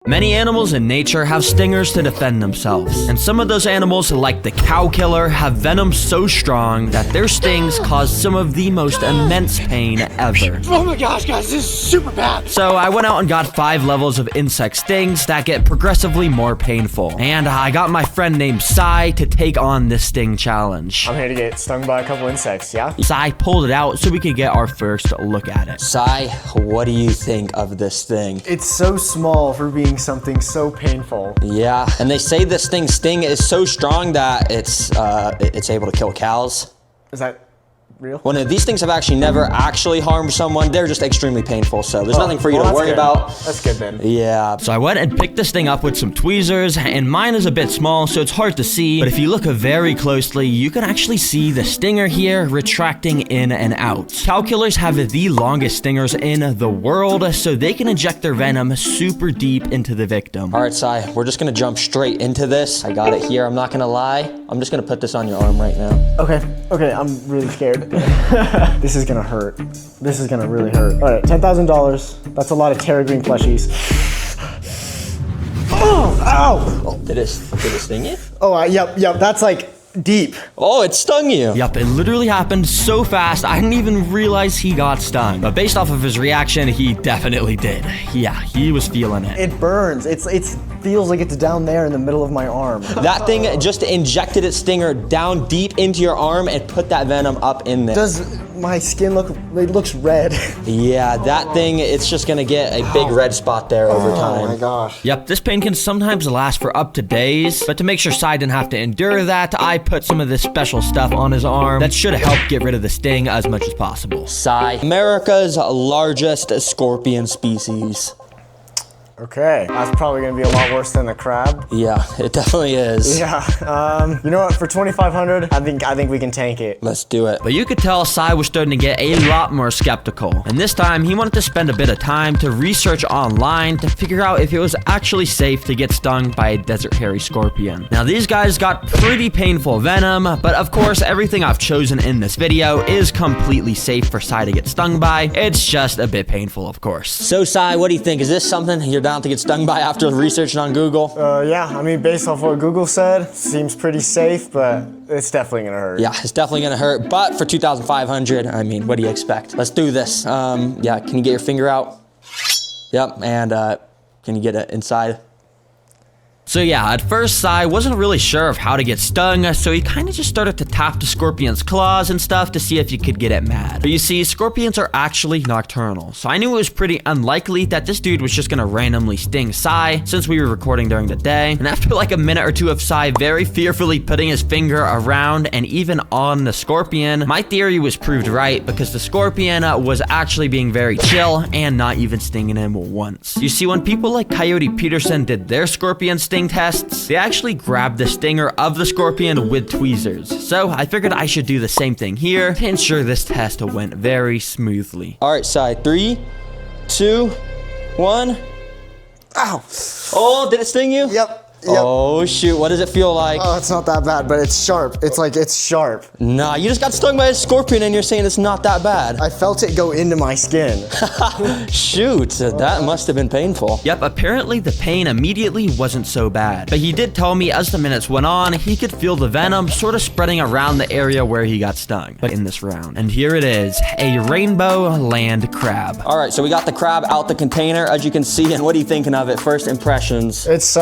Many animals in nature have stingers to defend themselves, and some of those animals, like the cow killer, have venom so strong that their stings cause some of the most immense pain ever. Oh my gosh, guys, this is super bad. So I went out and got 5 levels of insect stings that get progressively more painful, and I got my friend named Sai to take on this sting challenge. I'm here to get stung by a couple insects, yeah? Sai pulled it out so we could get our first look at it. Sai, what do you think of this thing? It's so small for being something so painful. Yeah, and they say this thing's sting is so strong that it's able to kill cows. Is that real? Well, no, these things have actually never actually harmed someone. They're just extremely painful, so there's nothing for you to worry about. That's good then. Yeah. So I went and picked this thing up with some tweezers, and mine is a bit small, so it's hard to see, but if you look very closely, you can actually see the stinger here retracting in and out. Cow killers have the longest stingers in the world, so they can inject their venom super deep into the victim. All right, Sai, we're just gonna jump straight into this. I got it here, I'm not gonna lie. I'm just gonna put this on your arm right now. Okay, I'm really scared. This is gonna hurt. This is gonna really hurt. All right, $10,000. That's a lot of TerraGreen plushies. Oh, ow! Oh, did it sting you? Oh, yep, that's like deep. Oh, it stung you. Yup, it literally happened so fast, I didn't even realize he got stung. But based off of his reaction, he definitely did. Yeah, he was feeling it. It burns. It feels like it's down there in the middle of my arm. That thing just injected its stinger down deep into your arm and put that venom up in there. Does my skin it looks red? Yeah, that thing, it's just gonna get a big red spot there over time. Oh my gosh. Yep, this pain can sometimes last for up to days, but to make sure Sai didn't have to endure that, I put some of this special stuff on his arm that should help get rid of the sting as much as possible. Sai, America's largest scorpion species. Okay, that's probably gonna be a lot worse than the crab. Yeah, it definitely is. Yeah, you know what, for $2,500, I think we can tank it. Let's do it. But you could tell Sai was starting to get a lot more skeptical, and this time he wanted to spend a bit of time to research online to figure out if it was actually safe to get stung by a desert hairy scorpion. Now these guys got pretty painful venom, but of course everything I've chosen in this video is completely safe for Sai to get stung by. It's just a bit painful, of course. So Sai, what do you think? Is this something you're down to get stung by after researching on Google? Yeah, I mean, based off what Google said, seems pretty safe, but it's definitely gonna hurt. Yeah, it's definitely gonna hurt, but for $2,500, I mean, what do you expect? Let's do this. Yeah, can you get your finger out? Yep, and can you get it inside? So yeah, at first Sai wasn't really sure of how to get stung, so he kind of just started to tap the scorpion's claws and stuff to see if he could get it mad. But you see, scorpions are actually nocturnal, so I knew it was pretty unlikely that this dude was just gonna randomly sting Sai since we were recording during the day. And after like a minute or two of Sai very fearfully putting his finger around and even on the scorpion, my theory was proved right because the scorpion was actually being very chill and not even stinging him once. You see, when people like Coyote Peterson did their scorpion sting tests, they actually grabbed the stinger of the scorpion with tweezers. So I figured I should do the same thing here to ensure this test went very smoothly. All right, Sai, 3, 2, 1. Ow! Oh, did it sting you? Yep. Oh shoot, what does it feel like? Oh, it's not that bad, but it's sharp. It's sharp. Nah, you just got stung by a scorpion and you're saying it's not that bad. I felt it go into my skin. Shoot, that must have been painful. Yep, apparently the pain immediately wasn't so bad. But he did tell me as the minutes went on, he could feel the venom sort of spreading around the area where he got stung. But in this round. And here it is, a rainbow land crab. All right, so we got the crab out the container, as you can see, and what are you thinking of it? First impressions. It's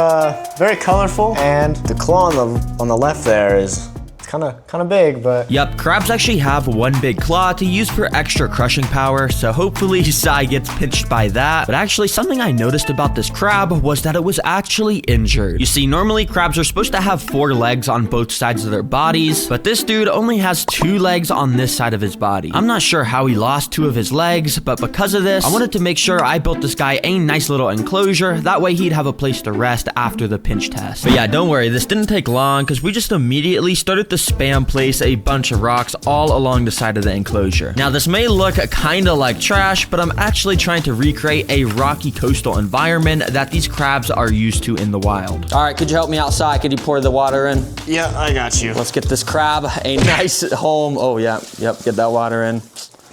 very colorful, and the claw on the left there is kind of big, but Yep, crabs actually have one big claw to use for extra crushing power, so hopefully Sai gets pinched by that. But actually, something I noticed about this crab was that it was actually injured. You see, normally crabs are supposed to have 4 legs on both sides of their bodies, but this dude only has 2 legs on this side of his body. I'm not sure how he lost 2 of his legs, but because of this, I wanted to make sure I built this guy a nice little enclosure. That way he'd have a place to rest after the pinch test. But yeah, don't worry, this didn't take long because we just immediately started to spam place a bunch of rocks all along the side of the enclosure. Now this may look kinda like trash, but I'm actually trying to recreate a rocky coastal environment that these crabs are used to in the wild. All right, could you help me outside? Could you pour the water in? yeah, I got you. Let's get this crab a nice home. Oh yeah, yep, get that water in.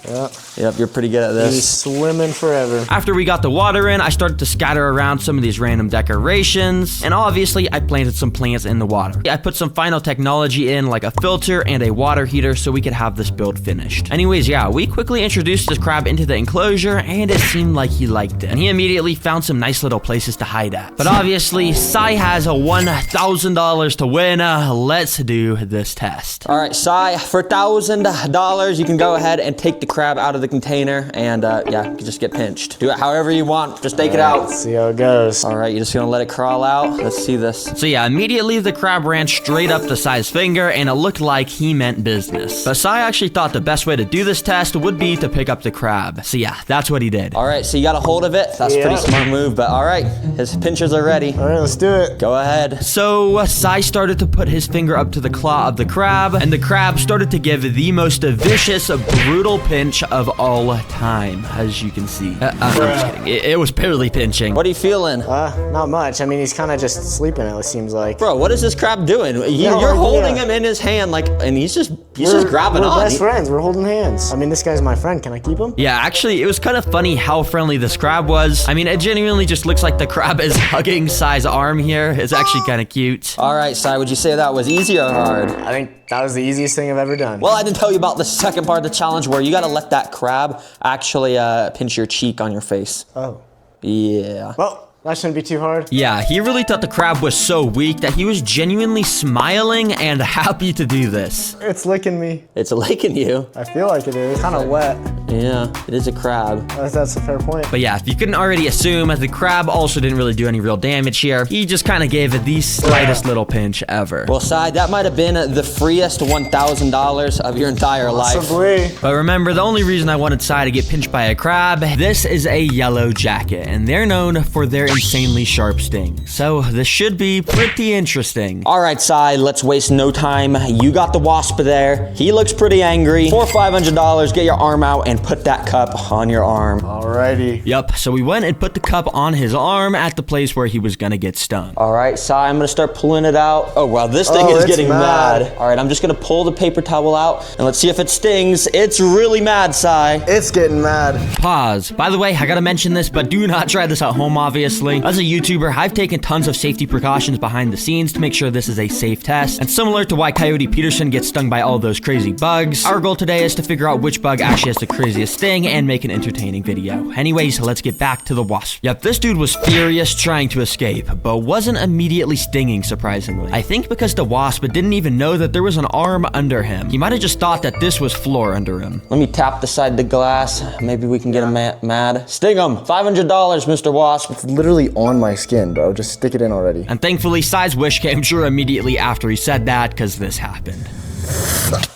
Yep, you're pretty good at He's this. swimming forever. After we got the water in, I started to scatter around some of these random decorations, and obviously I planted some plants in the water. I put some final technology in, like a filter and a water heater, so we could have this build finished. Anyways, yeah, we quickly introduced this crab into the enclosure, and it seemed like he liked it. And he immediately found some nice little places to hide at. But obviously, Sai has a $1,000 to win. Let's do this test. All right, Sai, for $1,000, you can go ahead and take the crab out of the container and yeah, you can just get pinched. Do it however you want, just take it out. Let's see how it goes. All right, you're just gonna let it crawl out. Let's see this. So yeah, immediately the crab ran straight up to Sai's finger, and it looked like he meant business. But Sai actually thought the best way to do this test would be to pick up the crab. So yeah, that's what he did. All right, so you got a hold of it. That's a pretty smart move, but all right, his pinchers are ready. All right, let's do it. Go ahead. So Sai started to put his finger up to the claw of the crab, and the crab started to give the most vicious, brutal pinch of all time, as you can see. I'm just kidding. It was barely pinching. What are you feeling? Not much. I mean, he's kind of just sleeping, it seems like. Bro, what is this crab doing? You're holding him in his hand, like, and he's just grabbing on. We're best friends. We're holding hands. I mean, this guy's my friend. Can I keep him? Yeah, actually, it was kind of funny how friendly this crab was. I mean, it genuinely just looks like the crab is hugging Sai's arm here. It's actually kind of cute. All right, Sai, would you say that was easy or hard? I think that was the easiest thing I've ever done. Well, I didn't tell you about the second part of the challenge where you gotta let that crab actually pinch your cheek on your face. Oh. Yeah. Well, that shouldn't be too hard. Yeah, he really thought the crab was so weak that he was genuinely smiling and happy to do this. It's licking me. It's licking you. I feel like it is. Kind of wet. Yeah, it is a crab. That's a fair point. But yeah, if you couldn't already assume, the crab also didn't really do any real damage here. He just kind of gave it the slightest little pinch ever. Well, Sai, that might have been the freest $1,000 of your entire life. Possibly. But remember, the only reason I wanted Sai to get pinched by a crab, this is a yellow jacket, and they're known for their insanely sharp sting. So this should be pretty interesting. All right, Sai, let's waste no time. You got the wasp there. He looks pretty angry. For $500, get your arm out and put that cup on your arm. Alrighty. Yup, so we went and put the cup on his arm at the place where he was gonna get stung. All right, Sai, I'm gonna start pulling it out. Oh, wow, this thing is getting mad. All right, I'm just gonna pull the paper towel out and let's see if it stings. It's really mad, Sai. It's getting mad. Pause. By the way, I gotta mention this, but do not try this at home, obviously. As a YouTuber, I've taken tons of safety precautions behind the scenes to make sure this is a safe test. And similar to why Coyote Peterson gets stung by all those crazy bugs, our goal today is to figure out which bug actually has the craziest sting and make an entertaining video. Anyways, let's get back to the wasp. Yep, this dude was furious trying to escape, but wasn't immediately stinging, surprisingly. I think because the wasp didn't even know that there was an arm under him. He might have just thought that this was floor under him. Let me tap the side of the glass. Maybe we can get him mad. Sting him. $500, Mr. Wasp. It's literally on my skin, bro. Just stick it in already. And thankfully, Sai's wish came true immediately after he said that, because this happened.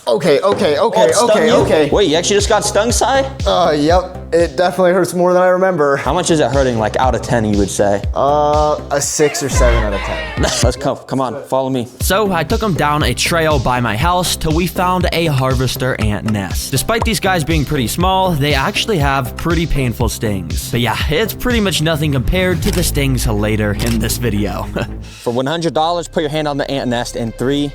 Okay. Wait, you actually just got stung, Sai? Yep. It definitely hurts more than I remember. How much is it hurting, like out of 10, you would say? A 6 or 7 out of 10. Let's come on, follow me. So I took him down a trail by my house till we found a harvester ant nest. Despite these guys being pretty small, they actually have pretty painful stings. But yeah, it's pretty much nothing compared to the stings later in this video. For $100, put your hand on the ant nest in 3,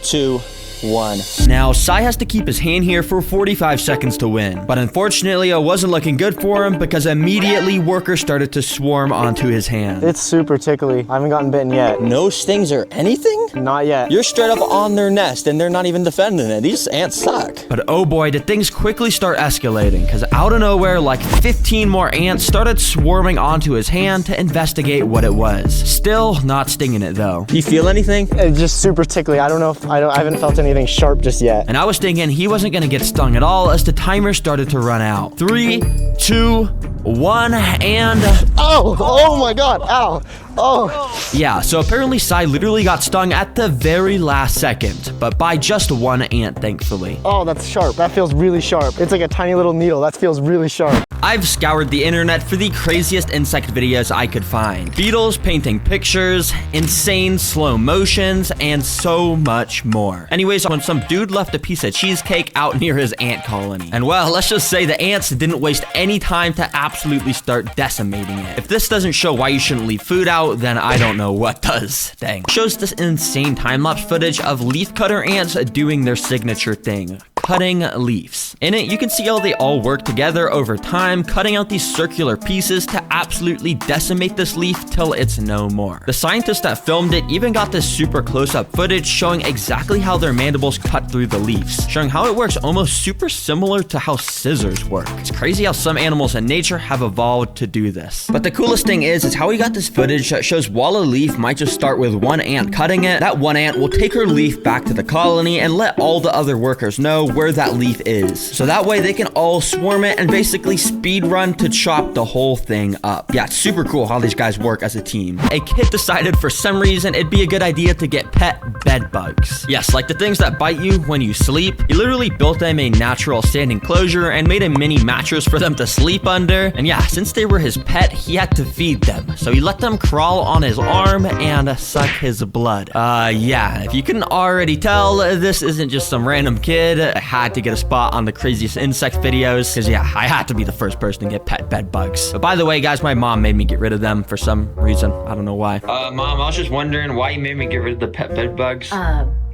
2, 1. Now, Sai has to keep his hand here for 45 seconds to win. But unfortunately, it wasn't looking good for him because immediately workers started to swarm onto his hand. It's super tickly. I haven't gotten bitten yet. No stings or anything? Not yet. You're straight up on their nest and they're not even defending it. These ants suck. But oh boy, did things quickly start escalating, because out of nowhere, like 15 more ants started swarming onto his hand to investigate what it was. Still not stinging it though. Do you feel anything? It's just super tickly. I don't know if I haven't felt anything sharp just yet. And I was thinking he wasn't gonna get stung at all as the timer started to run out. 3, 2, 1, and... Oh my God, ow. Oh. Yeah, so apparently Sai literally got stung at the very last second, but by just one ant, thankfully. Oh, that's sharp. That feels really sharp. It's like a tiny little needle. That feels really sharp. I've scoured the internet for the craziest insect videos I could find. Beetles painting pictures, insane slow motions, and so much more. Anyways, when some dude left a piece of cheesecake out near his ant colony. And well, let's just say the ants didn't waste any time to absolutely start decimating it. If this doesn't show why you shouldn't leave food out, then I don't know what does. Dang. Shows this insane time-lapse footage of leafcutter ants doing their signature thing. cutting leaves. In it, you can see how they all work together over time, cutting out these circular pieces to absolutely decimate this leaf till it's no more. The scientist that filmed it even got this super close-up footage showing exactly how their mandibles cut through the leaves, showing how it works almost super similar to how scissors work. It's crazy how some animals in nature have evolved to do this. But the coolest thing is how he got this footage that shows while a leaf might just start with one ant cutting it, that one ant will take her leaf back to the colony and let all the other workers know where that leaf is. So that way they can all swarm it and basically speed run to chop the whole thing up. Yeah, it's super cool how these guys work as a team. A kid decided for some reason it'd be a good idea to get pet bed bugs. Yes, like the things that bite you when you sleep. He literally built them a natural standing enclosure and made a mini mattress for them to sleep under. And yeah, since they were his pet, he had to feed them. So he let them crawl on his arm and suck his blood. Yeah, if you couldn't already tell, this isn't just some random kid. I had to get a spot on the craziest insect videos, because yeah, I had to be the first person to get pet bed bugs. But by the way, guys, my mom made me get rid of them for some reason. I don't know why. Mom, I was just wondering why you made me get rid of the pet bed bugs.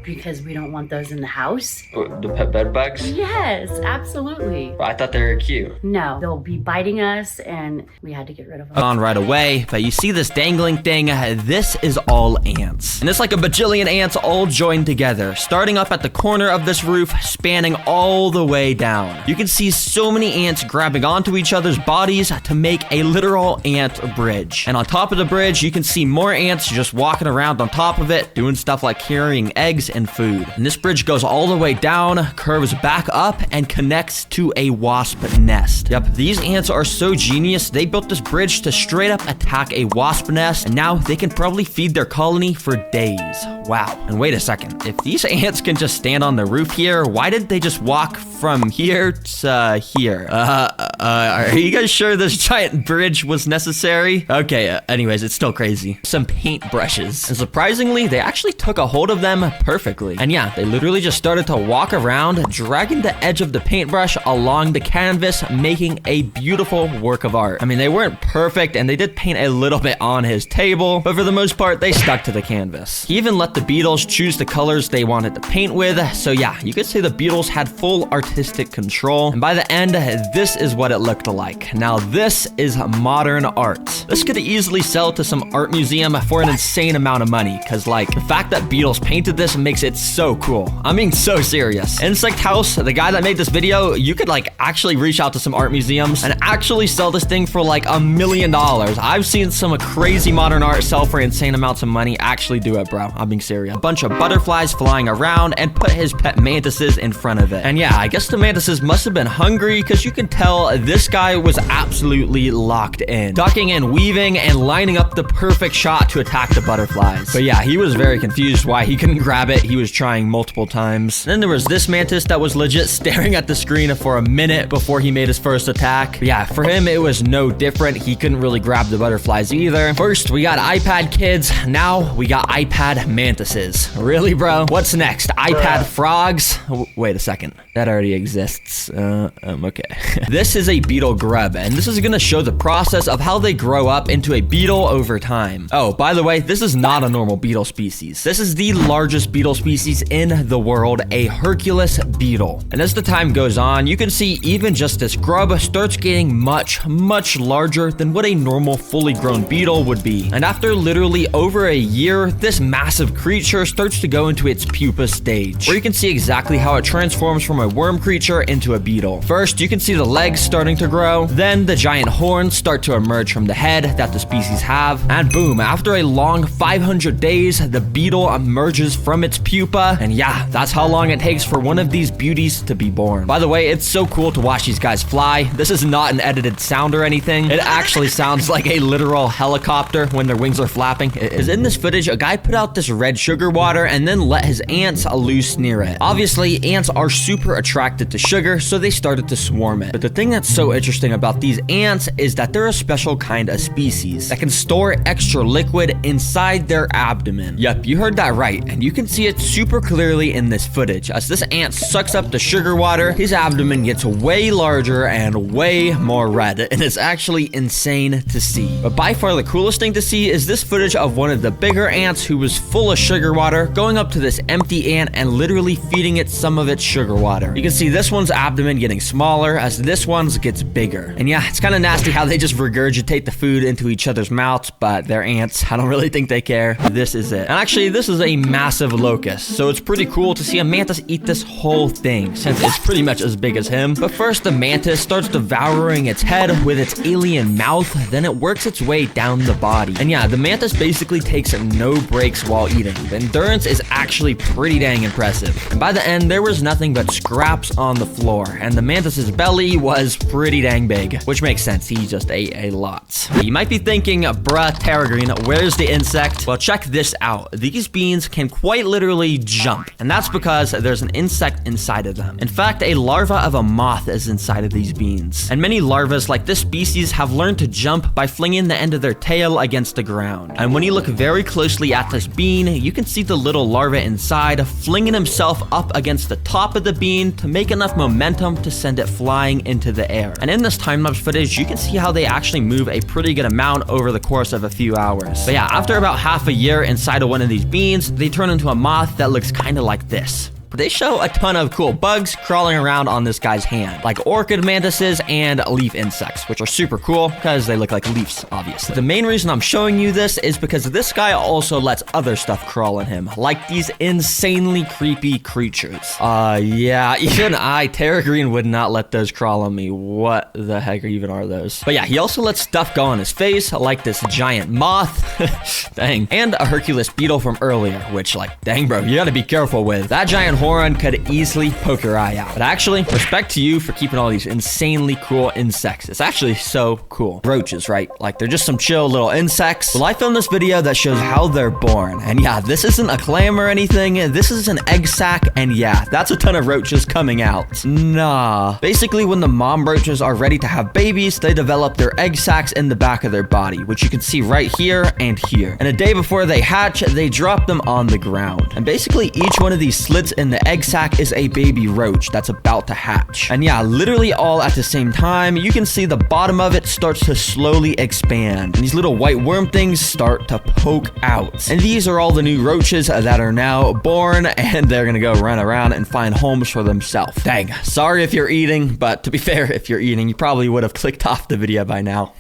Because we don't want those in the house. The pet bed bugs? Yes, absolutely. I thought they were cute. No, they'll be biting us and we had to get rid of them. On right away, but you see this dangling thing? This is all ants. And it's like a bajillion ants all joined together, starting up at the corner of this roof, spanning all the way down. You can see so many ants grabbing onto each other's bodies to make a literal ant bridge. And on top of the bridge, you can see more ants just walking around on top of it, doing stuff like carrying eggs and food. And this bridge goes all the way down, curves back up, and connects to a wasp nest. Yep, these ants are so genius, they built this bridge to straight up attack a wasp nest, and now they can probably feed their colony for days. Wow. And wait a second, if these ants can just stand on the roof here, why did they just walk from here to here? Are you guys sure this giant bridge was necessary? Okay, anyways, it's still crazy. Some paint brushes. And surprisingly, they actually took a hold of them perfectly. And yeah, they literally just started to walk around, dragging the edge of the paintbrush along the canvas, making a beautiful work of art. I mean, they weren't perfect, and they did paint a little bit on his table, but for the most part, they stuck to the canvas. He even let the beetles choose the colors they wanted to paint with, so yeah, you could say the beetles had full artistic control, and by the end, this is what it looked like. Now, this is modern art. This could easily sell to some art museum for an insane amount of money, because like, the fact that beetles painted this makes it so cool. I mean, so serious. Insect House, the guy that made this video, you could like actually reach out to some art museums and actually sell this thing for like $1 million. I've seen some crazy modern art sell for insane amounts of money. Actually do it, bro. I'm being serious. A bunch of butterflies flying around, and put his pet mantises in front of it. And yeah, I guess the mantises must have been hungry, because you can tell this guy was absolutely locked in, ducking and weaving and lining up the perfect shot to attack the butterflies. But yeah, he was very confused why he couldn't grab it. He was trying multiple times. Then there was this mantis that was legit staring at the screen for a minute before he made his first attack. But yeah, for him, it was no different. He couldn't really grab the butterflies either. First, we got iPad kids. Now, we got iPad mantises. Really, bro? What's next? iPad frogs? Wait a second. That already exists. Okay. This is a beetle grub, and this is gonna show the process of how they grow up into a beetle over time. Oh, by the way, this is not a normal beetle species. This is the largest beetle species in the world, a Hercules beetle. And as the time goes on, you can see even just this grub starts getting much, much larger than what a normal fully grown beetle would be. And after literally over a year, this massive creature starts to go into its pupa stage, where you can see exactly how it transforms from a worm creature into a beetle. First, you can see the legs starting to grow, then the giant horns start to emerge from the head that the species have, and boom, after a long 500 days, the beetle emerges from its pupa, and yeah, that's how long it takes for one of these beauties to be born. By the way, it's so cool to watch these guys fly. This is not an edited sound or anything. It actually sounds like a literal helicopter when their wings are flapping. In this footage, a guy put out this red sugar water and then let his ants loose near it. Obviously, ants are super attracted to sugar, so they started to swarm it. But the thing that's so interesting about these ants is that they're a special kind of species that can store extra liquid inside their abdomen. Yep, you heard that right, and you can see it super clearly in this footage. As this ant sucks up the sugar water, his abdomen gets way larger and way more red, and it's actually insane to see. But by far the coolest thing to see is this footage of one of the bigger ants who was full of sugar water going up to this empty ant and literally feeding it some of its sugar water. You can see this one's abdomen getting smaller as this one's gets bigger. And yeah, it's kind of nasty how they just regurgitate the food into each other's mouths, but they're ants. I don't really think they care. This is it. And actually, this is a massive locust, so it's pretty cool to see a mantis eat this whole thing since it's pretty much as big as him. But first, the mantis starts devouring its head with its alien mouth, then it works its way down the body. And yeah, the mantis basically takes no breaks while eating. The endurance is actually pretty dang impressive. And by the end, there was nothing but scraps on the floor, and the mantis's belly was pretty dang big, which makes sense. He just ate a lot. You might be thinking, bruh, TerraGreen, where's the insect? Well, check this out. These beans can quite literally jump, and that's because there's an insect inside of them. In fact, a larva of a moth is inside of these beans. And many larvas like this species have learned to jump by flinging the end of their tail against the ground. And when you look very closely at this bean, you can see the little larva inside flinging himself up against the top of the bean to make enough momentum to send it flying into the air. And in this time-lapse footage, you can see how they actually move a pretty good amount over the course of a few hours. But yeah, after about half a year inside of one of these beans, they turn into a moth that looks kind of like this. But they show a ton of cool bugs crawling around on this guy's hand, like orchid mantises and leaf insects, which are super cool because they look like leaves, obviously. The main reason I'm showing you this is because this guy also lets other stuff crawl on him, like these insanely creepy creatures. Yeah, even TerraGreen would not let those crawl on me. What the heck even are those? But yeah, he also lets stuff go on his face, like this giant moth, dang, and a Hercules beetle from earlier, which, like, dang bro, you gotta be careful with. That giant Horon could easily poke your eye out. But actually, respect to you for keeping all these insanely cool insects. It's actually so cool. Roaches, right? Like, they're just some chill little insects. Well, I filmed this video that shows how they're born. And yeah, this isn't a clam or anything. This is an egg sac. And yeah, that's a ton of roaches coming out. Nah. Basically, when the mom roaches are ready to have babies, they develop their egg sacs in the back of their body, which you can see right here and here. And a day before they hatch, they drop them on the ground. And basically, each one of these slits in the egg sac is a baby roach that's about to hatch. And yeah, literally all at the same time, you can see the bottom of it starts to slowly expand. And these little white worm things start to poke out. And these are all the new roaches that are now born, and they're gonna go run around and find homes for themselves. Dang, sorry if you're eating, but to be fair, if you're eating, you probably would have clicked off the video by now.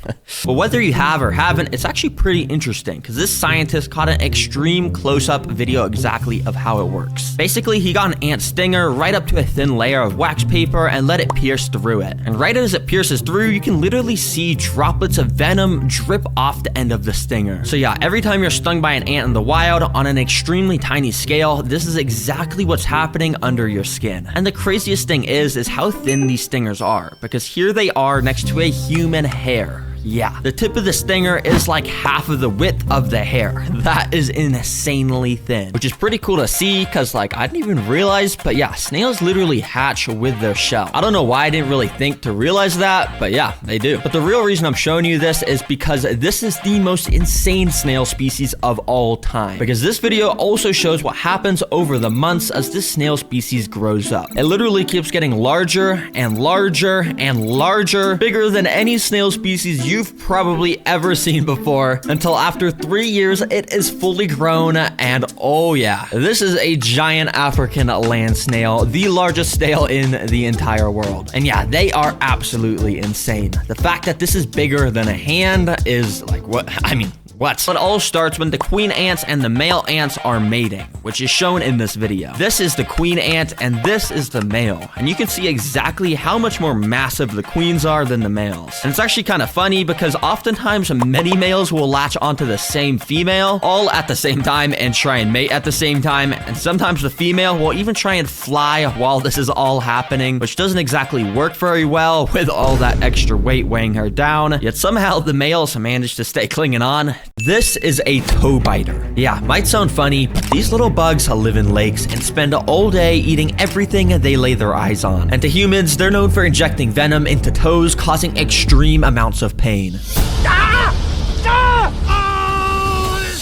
But whether you have or haven't, it's actually pretty interesting because this scientist caught an extreme close-up video exactly of how it works. Basically, he got an ant stinger right up to a thin layer of wax paper and let it pierce through it. And right as it pierces through, you can literally see droplets of venom drip off the end of the stinger. So yeah, every time you're stung by an ant in the wild on an extremely tiny scale, this is exactly what's happening under your skin. And the craziest thing is how thin these stingers are, because here they are next to a human hair. Yeah, the tip of the stinger is like half of the width of the hair. That is insanely thin, which is pretty cool to see because, like, I didn't even realize, but yeah, snails literally hatch with their shell. I don't know why I didn't really think to realize that, but yeah, they do. But the real reason I'm showing you this is because this is the most insane snail species of all time. Because this video also shows what happens over the months as this snail species grows up. It literally keeps getting larger and larger and larger, bigger than any snail species you've probably ever seen before, until after 3 years it is fully grown. And oh yeah, this is a giant African land snail, the largest snail in the entire world. And yeah, they are absolutely insane. The fact that this is bigger than a hand is like, what? I mean, what? It all starts when the queen ants and the male ants are mating, which is shown in this video. This is the queen ant and this is the male. And you can see exactly how much more massive the queens are than the males. And it's actually kind of funny because oftentimes many males will latch onto the same female all at the same time and try and mate at the same time. And sometimes the female will even try and fly while this is all happening, which doesn't exactly work very well with all that extra weight weighing her down. Yet somehow the males manage to stay clinging on. This is a toe biter. Yeah, might sound funny, but these little bugs live in lakes and spend all day eating everything they lay their eyes on. And to humans, they're known for injecting venom into toes, causing extreme amounts of pain.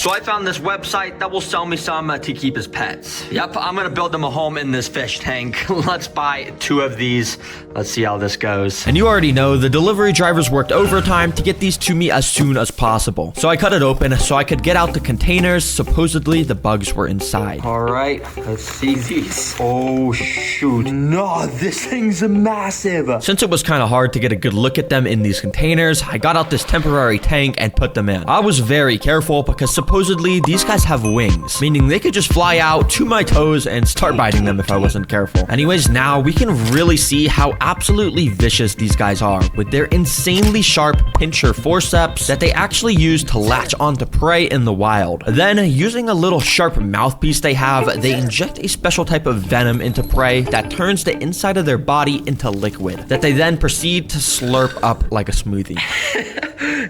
So I found this website that will sell me some to keep as pets. Yep, I'm gonna build them a home in this fish tank. Let's buy 2 of these. Let's see how this goes. And you already know the delivery drivers worked overtime to get these to me as soon as possible. So I cut it open so I could get out the containers. Supposedly the bugs were inside. All right, let's see these. Oh shoot, no, this thing's massive. Since it was kind of hard to get a good look at them in these containers, I got out this temporary tank and put them in. I was very careful because supposedly these guys have wings, meaning they could just fly out to my toes and start biting them if I wasn't careful. Anyways, now we can really see how absolutely vicious these guys are with their insanely sharp pincher forceps that they actually use to latch onto prey in the wild. Then, using a little sharp mouthpiece they have, they inject a special type of venom into prey that turns the inside of their body into liquid that they then proceed to slurp up like a smoothie.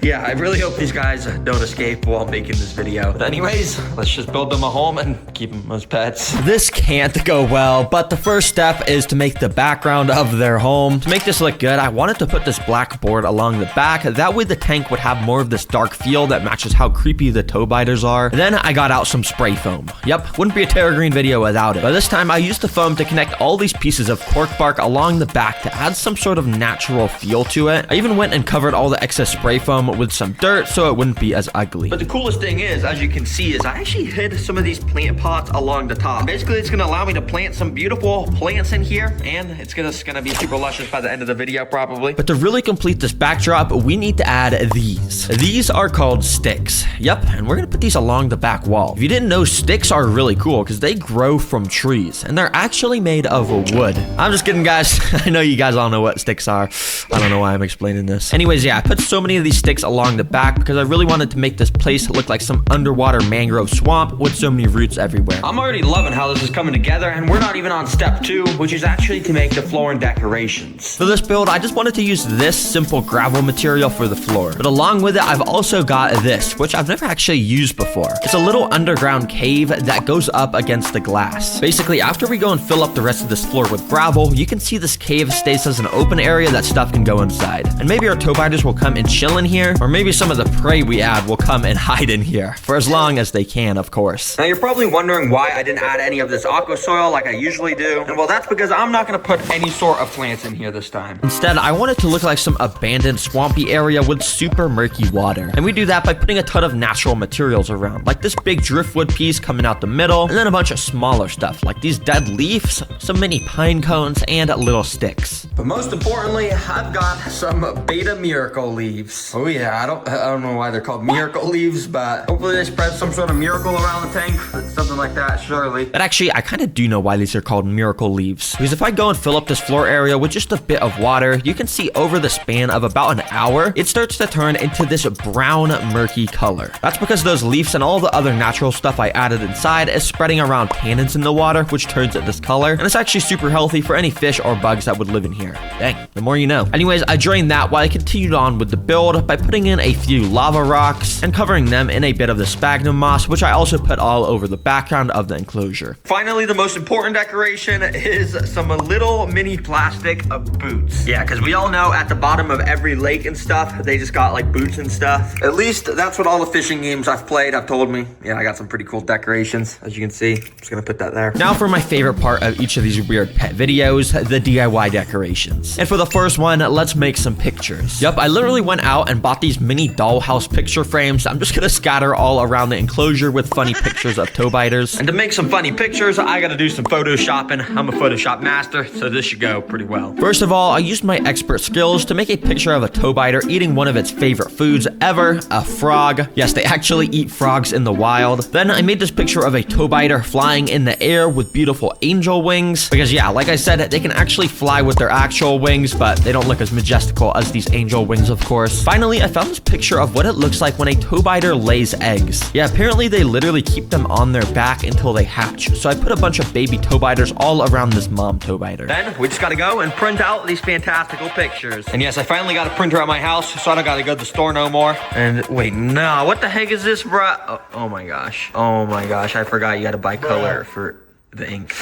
Yeah, I really hope these guys don't escape while making this video. But anyways, let's just build them a home and keep them as pets. This can't go well, but the first step is to make the background of their home. To make this look good, I wanted to put this black board along the back. That way the tank would have more of this dark feel that matches how creepy the toe biters are. Then I got out some spray foam. Yep, wouldn't be a TerraGreen video without it. But this time I used the foam to connect all these pieces of cork bark along the back to add some sort of natural feel to it. I even went and covered all the excess spray foam with some dirt so it wouldn't be as ugly. But the coolest thing is, as you can see, is I actually hid some of these plant pots along the top. Basically, it's gonna allow me to plant some beautiful plants in here, and it's just gonna be super luscious by the end of the video, probably. But to really complete this backdrop, we need to add these. These are called sticks. Yep, and we're gonna put these along the back wall. If you didn't know, sticks are really cool because they grow from trees, and they're actually made of wood. I'm just kidding, guys. I know you guys all know what sticks are. I don't know why I'm explaining this. Anyways, yeah, I put so many of these sticks along the back because I really wanted to make this place look like some underwater mangrove swamp with so many roots everywhere. I'm already loving how this is coming together, and we're not even on step 2, which is actually to make the floor and decorations. For this build, I just wanted to use this simple gravel material for the floor. But along with it, I've also got this, which I've never actually used before. It's a little underground cave that goes up against the glass. Basically, after we go and fill up the rest of this floor with gravel, you can see this cave stays as an open area that stuff can go inside. And maybe our toe biters will come and chill in here, or maybe some of the prey we add will come and hide in here, for as long as they can, of course. Now you're probably wondering why I didn't add any of this aqua soil like I usually do, and well, that's because I'm not gonna put any sort of plants in here this time. Instead, I want it to look like some abandoned swampy area with super murky water, and we do that by putting a ton of natural materials around, like this big driftwood piece coming out the middle, and then a bunch of smaller stuff like these dead leaves, some mini pine cones, and little sticks. But most importantly, I've got some beta miracle leaves. Oh yeah, I don't know why they're called miracle leaves, but hopefully they spread some sort of miracle around the tank, something like that, surely. But actually, I kind of do know why these are called miracle leaves, because if I go and fill up this floor area with just a bit of water, you can see over the span of about an hour, it starts to turn into this brown, murky color. That's because those leaves and all the other natural stuff I added inside is spreading around tannins in the water, which turns it this color, and it's actually super healthy for any fish or bugs that would live in here. Dang, the more you know. Anyways, I drained that while I continued on with the build by putting in a few lava rocks and covering them in a bit of the sphagnum moss, which I also put all over the background of the enclosure. Finally, the most important decoration is some little mini plastic boots. Yeah, because we all know at the bottom of every lake and stuff, they just got like boots and stuff. At least that's what all the fishing games I've played have told me. Yeah, I got some pretty cool decorations, as you can see. I'm just gonna put that there. Now for my favorite part of each of these weird pet videos, the DIY decorations. And for the first one, let's make some pictures. Yup, I literally went out and bought these mini dollhouse picture frames. I'm just gonna scatter all around the enclosure with funny pictures of toe biters. And to make some funny pictures, I gotta do some photoshopping. I'm a Photoshop master, so this should go pretty well. First of all, I used my expert skills to make a picture of a toe biter eating one of its favorite foods ever, a frog. Yes, they actually eat frogs in the wild. Then I made this picture of a toe biter flying in the air with beautiful angel wings. Because yeah, like I said, they can actually fly with their actual wings, but they don't look as majestical as these angel wings, of course. Finally, I found this picture of what it looks like when a toe biter lays eggs. Yeah, apparently they literally keep them on their back until they hatch. So I put a bunch of baby toe biters all around this mom toe biter. Then we just gotta go and print out these fantastical pictures. And yes, I finally got a printer at my house, so I don't gotta go to the store no more. And wait, no, what the heck is this, bruh? Oh my gosh. Oh my gosh, I forgot you gotta buy color for the ink.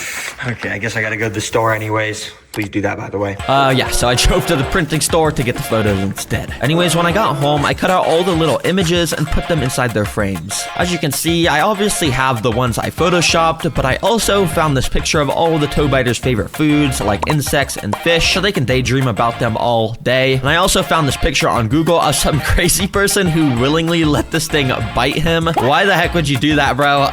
Okay, I guess I gotta go to the store anyways. Please do that, by the way. Yeah, so I drove to the printing store to get the photos instead. Anyways, when I got home, I cut out all the little images and put them inside their frames. As you can see, I obviously have the ones I photoshopped, but I also found this picture of all the toe biters' favorite foods, like insects and fish, so they can daydream about them all day. And I also found this picture on Google of some crazy person who willingly let this thing bite him. Why the heck would you do that, bro?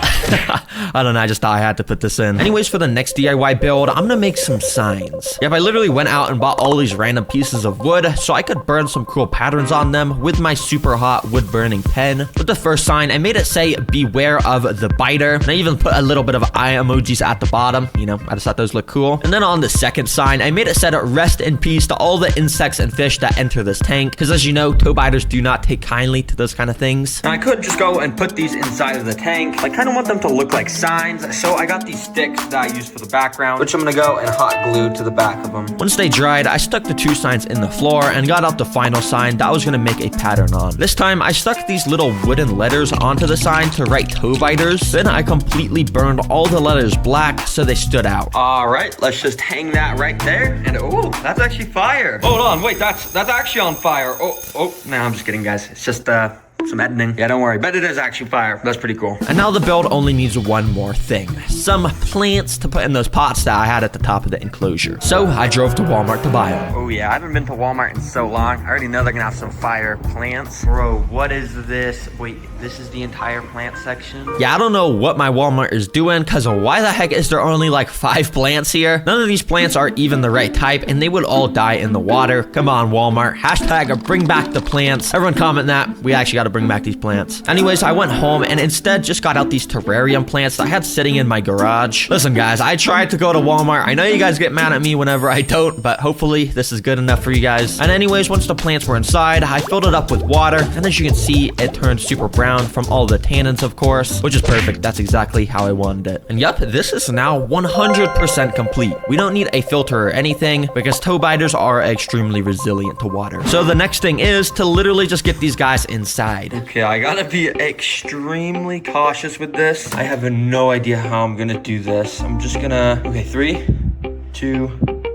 I don't know, I just thought I had to put this in. Anyways, for the next DIY build, I'm gonna make some signs. Yep, I literally went out and bought all these random pieces of wood so I could burn some cool patterns on them with my super hot wood burning pen. With the first sign, I made it say, beware of the biter. And I even put a little bit of eye emojis at the bottom. You know, I just thought those looked cool. And then on the second sign, I made it said, rest in peace to all the insects and fish that enter this tank. Because as you know, toe biters do not take kindly to those kind of things. And I could just go and put these inside of the tank. I kind of want them to look like signs. So I got these sticks that I use for the background, which I'm gonna go and hot glue to the back of them. Once they dried, I stuck the two signs in the floor and got out the final sign that I was gonna make a pattern on. This time, I stuck these little wooden letters onto the sign to write toe biters. Then I completely burned all the letters black so they stood out. All right, let's just hang that right there. And oh, that's actually fire. Hold on, wait, that's actually on fire. Oh, no, I'm just kidding, guys. It's just some editing. Yeah, don't worry, but it is actually fire. That's pretty cool. And now the build only needs one more thing. Some plants to put in those pots that I had at the top of the enclosure. So I drove to Walmart to buy them. Oh yeah, I haven't been to Walmart in so long. I already know they're gonna have some fire plants. Bro, what is this? Wait, this is the entire plant section? Yeah, I don't know what my Walmart is doing, cause why the heck is there only like 5 plants here? None of these plants are even the right type and they would all die in the water. Come on, Walmart. Hashtag bring back the plants. Everyone comment that. We actually gotta bring back these plants. Anyways, I went home and instead just got out these terrarium plants that I had sitting in my garage. Listen guys, I tried to go to Walmart. I know you guys get mad at me whenever I don't, but hopefully this is good enough for you guys. And anyways, once the plants were inside, I filled it up with water, and as you can see, it turned super brown from all the tannins, of course, which is perfect. That's exactly how I wanted it. And yep, this is now 100% complete. We don't need a filter or anything because toe biters are extremely resilient to water. So the next thing is to literally just get these guys inside. Okay, I gotta be extremely cautious with this. I have no idea how I'm gonna do this. I'm just gonna, okay, 3, 2,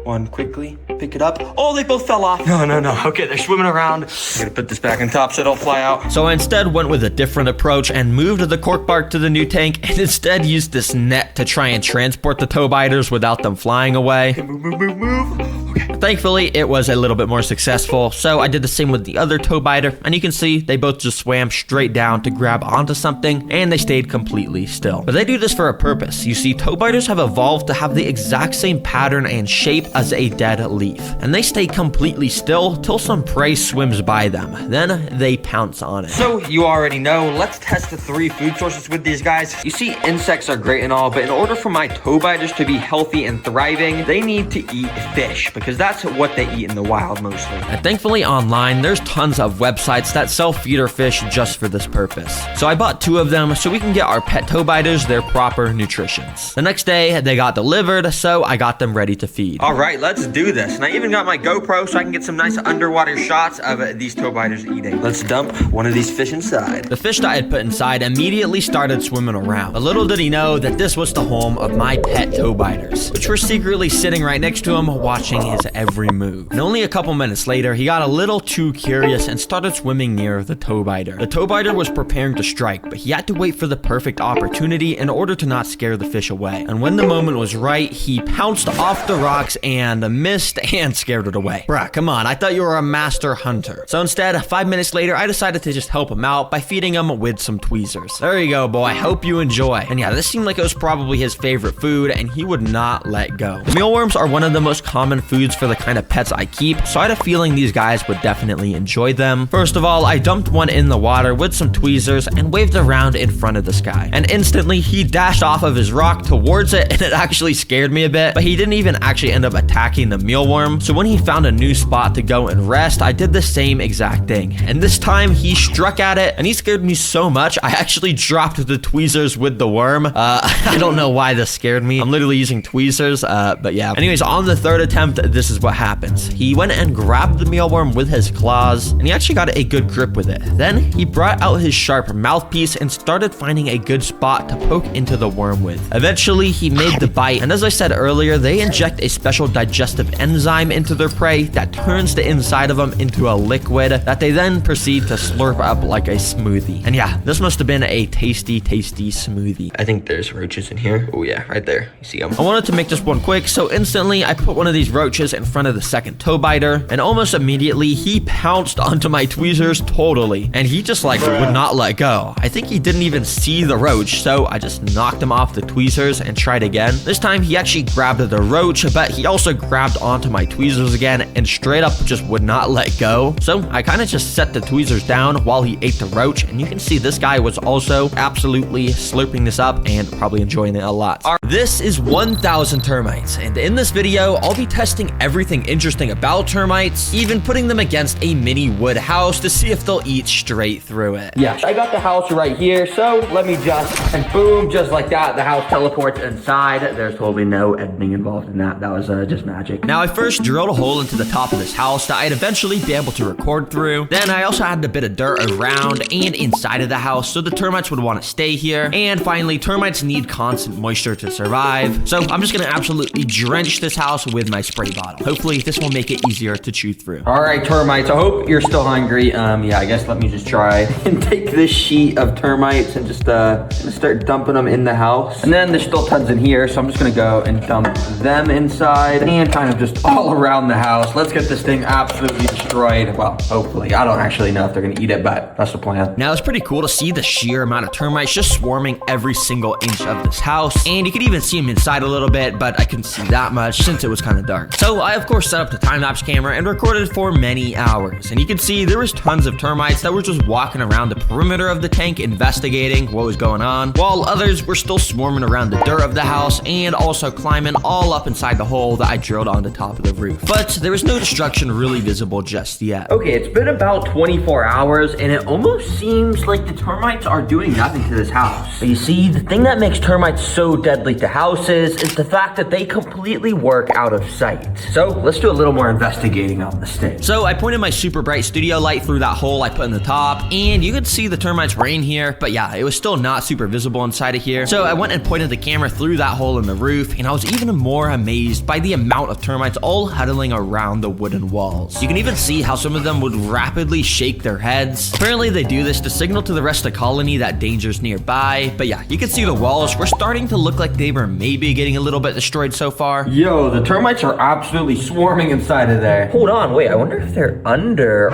1, quickly pick it up. Oh, they both fell off. No. Okay, they're swimming around. I'm gonna put this back on top so it'll fly out. So I instead went with a different approach and moved the cork bark to the new tank and instead used this net to try and transport the toe biters without them flying away. Okay, move. Okay. Thankfully, it was a little bit more successful, so I did the same with the other toe biter, and you can see they both just swam straight down to grab onto something, and they stayed completely still. But they do this for a purpose. You see, toe biters have evolved to have the exact same pattern and shape as a dead leaf, and they stay completely still till some prey swims by them. Then they pounce on it. So you already know, let's test the 3 food sources with these guys. You see, insects are great and all, but in order for my toe biters to be healthy and thriving, they need to eat fish, because that's what they eat in the wild mostly. And thankfully online, there's tons of websites that sell feeder fish just for this purpose. So I bought 2 of them so we can get our pet toe biters their proper nutritions. The next day, they got delivered, so I got them ready to feed. All right, let's do this. And I even got my GoPro so I can get some nice underwater shots of these toe biters eating. Let's dump one of these fish inside. The fish that I had put inside immediately started swimming around. But little did he know that this was the home of my pet toe biters, which were secretly sitting right next to him watching his every move. And only a couple minutes later, he got a little too curious and started swimming near the toe biter. The toe biter was preparing to strike, but he had to wait for the perfect opportunity in order to not scare the fish away. And when the moment was right, he pounced off the rocks and missed and scared it away. Bruh, come on, I thought you were a master hunter. So instead, 5 minutes later, I decided to just help him out by feeding him with some tweezers. There you go, boy. Hope you enjoy. And yeah, this seemed like it was probably his favorite food, and he would not let go. Mealworms are one of the most common foods for the kind of pets I keep, so I had a feeling these guys would definitely enjoy them. First of all, I dumped one in the water with some tweezers and waved around in front of this guy. And instantly, he dashed off of his rock towards it, and it actually scared me a bit, but he didn't even actually end up attacking the mealworm. So when he found a new spot to go and rest, I did the same exact thing. And this time, he struck at it, and he scared me so much, I actually dropped the tweezers with the worm. I don't know why this scared me. I'm literally using tweezers, but yeah. Anyways, on the 3rd attempt, this is what happens. He went and grabbed the mealworm with his claws, and he actually got a good grip with it. Then he brought out his sharp mouthpiece and started finding a good spot to poke into the worm with. Eventually, he made the bite, and as I said earlier, they inject a special digestive enzyme into their prey that turns the inside of them into a liquid that they then proceed to slurp up like a smoothie. And yeah, this must have been a tasty, tasty smoothie. I think there's roaches in here. Oh yeah, right there. You see them. I wanted to make this one quick, so instantly I put one of these roaches in front of the second toe biter, and almost immediately he pounced onto my tweezers totally, and he just like would not let go. I think he didn't even see the roach, so I just knocked him off the tweezers and tried again. This time he actually grabbed the roach, but he also grabbed onto my tweezers again and straight up just would not let go. So I kind of just set the tweezers down while he ate the roach, and you can see this guy was also absolutely slurping this up and probably enjoying it a lot. This is 1,000 termites, and in this video I'll be testing everything interesting about termites, even putting them against a mini wood house to see if they'll eat straight through it. Yeah, I got the house right here, so let me and boom, just like that, the house teleports inside. There's totally no editing involved in that. That was just magic. Now, I first drilled a hole into the top of this house that I'd eventually be able to record through. Then I also added a bit of dirt around and inside of the house so the termites would want to stay here. And finally, termites need constant moisture to survive. So I'm just gonna absolutely drench this house with my spray bottle. Hopefully this will make it easier to chew through. All right, termites, I hope you're still hungry. Yeah, I guess let me just try and take this sheet of termites and just start dumping them in the house. And then there's still tons in here, so I'm just gonna go and dump them inside and kind of just all around the house. Let's get this thing absolutely destroyed. Well, hopefully. I don't actually know if they're gonna eat it, but that's the plan. Now, it's pretty cool to see the sheer amount of termites just swarming every single inch of this house. And you could even see them inside a little bit, but I couldn't see that much since it was kind of dark. So I, of course, set up the time-lapse camera and recorded for many hours. And you can see there was tons of termites that were just walking around the perimeter of the tank investigating what was going on, while others were still swarming around the dirt of the house and also climbing all up inside the hole that I drilled on the top of the roof. But there was no destruction really visible just yet. Okay, it's been about 24 hours and it almost seems like the termites are doing nothing to this house. But you see, the thing that makes termites so deadly to houses is the fact that they completely work out of sight. So let's do a little more investigating on this thing. So I pointed my super bright studio light through that hole I put in the top, and you could see the termites were in here, but yeah, it was still not super visible inside of here. So I went and pointed the camera through that hole in the roof, and I was even more amazed by the amount of termites all huddling around the wooden walls. You can even see how some of them would rapidly shake their heads. Apparently they do this to signal to the rest of the colony that danger's nearby, but yeah, you can see the walls were starting to look like they were maybe getting a little bit destroyed so far. Yo, the termites are absolutely swarming inside of there. Hold on, wait, I wonder if they're under.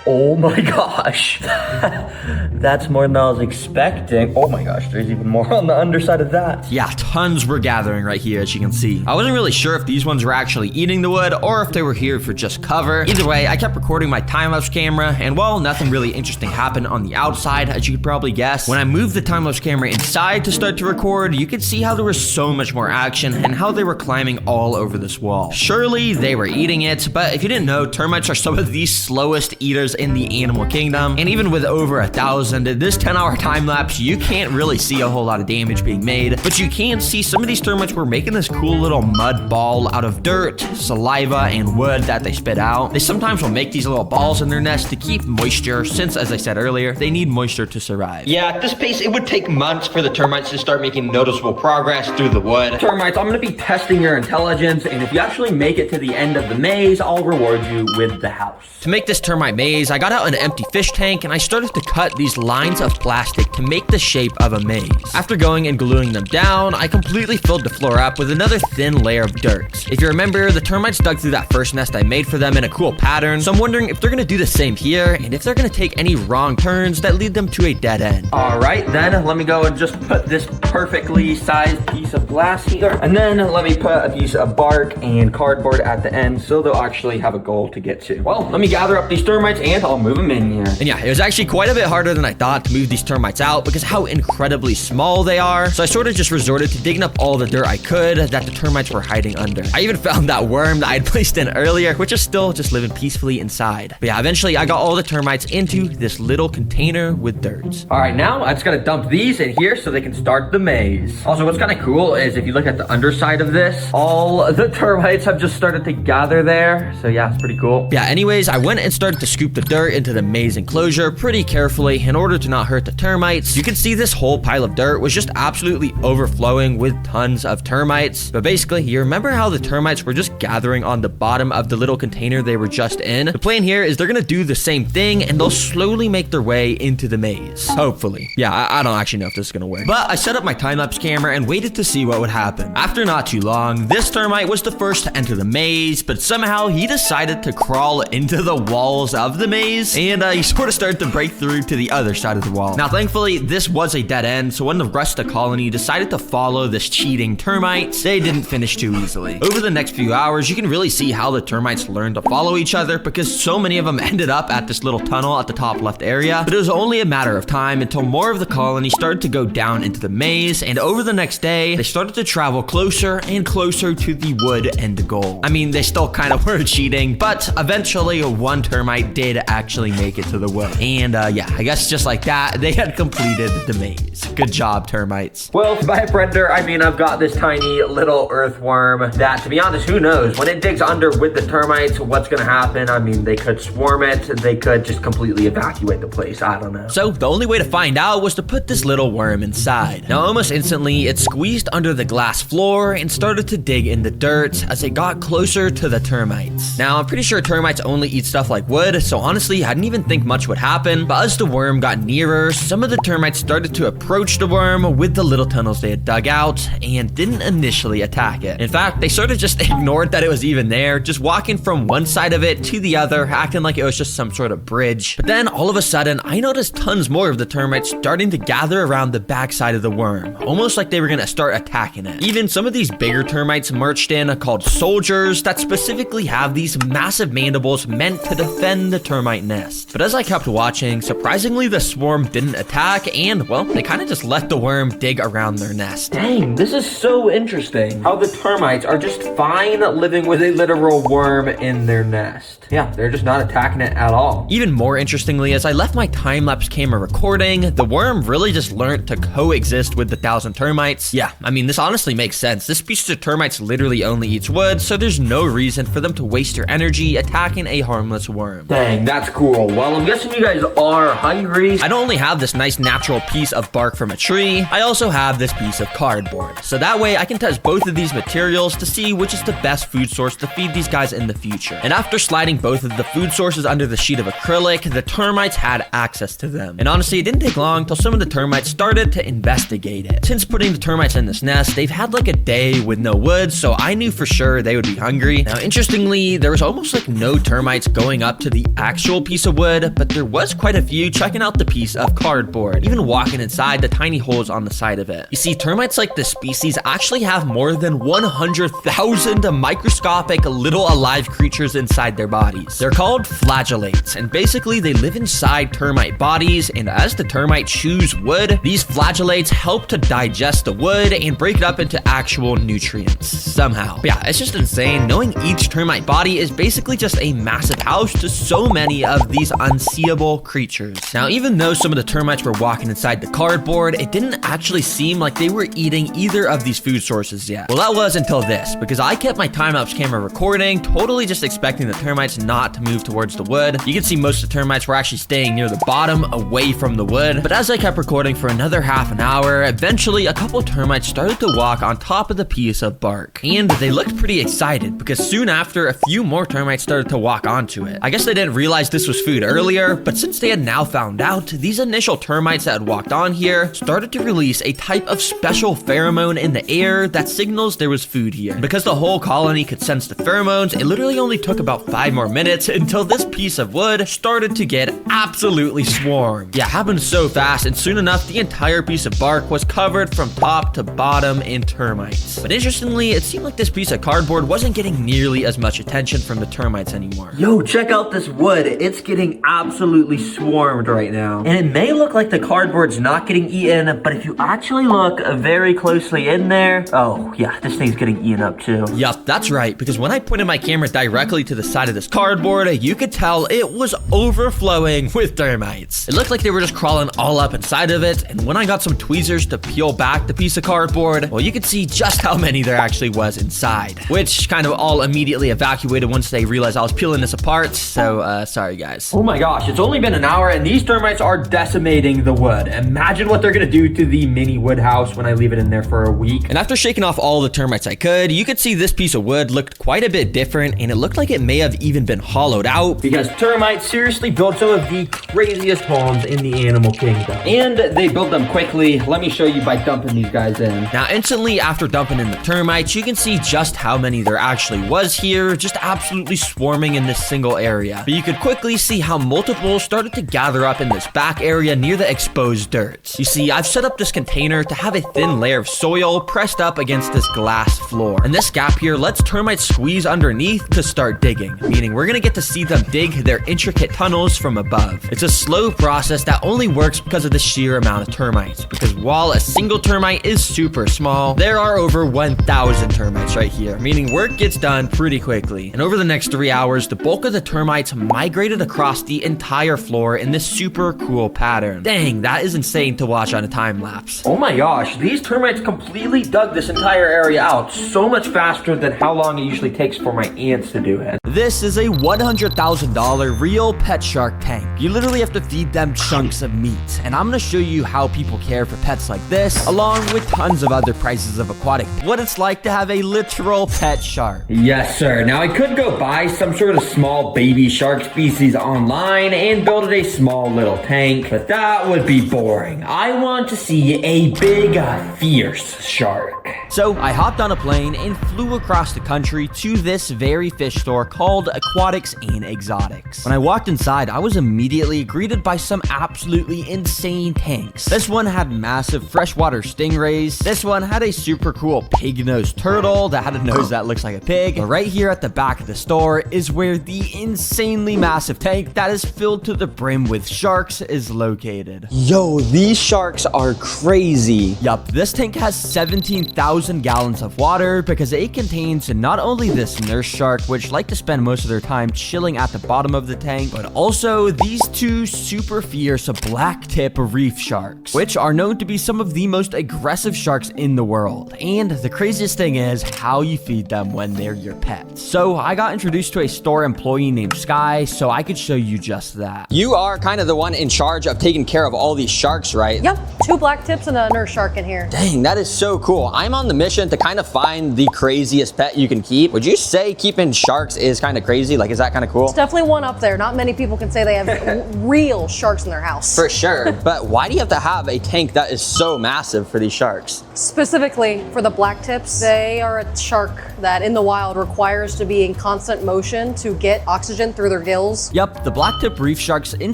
Oh my gosh. That's more than I was expecting. Oh my gosh, there's even more on the underside of that. Yeah, tons were gathering right here, as you can see. I wasn't really sure if these ones were actually eating the wood or if they were here for just cover. Either way, I kept recording my time-lapse camera, and well, nothing really interesting happened on the outside, as you could probably guess. When I moved the time-lapse camera inside to start to record, you could see how there was so much more action and how they were climbing all over this wall. Surely they were eating it, but if you didn't know, termites are some of the slowest eaters in the animal kingdom, and even with over 1,000, this 10-hour time lapse, you can't really see a whole lot of damage being made, but you can see some of these termites were making this cool little mud ball out of dirt, saliva, and wood that they spit out. They sometimes will make these little balls in their nest to keep moisture, since, as I said earlier, they need moisture to survive. Yeah, at this pace, it would take months for the termites to start making noticeable progress through the wood. Termites, I'm gonna be testing your intelligence, and if you actually make it to the end of the maze, I'll reward you with the house. To make this termite maze, I got out an empty fish tank and I started to cut these lines of plastic to make the shape of a maze. After going and gluing them down, I completely filled the floor up with another thin layer of dirt. If you remember, the termites dug through that first nest I made for them in a cool pattern, so I'm wondering if they're gonna do the same here and if they're gonna take any wrong turns that lead them to a dead end. All right, then let me go and just put this perfectly sized piece of glass here, and then let me put a piece of bark and cardboard at the end so they'll actually have a goal to get to. Well, let me gather up these termites and I'll move them in here. And yeah, it was actually quite a bit harder than I thought to move these termites out because how incredibly small they are. So I sort of just resorted to digging up all the dirt I could that the termites were hiding under. I even found that worm that I had placed in earlier, which is still just living peacefully inside. But yeah, eventually I got all the termites into this little container with dirt. All right, now I just gotta dump these in here so they can start the maze. Also, what's kind of cool is if you look at the underside of this, all the termites have just started to gather there. So yeah, it's pretty cool. Yeah, anyways, I went and started to scoop the dirt into the maze enclosure pretty carefully in order to not hurt the termites. You can see this whole pile of dirt was just absolutely overflowing with tons of termites. But basically, you remember how the termites were just gathering on the bottom of the little container they were just in? The plan here is they're gonna do the same thing and they'll slowly make their way into the maze. Hopefully. Yeah, I don't actually know if this is gonna work. But I set up my time-lapse camera and waited to see what would happen. After not too long, this termite was the first to enter the maze, but somehow he decided to crawl into the walls of the maze, and he sort of started to break through to the other side of the wall. Now, thankfully, this was a dead end, so when the rest of the colony decided to follow this cheating termite, they didn't finish too easily. Over the next few hours, you can really see how the termites learned to follow each other because so many of them ended up at this little tunnel at the top left area, but it was only a matter of time until more of the colony started to go down into the maze, and over the next day, they started to travel closer and closer to the wood end goal. I mean, they still kind of were cheating, but eventually one termite did actually make it to the wood. And yeah, I guess just like that, they had completed the maze. Good job, termites. Well, by a predator, I mean I've got this tiny little earthworm that, to be honest, who knows? When it digs under with the termites, what's gonna happen? I mean, they could swarm it, they could just completely evacuate the place, I don't know. So the only way to find out was to put this little worm inside. Now, almost instantly, it squeezed under the glass floor and started to dig in the dirt as it got closer to the termites. Now, I'm pretty sure termites only eat stuff like wood, so honestly, I didn't even think much would happen, but as the worm got nearer, some of the termites started to approach the worm with the little tunnels they had dug out and didn't initially attack it. In fact, they sort of just ignored that it was even there, just walking from one side of it to the other, acting like it was just some sort of bridge. But then, all of a sudden, I noticed tons more of the termites starting to gather around the backside of the worm, almost like they were gonna start attacking it. Even some of these bigger termites marched in called soldiers that specifically have these massive mandibles meant to defend the termite nest. But as I kept watching, surprisingly the swarm didn't attack and, well, they kind of just let the worm dig around their nest. Dang, this is so interesting. How the termites are just fine living with a literal worm in their nest. Yeah, they're just not attacking it at all. Even more interestingly, as I left my time-lapse camera recording, the worm really just learned to coexist with the 1,000 termites. Yeah, I mean, this honestly makes sense. This species of termites literally only eats wood, so there's no reason for them to waste their energy attacking a harmless worm. Dang, that's cool. Well, I'm guessing you guys are hungry. I don't only have this nice natural piece of bark from a tree, I also have this piece of cardboard. So that way I can test both of these materials to see which is the best food source to feed these guys in the future. And after sliding both of the food sources under the sheet of acrylic, the termites had access to them. And honestly, it didn't take long till some of the termites started to investigate it. Since putting the termites in this nest, they've had like a day with no wood, so I knew for sure they would be hungry. Now, interestingly, there was almost like no termites going up to the actual piece of wood, but there was quite a few checking out the piece of cardboard, even walking inside the tiny holes on the side of it. You see, termites like this species actually have more than 100,000 microscopic little alive creatures inside their bodies. They're called flagellates, and basically they live inside termite bodies, and as the termite chews wood, these flagellates help to digest the wood and break it up into actual nutrients somehow. But yeah, it's just insane knowing each termite body is basically just a massive house to so many of these unseeable creatures. Now, even though some of the termites were walking inside the cardboard, it didn't actually seem like they were eating either of these food sources yet. Well, that was until this, because I kept my time-lapse camera recording, totally just expecting the termites not to move towards the wood. You can see most of the termites were actually staying near the bottom, away from the wood. But as I kept recording for another half an hour, eventually a couple termites started to walk on top of the piece of bark. And they looked pretty excited, because soon after, a few more termites started to walk onto it. I guess they didn't realize this was food earlier, but since they had now found out, these initial termites that had walked on here started to release a type of special pheromone in the air that signals there was food here. And because the whole colony could sense the pheromones, it literally only took about 5 more minutes until this piece of wood started to get absolutely swarmed. Yeah, it happened so fast, and soon enough, the entire piece of bark was covered from top to bottom in termites. But interestingly, it seemed like this piece of cardboard wasn't getting nearly as much attention from the termites anymore. Yo, check out this wood. wood, it's getting absolutely swarmed right now. And it may look like the cardboard's not getting eaten, but if you actually look very closely in there, oh yeah, this thing's getting eaten up too. Yup, that's right, because when I pointed my camera directly to the side of this cardboard, you could tell it was overflowing with termites. It looked like they were just crawling all up inside of it, and when I got some tweezers to peel back the piece of cardboard, well, you could see just how many there actually was inside, which kind of all immediately evacuated once they realized I was peeling this apart, so sorry guys. Oh my gosh, it's only been an hour and these termites are decimating the wood. Imagine what they're gonna do to the mini wood house when I leave it in there for a week. And after shaking off all the termites I could, you could see this piece of wood looked quite a bit different, and it looked like it may have even been hollowed out, because termites seriously build some of the craziest homes in the animal kingdom. And they build them quickly. Let me show you by dumping these guys in. Now, instantly after dumping in the termites, you can see just how many there actually was here, just absolutely swarming in this single area. But you could quickly see how multiple started to gather up in this back area near the exposed dirt. You see, I've set up this container to have a thin layer of soil pressed up against this glass floor. And this gap here lets termites squeeze underneath to start digging, meaning we're gonna get to see them dig their intricate tunnels from above. It's a slow process that only works because of the sheer amount of termites, because while a single termite is super small, there are over 1,000 termites right here, meaning work gets done pretty quickly. And over the next 3 hours, the bulk of the termites migrated across the entire floor in this super cool pattern. Dang, that is insane to watch on a time lapse. Oh my gosh, these termites completely dug this entire area out so much faster than how long it usually takes for my ants to do it. This is a $100,000 real pet shark tank. You literally have to feed them chunks of meat, and I'm gonna show you how people care for pets like this, along with tons of other prices of aquatic, what it's like to have a literal pet shark. Yes, sir. Now, I could go buy some sort of small baby shark species online and build a small little tank, but that would be boring. I want to see a big, fierce shark. So I hopped on a plane and flew across the country to this very fish store called Aquatics and Exotics. When I walked inside, I was immediately greeted by some absolutely insane tanks. This one had massive freshwater stingrays. This one had a super cool pig-nosed turtle that had a nose that looks like a pig. But right here at the back of the store is where the insanely massive tank that is filled to the brim with sharks is located. Yo, these sharks are crazy. Yup, this tank has 17,000 gallons of water because it contains not only this nurse shark, which like to spend most of their time chilling at the bottom of the tank, but also these two super fierce black tip reef sharks, which are known to be some of the most aggressive sharks in the world. And the craziest thing is how you feed them when they're your pets. So I got introduced to a store employee named Sky, so I could show you just that. You are kind of the one in charge of taking care of all these sharks, right? Yep, 2 black tips and a nurse shark in here. Dang, that is so cool. I'm on the mission to kind of find the craziest pet you can keep. Would you say keeping sharks is kind of crazy? Like, is that kind of cool? It's definitely one up there. Not many people can say they have real sharks in their house. For sure. But why do you have to have a tank that is so massive for these sharks? Specifically for the black tips, they are a shark that in the wild requires to be in constant motion to get oxygen through their gills. Yup, the blacktip reef sharks in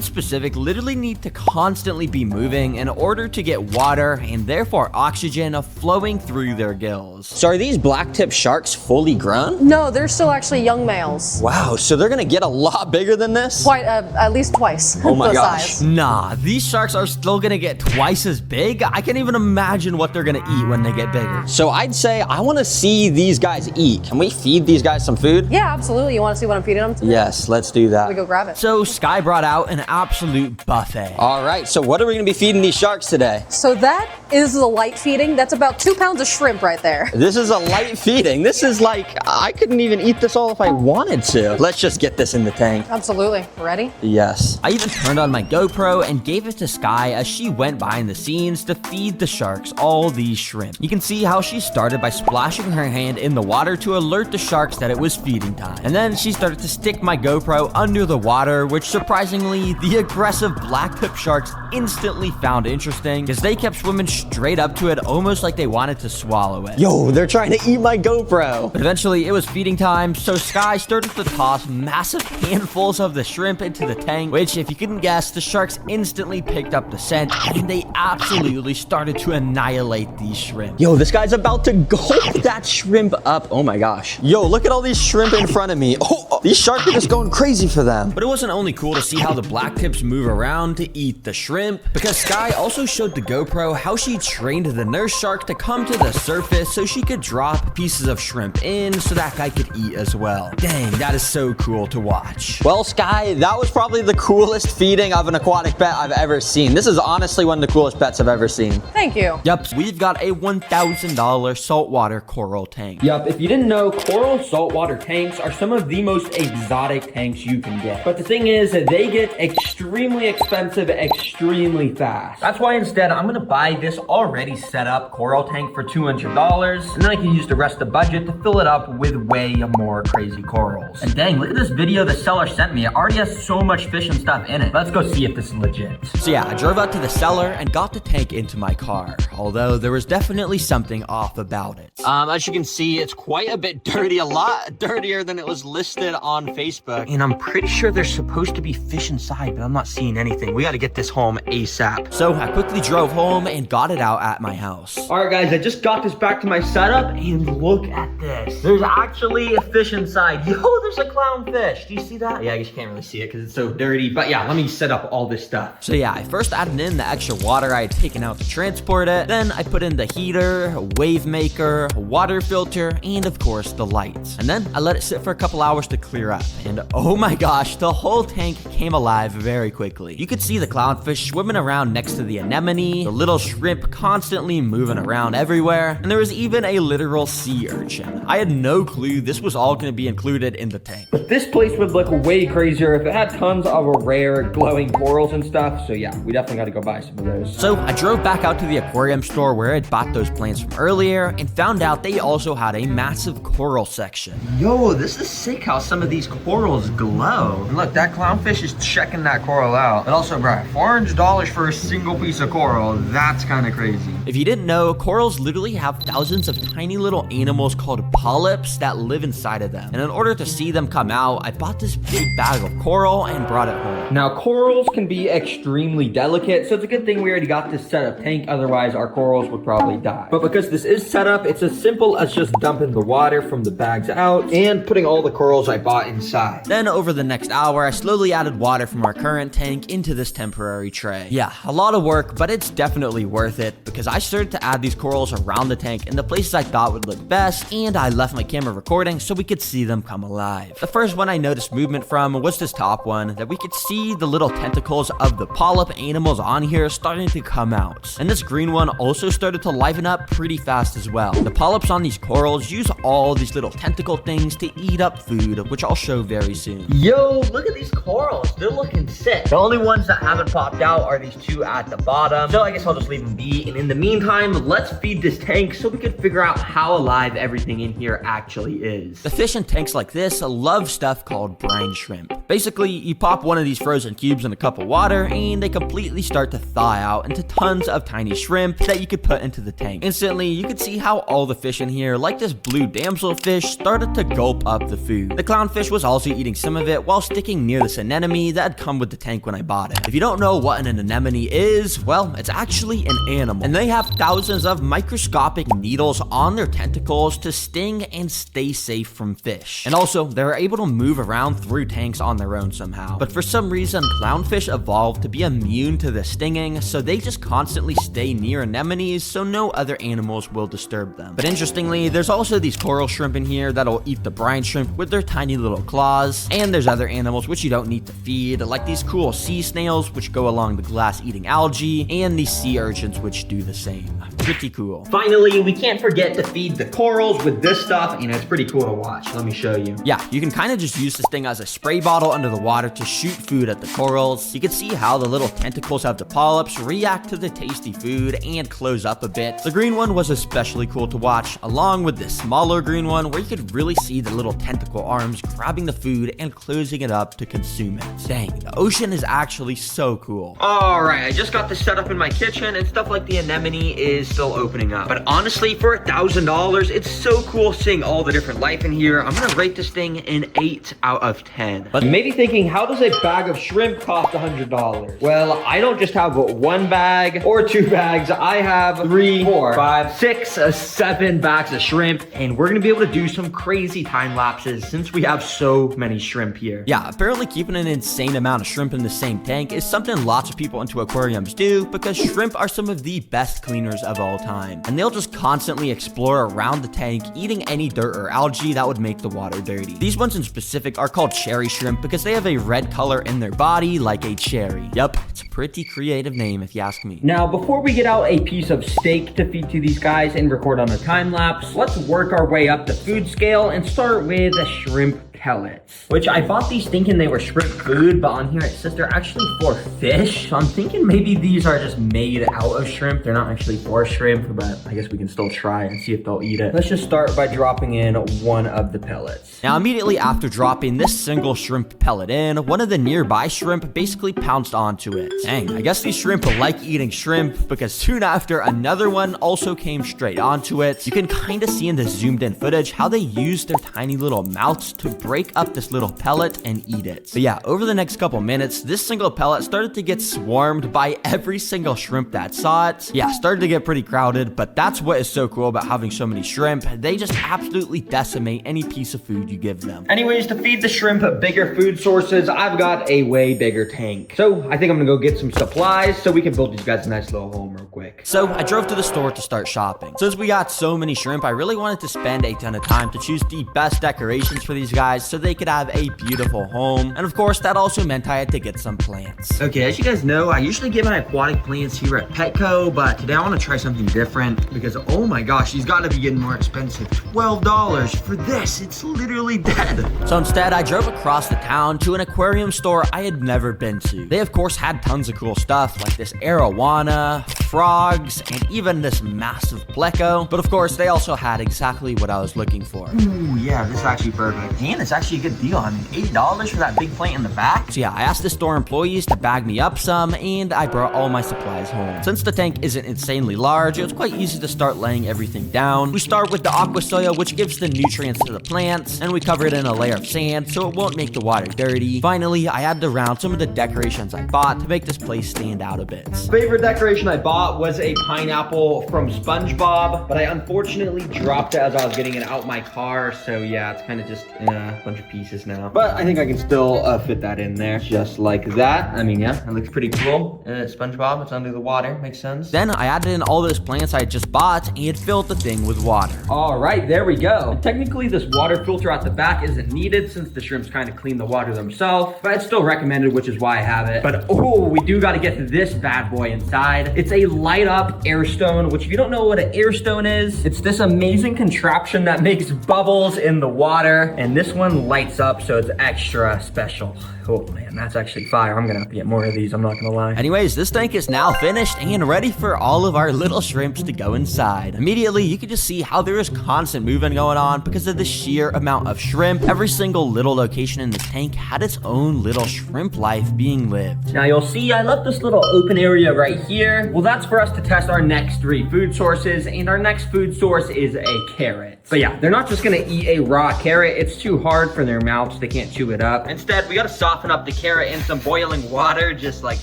specific literally need to constantly be moving in order to get water and therefore oxygen flowing through their gills. So are these blacktip sharks fully grown? No, they're still actually young males. Wow, so they're gonna get a lot bigger than this? Quite, at least twice Oh my the gosh. size. Nah, these sharks are still gonna get twice as big. I can't even imagine what they're gonna eat when they get bigger. So I'd say I wanna see these guys eat. Can we feed these guys some food? Yeah, absolutely. You want to see what I'm feeding them today? Yes, let's do We that. go grab it. So Sky brought out an absolute buffet. All right, so what are we gonna be feeding these sharks today? So that is the light feeding. That's about 2 pounds of shrimp right there. This is a light feeding. This is like, I couldn't even eat this all if I wanted to. Let's just get this in the tank. Absolutely. Ready? Yes. I even turned on my GoPro and gave it to Sky as she went behind the scenes to feed the sharks all these shrimp. You can see how she started by splashing her hand in the water to alert the sharks that it was feeding time. And then she started to stick my GoPro under the water, which surprisingly, the aggressive blacktip sharks instantly found interesting because they kept swimming straight up to it, almost like they wanted to swallow it. Yo, they're trying to eat my GoPro. But eventually, it was feeding time, so Sky started to toss massive handfuls of the shrimp into the tank, which, if you couldn't guess, the sharks instantly picked up the scent, and they absolutely started to annihilate these shrimp. Yo, this guy's about to gulp that shrimp up. Oh my gosh. Yo, look at all these shrimp in front of me. Oh, these sharks are just going crazy for them. But it wasn't only cool to see how the black tips move around to eat the shrimp, because Sky also showed the GoPro how she trained the nurse shark to come to the surface so she could drop pieces of shrimp in so that guy could eat as well. Dang, that is so cool to watch. Well, Sky, that was probably the coolest feeding of an aquatic pet I've ever seen. This is honestly one of the coolest pets I've ever seen. Thank you. Yep, we've got a $1,000 saltwater coral tank. Yup, if you didn't know, coral saltwater tanks are some of the most exotic tanks you can get. But the thing is, they get extremely expensive extremely fast. That's why instead, I'm gonna buy this already set up coral tank for $200, and then I can use the rest of the budget to fill it up with way more crazy corals. And dang, look at this video the seller sent me. It already has so much fish and stuff in it. Let's go see if this is legit. So yeah, I drove out to the cellar and got the tank into my car, although there was definitely something off about it. As you can see, it's quite a bit dirty, a lot dirtier than it was listed on Facebook. And I'm pretty sure there's supposed to be fish inside, but I'm not seeing anything. We gotta get this home ASAP. So I quickly drove home and got it out at my house. All right, guys, I just got this back to my setup, and look at this. There's actually a fish inside. Yo, there's a clownfish. Do you see that? Yeah, I guess you can't really see it because it's so dirty. But yeah, let me set up all this stuff. So yeah, I first added in the extra water I had taken out to transport it. Then I put in the heater, wave maker, water filter, and of course the lights. And then I let it sit for a couple hours to clear up. And oh my gosh, the whole tank came alive very quickly. You could see the clownfish swimming around next to the anemone, the little shrimp constantly moving around everywhere, and there was even a literal sea urchin. I had no clue this was all going to be included in the tank. But this place would look way crazier if it had tons of rare glowing corals and stuff. So yeah, we definitely got to go buy some of those. So I drove back out to the aquarium store where I'd bought those plants from earlier and found out they also had a massive coral section. Yo, this is sick how some of these corals glow. And look, that clownfish is checking that coral out. But also, bro, $400 for a single piece of coral, that's kind of crazy. If you didn't know, corals literally have thousands of tiny little animals called polyps that live inside of them. And in order to see them come out, I bought this big bag of coral and brought it home. Now, corals can be extremely delicate, so it's a good thing we already got this set up tank, otherwise our corals would probably die. But because this is set up, it's as simple as just dumping the water from the bags out and putting all the corals I bought inside. Then over the next hour, I slowly added water from our current tank into this temporary tray. Yeah, a lot of work, but it's definitely worth it because I started to add these corals around the tank in the places I thought would look best, and I left my camera recording so we could see them come alive. The first one I noticed movement from was this top one that we could see the little tentacles of the polyp animals on here starting to come out. And this green one also started to liven up pretty fast as well. The polyps on these corals use all these little tentacle things to eat up food, which I'll show very soon. Yo, look at these corals. They're looking sick. The only ones that haven't popped out are these two at the bottom. So I guess I'll just leave them be. And in the meantime, let's feed this tank so we can figure out how alive everything in here actually is. The fish in tanks like this love stuff called brine shrimp. Basically, you pop one of these frozen cubes in a cup of water and they completely start to thaw out into tons of tiny shrimp that you could put into the tank. Instantly, you could see how all the fish in here, like this blue damselfish, started to gulp up the food. The clownfish was also eating some of it while sticking near this anemone that had come with the tank when I bought it. If you don't know what an anemone is, well, it's actually an animal. And they have thousands of microscopic needles on their tentacles to sting and stay safe from fish. And also, they're able to move around through tanks on their own somehow. But for some reason, clownfish evolved to be immune to the stinging, so they just constantly stay near anemones so no other animals will disturb them. But interestingly, there's also these coral shrimp in here that'll eat the brine shrimp with their tiny little claws. And there's other animals which you don't need to feed, like these cool sea snails which go along the glass eating algae, and these sea urchins which do the same. pretty cool. Finally, we can't forget to feed the corals with this stuff, and it's pretty cool to watch. Let me show you. Yeah, you can kind of just use this thing as a spray bottle under the water to shoot food at the corals. You can see how the little tentacles of the polyps react to the tasty food and close up a bit. The green one was especially cool to watch, along with this smaller green one where you could really see the little tentacle arms grabbing the food and closing it up to consume it. Dang, the ocean is actually so cool. All right, I just got this set up in my kitchen, and stuff like the anemone is still opening up. But honestly, for $1,000, it's so cool seeing all the different life in here. I'm gonna rate this thing an 8 out of 10. But you may be thinking, how does a bag of shrimp cost $100? Well, I don't just have one bag or 2 bags. I have 3, 4, 5, 6, 7 bags of shrimp, and we're gonna be able to do some crazy time lapses since we have so many shrimp here. Yeah, apparently keeping an insane amount of shrimp in the same tank is something lots of people into aquariums do because shrimp are some of the best cleaners of all time. And they'll just constantly explore around the tank, eating any dirt or algae that would make the water dirty. These ones in specific are called cherry shrimp because they have a red color in their body like a cherry. Yup, it's a pretty creative name if you ask me. Now, before we get out a piece of steak to feed to these guys and record on a time lapse, let's work our way up the food scale and start with the shrimp pellets, which I bought these thinking they were shrimp food, but on here it says they're actually for fish. So I'm thinking maybe these are just made out of shrimp. They're not actually for shrimp, but I guess we can still try and see if they'll eat it. Let's just start by dropping in one of the pellets. Now, immediately after dropping this single shrimp pellet in, one of the nearby shrimp basically pounced onto it. Dang, I guess these shrimp like eating shrimp because soon after, another one also came straight onto it. You can kind of see in the zoomed in footage how they use their tiny little mouths to break up this little pellet and eat it. But yeah, over the next couple minutes, this single pellet started to get swarmed by every single shrimp that saw it. Yeah, started to get pretty crowded, but that's what is so cool about having so many shrimp. They just absolutely decimate any piece of food you give them. Anyways, to feed the shrimp bigger food sources, I've got a way bigger tank. So I think I'm gonna go get some supplies so we can build these guys a nice little home real quick. So I drove to the store to start shopping. Since we got so many shrimp, I really wanted to spend a ton of time to choose the best decorations for these guys so they could have a beautiful home. And of course, that also meant I had to get some plants. Okay, as you guys know, I usually get my aquatic plants here at Petco, but today I want to try something different because, oh my gosh, these got to be getting more expensive. $12 for this. It's literally dead. So instead, I drove across the town to an aquarium store I had never been to. They, of course, had tons of cool stuff like this arowana, frogs, and even this massive pleco. But of course, they also had exactly what I was looking for. Ooh, yeah, this is actually perfect. And it's actually a good deal. I mean, $8 for that big plant in the back. So yeah, I asked the store employees to bag me up some, and I brought all my supplies home. Since the tank isn't insanely large, it was quite easy to start laying everything down. We start with the aqua soil, which gives the nutrients to the plants, and we cover it in a layer of sand so it won't make the water dirty. Finally, I added around some of the decorations I bought to make this place stand out a bit. Favorite decoration I bought was a pineapple from SpongeBob, but I unfortunately dropped it as I was getting it out my car, so yeah, it's kind of just in a bunch of pieces now. But I think I can still fit that in there just like that. I mean, yeah, it looks pretty cool. SpongeBob, it's under the water, makes sense. Then I added in all those plants I had just bought and filled the thing with water. All right, there we go. And technically, this water filter at the back isn't needed since the shrimps kind of clean the water themselves, but it's still recommended, which is why I have it. But oh, we do got to get to this bad boy inside. It's a light up air stone, which if you don't know what an air stone is, it's this amazing contraption that makes bubbles in the water, and this one lights up, so it's extra special. Oh man, that's actually fire. I'm gonna have to get more of these, I'm not gonna lie. Anyways, this tank is now finished and ready for all of our little shrimps to go inside. Immediately, you can just see how there is constant movement going on because of the sheer amount of shrimp. Every single little location in this tank had its own little shrimp life being lived. Now you'll see I left this little open area right here. Well, that's for us to test our next 3 food sources, and our next food source is a carrot. But yeah, they're not just gonna eat a raw carrot. It's too hard for their mouths. They can't chew it up. Instead, we gotta soften up the carrot in some boiling water just like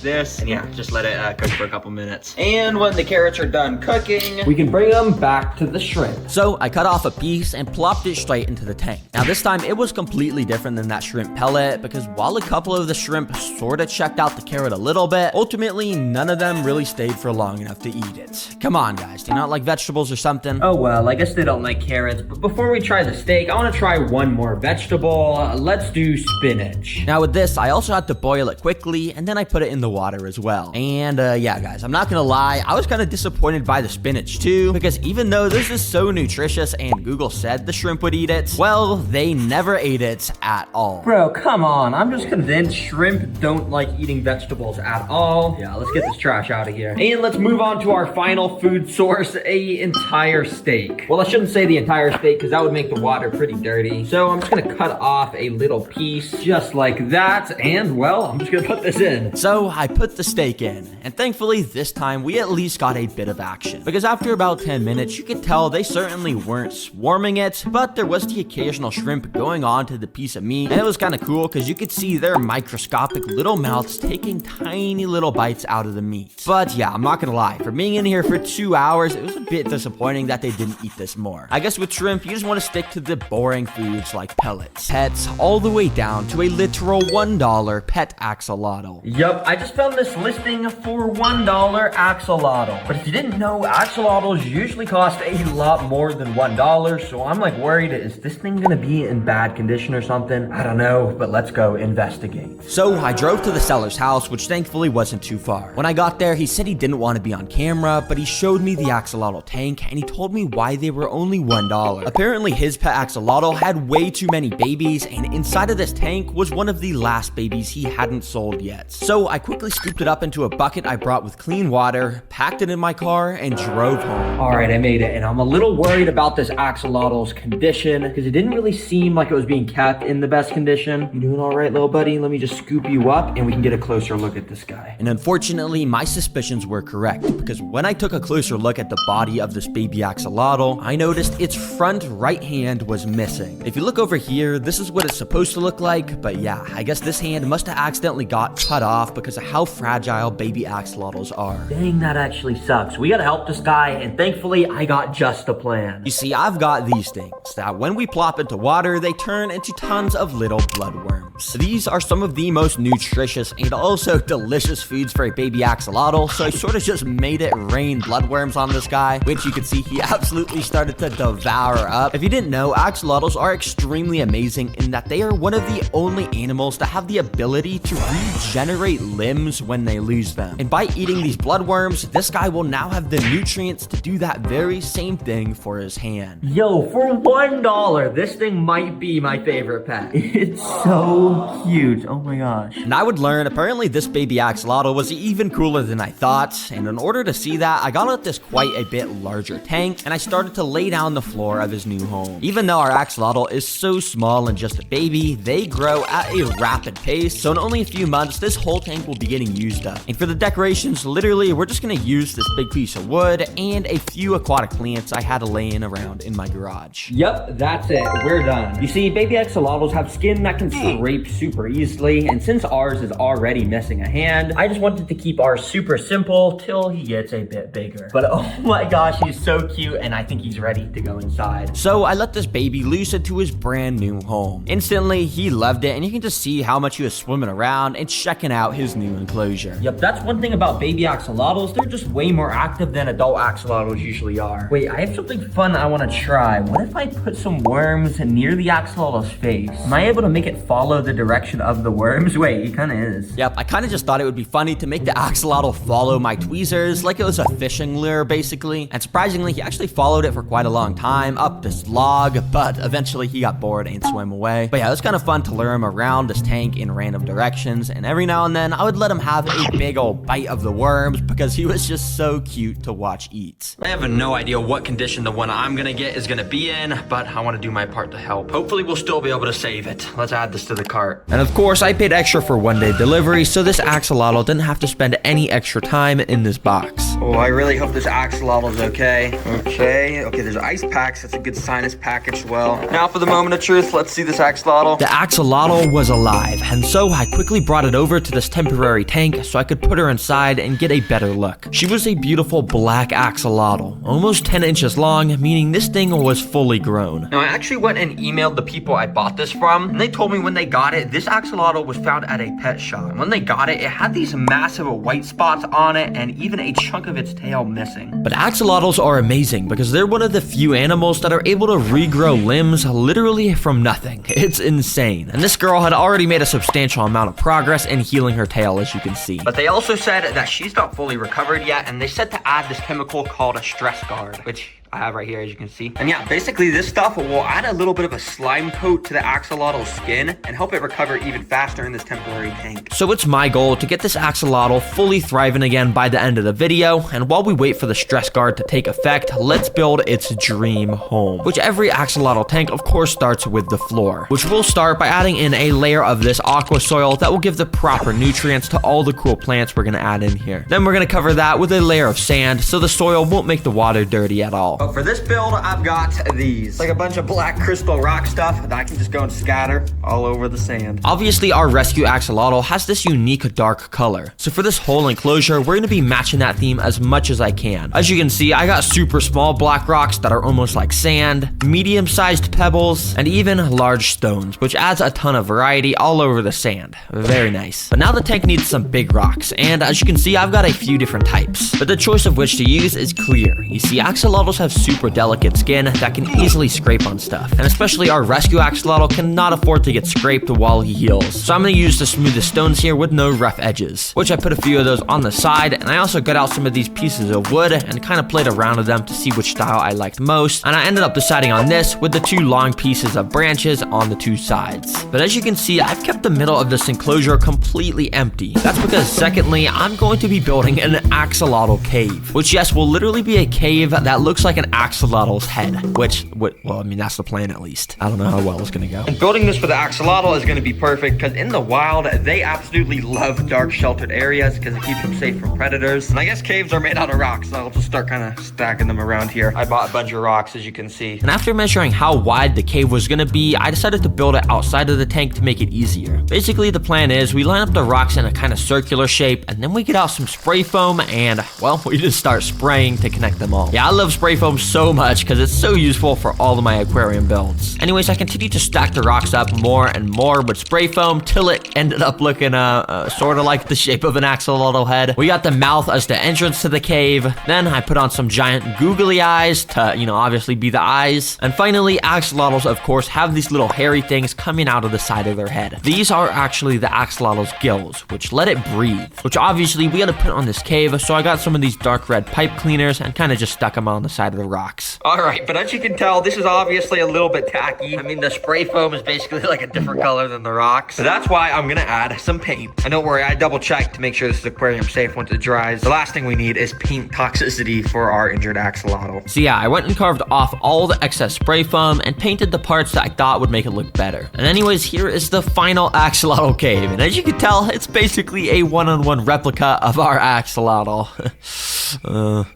this. And yeah, just let it cook for a couple minutes. And when the carrots are done cooking, we can bring them back to the shrimp. So I cut off a piece and plopped it straight into the tank. Now this time it was completely different than that shrimp pellet because while a couple of the shrimp sort of checked out the carrot a little bit, ultimately none of them really stayed for long enough to eat it. Come on guys, do you not like vegetables or something? Oh well, I guess they don't like carrots. But before we try the steak, I want to try one more vegetable. vegetable. Let's do spinach. Now with this, I also had to boil it quickly, and then I put it in the water as well. And yeah, guys, I'm not gonna lie, I was kind of disappointed by the spinach too, because even though this is so nutritious and Google said the shrimp would eat it, well, they never ate it at all. Bro, come on. I'm just convinced shrimp don't like eating vegetables at all. Yeah, let's get this trash out of here. And let's move on to our final food source, a entire steak. Well, I shouldn't say the entire steak because that would make the water pretty dirty. So I'm just gonna cut off a little piece just like that. And well, I'm just gonna put this in. So I put the steak in, and thankfully this time we at least got a bit of action. Because after about 10 minutes, you could tell they certainly weren't swarming it, but there was the occasional shrimp going on to the piece of meat. And it was kind of cool because you could see their microscopic little mouths taking tiny little bites out of the meat. But yeah, I'm not gonna lie, for being in here for 2 hours, it was a bit disappointing that they didn't eat this more. I guess with shrimp, you just want to stick to the boring foods like pellets, pets, all the way down to a literal $1 pet axolotl. Yup, I just found this listing for $1 axolotl. But if you didn't know, axolotls usually cost a lot more than $1, so I'm like worried, is this thing gonna be in bad condition or something? I don't know, but let's go investigate. So I drove to the seller's house, which thankfully wasn't too far. When I got there, he said he didn't want to be on camera, but he showed me the axolotl tank and he told me why they were only $1. Apparently his pet axolotl had way too many babies, and inside of this tank was one of the last babies he hadn't sold yet. So I quickly scooped it up into a bucket I brought with clean water, packed it in my car, and drove home. All right, I made it, and I'm a little worried about this axolotl's condition because it didn't really seem like it was being kept in the best condition. You doing all right, little buddy? Let me just scoop you up and we can get a closer look at this guy. And unfortunately, my suspicions were correct, because when I took a closer look at the body of this baby axolotl, I noticed its front right hand was missing. If you look over here, this is what it's supposed to look like, but yeah, I guess this hand must have accidentally got cut off because of how fragile baby axolotls are. Dang, that actually sucks. We gotta help this guy, and thankfully, I got just a plan. You see, I've got these things that when we plop into water, they turn into tons of little bloodworms. These are some of the most nutritious and also delicious foods for a baby axolotl, so I sort of just made it rain bloodworms on this guy, which you can see he absolutely started to devour up. If you didn't know, axolotls are extremely amazing in that they are one of the only animals that have the ability to regenerate limbs when they lose them. And by eating these bloodworms, this guy will now have the nutrients to do that very same thing for his hand. Yo, for $1, this thing might be my favorite pet. It's so cute. Oh my gosh. And I would learn, apparently this baby axolotl was even cooler than I thought, and in order to see that, I got out this quite a bit larger tank, and I started to lay down the floor of his new home. Even though our axolotl is so small and just a baby, they grow at a rapid pace, so in only a few months, this whole tank will be getting used up. And for the decorations, literally, we're just gonna use this big piece of wood and a few aquatic plants I had laying around in my garage. Yep, that's it. We're done. You see, baby axolotls have skin that can scrape super easily, and since ours is already missing a hand, I just wanted to keep ours super simple till he gets a bit bigger. But oh my gosh, he's so cute, and I think he's ready to go inside. So I let this baby loose into his brand new home. Instantly, he loved it, and you can just see how much he was swimming around and checking out his new enclosure. Yep, that's one thing about baby axolotls. They're just way more active than adult axolotls usually are. Wait, I have something fun I want to try. What if I put some worms near the axolotl's face? Am I able to make it follow the direction of the worms? Wait, it kind of is. Yep, I kind of just thought it would be funny to make the axolotl follow my tweezers like it was a fishing lure, basically. And surprisingly, he actually followed it for quite a long time up this log, but eventually he got bored and swam away. But yeah, it was kind of fun to lure him around this tank in random directions, and every now and then I would let him have a big old bite of the worms because he was just so cute to watch eat. I have no idea what condition the one I'm gonna get is gonna be in, but I want to do my part to help. Hopefully we'll still be able to save it. Let's add this to the cart. And of course, I paid extra for one-day delivery, so this axolotl didn't have to spend any extra time in this box. Oh, I really hope this axolotl's okay. Okay, there's ice packs. That's a good sign. It's packaged well. Now for the moment of truth, let's see this axolotl. The axolotl was alive, and so I quickly brought it over to this temporary tank so I could put her inside and get a better look. She was a beautiful black axolotl, almost 10 inches long, meaning this thing was fully grown. Now, I actually went and emailed the people I bought this from, and they told me when they got it, this axolotl was found at a pet shop. And when they got it, it had these massive white spots on it and even a chunk of its tail missing. But axolotls are amazing because they're one of the few animals that are able to regrow limbs literally from from nothing. It's insane. And this girl had already made a substantial amount of progress in healing her tail, as you can see. But they also said that she's not fully recovered yet, and they said to add this chemical called a stress guard, which I have right here, as you can see. And yeah, basically this stuff will add a little bit of a slime coat to the axolotl skin and help it recover even faster in this temporary tank. So it's my goal to get this axolotl fully thriving again by the end of the video, and while we wait for the stress guard to take effect, let's build its dream home, which every axolotl tank of course starts with the floor, which we'll start by adding in a layer of this aqua soil that will give the proper nutrients to all the cool plants we're gonna add in here. Then we're gonna cover that with a layer of sand so the soil won't make the water dirty at all. But for this build, I've got these. Like a bunch of black crystal rock stuff that I can just go and scatter all over the sand. Obviously, our rescue axolotl has this unique dark color. So for this whole enclosure, we're gonna be matching that theme as much as I can. As you can see, I got super small black rocks that are almost like sand, medium-sized pebbles, and even large stones, which adds a ton of variety all over the sand. Very nice. But now the tank needs some big rocks, and as you can see, I've got a few different types. But the choice of which to use is clear. You see, axolotls have super delicate skin that can easily scrape on stuff, and especially our rescue axolotl cannot afford to get scraped while he heals. So I'm going to use the smoothest stones here with no rough edges, which I put a few of those on the side, and I also got out some of these pieces of wood and kind of played around with them to see which style I liked most, and I ended up deciding on this with the two long pieces of branches on the two sides. But as you can see, I've kept the middle of this enclosure completely empty. That's because secondly, I'm going to be building an axolotl cave, which yes, will literally be a cave that looks like an axolotl's head, which, well, I mean, that's the plan at least. I don't know how well it's gonna go. And building this for the axolotl is going to be perfect because in the wild, they absolutely love dark sheltered areas because it keeps them safe from predators. And I guess caves are made out of rocks, so I'll just start kind of stacking them around here. I bought a bunch of rocks, as you can see. And after measuring how wide the cave was gonna be, I decided to build it outside of the tank to make it easier. Basically, the plan is we line up the rocks in a kind of circular shape, and then we get out some spray foam and, well, we just start spraying to connect them all. Yeah, I love spray foam so much because it's so useful for all of my aquarium builds. Anyways, I continued to stack the rocks up more and more with spray foam till it ended up looking sort of like the shape of an axolotl head. We got the mouth as the entrance to the cave. Then I put on some giant googly eyes to, obviously be the eyes. And finally, axolotls, of course, have these little hairy things coming out of the side of their head. These are actually the axolotl's gills, which let it breathe, which obviously we got to put on this cave. So I got some of these dark red pipe cleaners and kind of just stuck them on the side of the rocks. All right, but as you can tell, this is obviously a little bit tacky. I mean, the spray foam is basically like a different color than the rocks. So that's why I'm gonna add some paint. And don't worry, I double checked to make sure this is aquarium safe once it dries. The last thing we need is paint toxicity for our injured axolotl. So yeah, I went and carved off all the excess spray foam and painted the parts that I thought would make it look better. And anyways, here is the final axolotl cave. And as you can tell, it's basically a one-on-one replica of our axolotl.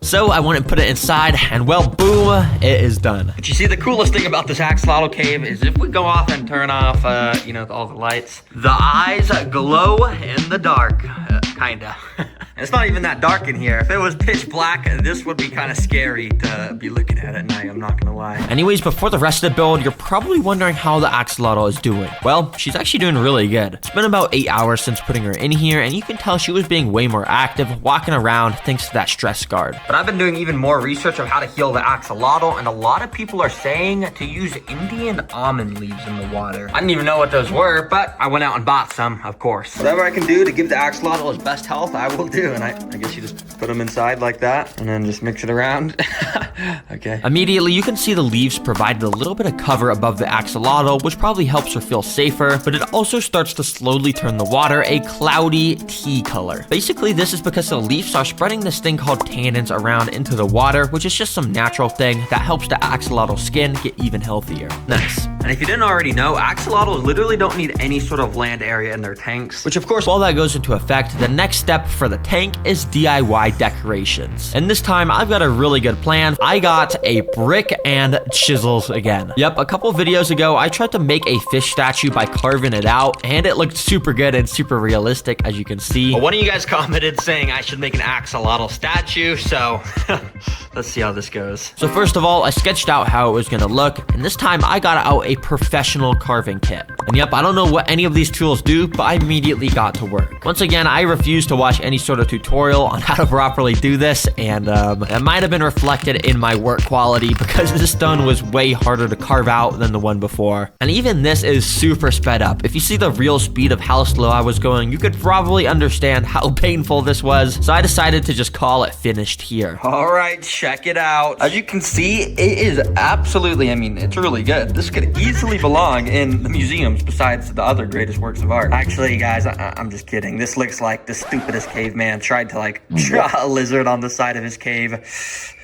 So I went and put it inside, and well, boom, it is done. But you see, the coolest thing about this axolotl cave is if we go off and turn off, all the lights, the eyes glow in the dark, kinda. It's not even that dark in here. If it was pitch black, this would be kind of scary to be looking at at night, I'm not gonna lie. Anyways, before the rest of the build, you're probably wondering how the axolotl is doing. Well, she's actually doing really good. It's been about 8 hours since putting her in here, and you can tell she was being way more active, walking around thanks to that stress guard. But I've been doing even more research of how to heal the axolotl, and a lot of people are saying to use Indian almond leaves in the water. I didn't even know what those were, but I went out and bought some, of course. Whatever I can do to give the axolotl his best health, I will do. And I guess you just put them inside like that, and then just mix it around. Okay. Immediately, you can see the leaves provided a little bit of cover above the axolotl, which probably helps her feel safer, but it also starts to slowly turn the water a cloudy tea color. Basically, this is because the leaves are spreading this thing called tannins around into the water, which is just some natural thing that helps the axolotl skin get even healthier. Nice. And if you didn't already know, axolotls literally don't need any sort of land area in their tanks. Which of course, while that goes into effect, the next step for the tank is DIY decorations. And this time, I've got a really good plan. I got a brick and chisels again. Yep, a couple videos ago, I tried to make a fish statue by carving it out, and it looked super good and super realistic, as you can see. Well, one of you guys commented saying I should make an axolotl statue, so Let's see how this goes. So first of all, I sketched out how it was gonna look, and this time I got out a professional carving kit. And yep, I don't know what any of these tools do, but I immediately got to work. Once again, I refused to watch any sort of tutorial on how to properly do this, and that might have been reflected in my work quality because this stone was way harder to carve out than the one before. And even this is super sped up. If you see the real speed of how slow I was going, you could probably understand how painful this was. So I decided to just call it finished here. All right, check it out. As you can see, it is absolutely, I mean, it's really good. This could easily belong in the museums besides the other greatest works of art. Actually, guys, I'm just kidding. This looks like the stupidest caveman tried to like draw a lizard on the side of his cave.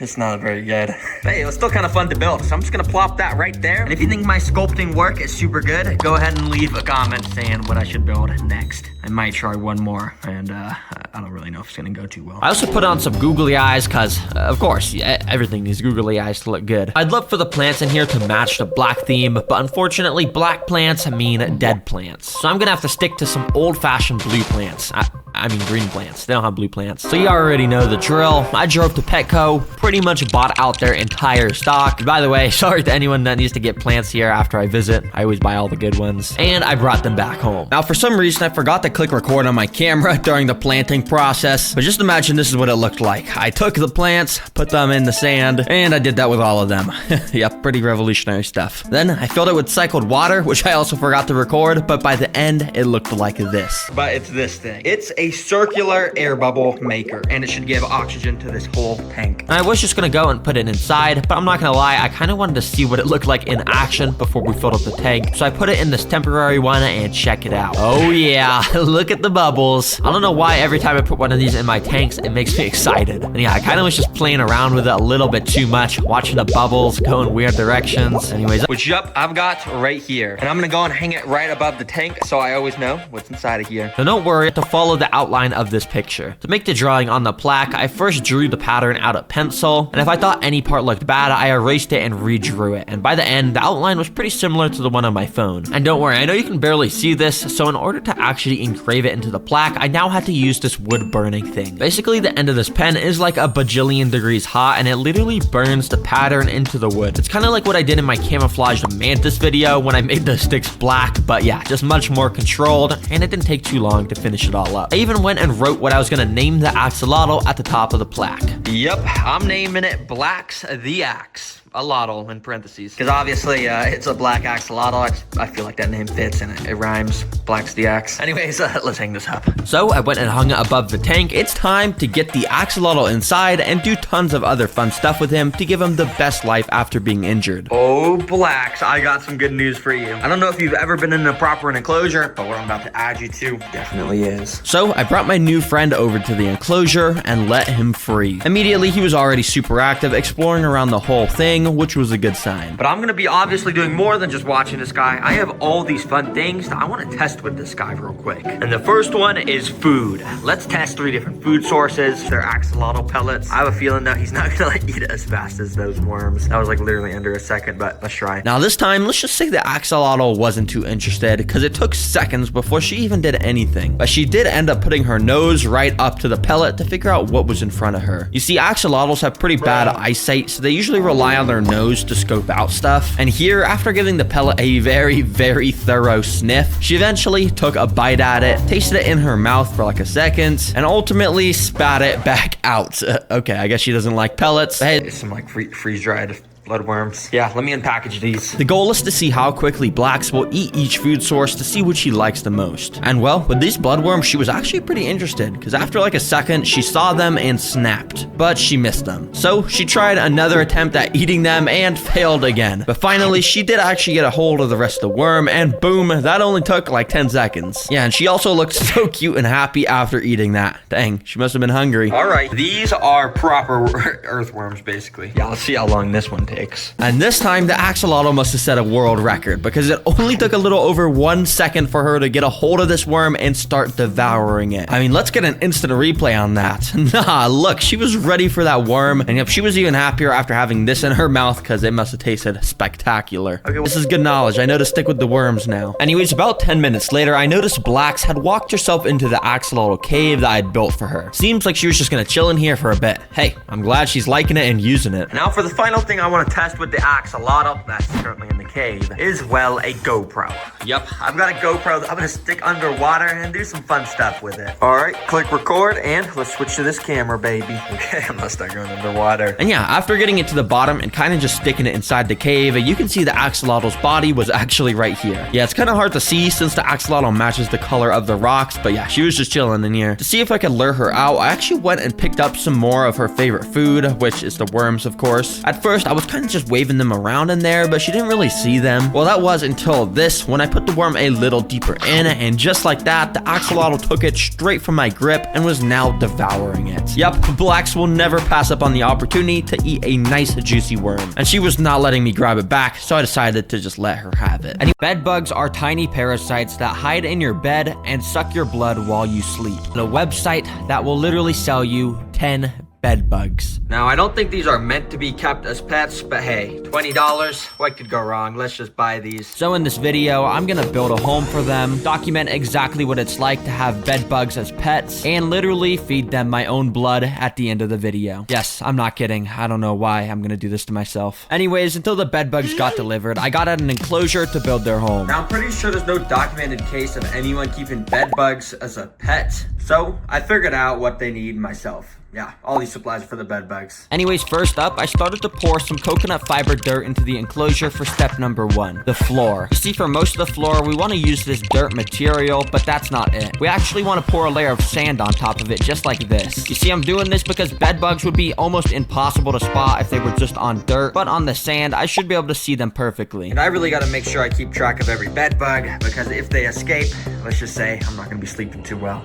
It's not very good. Hey, it was still kind of fun to build, so I'm just gonna plop that right there. And if you think my sculpting work is super good, go ahead and leave a comment saying what I should build next. I might try one more, and I don't really know if it's gonna go too well. I also put on some googly eyes because, of course, everything needs googly eyes to look good. I'd love for the plants in here to match the black theme, but unfortunately, black plants mean dead plants. So I'm gonna have to stick to some old-fashioned blue plants. I mean green plants. They don't have blue plants. So you already know the drill. I drove to Petco, pretty much bought out their entire stock. By the way, sorry to anyone that needs to get plants here after I visit. I always buy all the good ones. And I brought them back home. Now, for some reason, I forgot to click record on my camera during the planting process. But just imagine this is what it looked like. I took the plants, put them in the sand, and I did that with all of them. Yep, pretty revolutionary stuff. Then I filled it with cycled water, which I also forgot to record, but by the end, it looked like this. But it's this thing. It's a circular air bubble maker, and it should give oxygen to this whole tank. I was just gonna go and put it inside, but I'm not gonna lie, I kind of wanted to see what it looked like in action before we filled up the tank. So I put it in this temporary one and check it out. Oh yeah, look at the bubbles. I don't know why every time I put one of these in my tanks, it makes me excited. And yeah, I kind of was just playing around with it a little bit too much, watching the bubbles go in weird directions. Anyways, which yup, I've got right here. And I'm gonna go and hang it right above the tank so I always know what's inside of here. so don't worry, to follow the outline of this picture. To make the drawing on the plaque, I first drew the pattern out of pencil, and if I thought any part looked bad, I erased it and redrew it. And by the end, the outline was pretty similar to the one on my phone. And don't worry, I know you can barely see this, so in order to actually engrave it into the plaque, I now had to use this wood burning thing. Basically, the end of this pen is like a bajillion degrees hot, and it literally burns the pattern into the wood. It's kind of like what I did in my camouflaged mantis video when I made the sticks black, but yeah, just much more controlled, and it didn't take too long to finish it all up. I even went and wrote what I was gonna name the axolotl at the top of the plaque. Yep, I'm naming it Black's the Axe. Axolotl in parentheses. Because obviously, it's a black axolotl. I feel like that name fits and it rhymes. Black's the axe. Anyways, let's hang this up. So I went and hung it above the tank. It's time to get the axolotl inside and do tons of other fun stuff with him to give him the best life after being injured. Oh, Blacks, I got some good news for you. I don't know if you've ever been in a proper enclosure, but what I'm about to add you to definitely is. So I brought my new friend over to the enclosure and let him free. Immediately, he was already super active, exploring around the whole thing, which was a good sign. But I'm gonna be obviously doing more than just watching this guy. I have all these fun things that I want to test with this guy real quick. And the first one is food. Let's test 3 different food sources. They're axolotl pellets. I have a feeling that he's not gonna like eat it as fast as those worms. That was like literally under a second, but let's try. Now this time, let's just say the axolotl wasn't too interested because it took seconds before she even did anything. But she did end up putting her nose right up to the pellet to figure out what was in front of her. You see, axolotls have pretty bad eyesight, so they usually rely on their nose to scope out stuff. And here, after giving the pellet a very, very thorough sniff, she eventually took a bite at it, tasted it in her mouth for like a second, and ultimately spat it back out. Okay, I guess she doesn't like pellets. Hey, Some like freeze-dried bloodworms. Yeah, let me unpackage these. the goal is to see how quickly Blacks will eat each food source to see which she likes the most. And well, with these bloodworms, she was actually pretty interested, because after like a second, she saw them and snapped, but she missed them. So she tried another attempt at eating them and failed again. But finally, she did actually get a hold of the rest of the worm, and boom, that only took like 10 seconds. Yeah, and she also looked so cute and happy after eating that. Dang, she must have been hungry. All right, these are proper earthworms, basically. Yeah, let's see how long this one takes. takes. And this time, the axolotl must have set a world record because it only took a little over 1 second for her to get a hold of this worm and start devouring it. I mean, let's get an instant replay on that. Nah, look, she was ready for that worm, and yep, she was even happier after having this in her mouth because it must have tasted spectacular. Okay, this is good knowledge. I know to stick with the worms now. Anyways, about 10 minutes later, I noticed Blax had walked herself into the axolotl cave that I'd built for her. Seems like she was just gonna chill in here for a bit. Hey, I'm glad she's liking it and using it. Now for the final thing I want to test with the axolotl that's currently in the cave is, well, a GoPro. Yep, I've got a GoPro that I'm gonna stick underwater and do some fun stuff with it. All right, click record and let's switch to this camera, baby. Okay, I'm gonna start going underwater. And yeah, after getting it to the bottom and kind of just sticking it inside the cave, you can see the axolotl's body was actually right here. Yeah, it's kind of hard to see since the axolotl matches the color of the rocks, but yeah, she was just chilling in here. To see if I could lure her out, I actually went and picked up some more of her favorite food, which is the worms, of course. At first, I was kind of just waving them around in there, but she didn't really see them. Well, that was until this, when I put the worm a little deeper in, and just like that, the axolotl took it straight from my grip and was now devouring it. Yep, Blax will never pass up on the opportunity to eat a nice juicy worm, and she was not letting me grab it back, so I decided to just let her have it. Bed bugs are tiny parasites that hide in your bed and suck your blood while you sleep. A website that will literally sell you 10 bed bugs. Now, I don't think these are meant to be kept as pets, but hey, $20, what could go wrong? Let's just buy these. So in this video, I'm gonna build a home for them, document exactly what it's like to have bed bugs as pets, and literally feed them my own blood at the end of the video. Yes, I'm not kidding. I don't know why I'm gonna do this to myself. Anyways, until the bed bugs got delivered, I got out an enclosure to build their home. Now, I'm pretty sure there's no documented case of anyone keeping bed bugs as a pet, so I figured out what they need myself. Yeah, all these supplies for the bed bugs. Anyways, first up, I started to pour some coconut fiber dirt into the enclosure for step number 1, the floor. You see, for most of the floor, we want to use this dirt material, but that's not it. We actually want to pour a layer of sand on top of it, just like this. You see, I'm doing this because bed bugs would be almost impossible to spot if they were just on dirt, but on the sand, I should be able to see them perfectly. And I really got to make sure I keep track of every bed bug, because if they escape, let's just say I'm not going to be sleeping too well.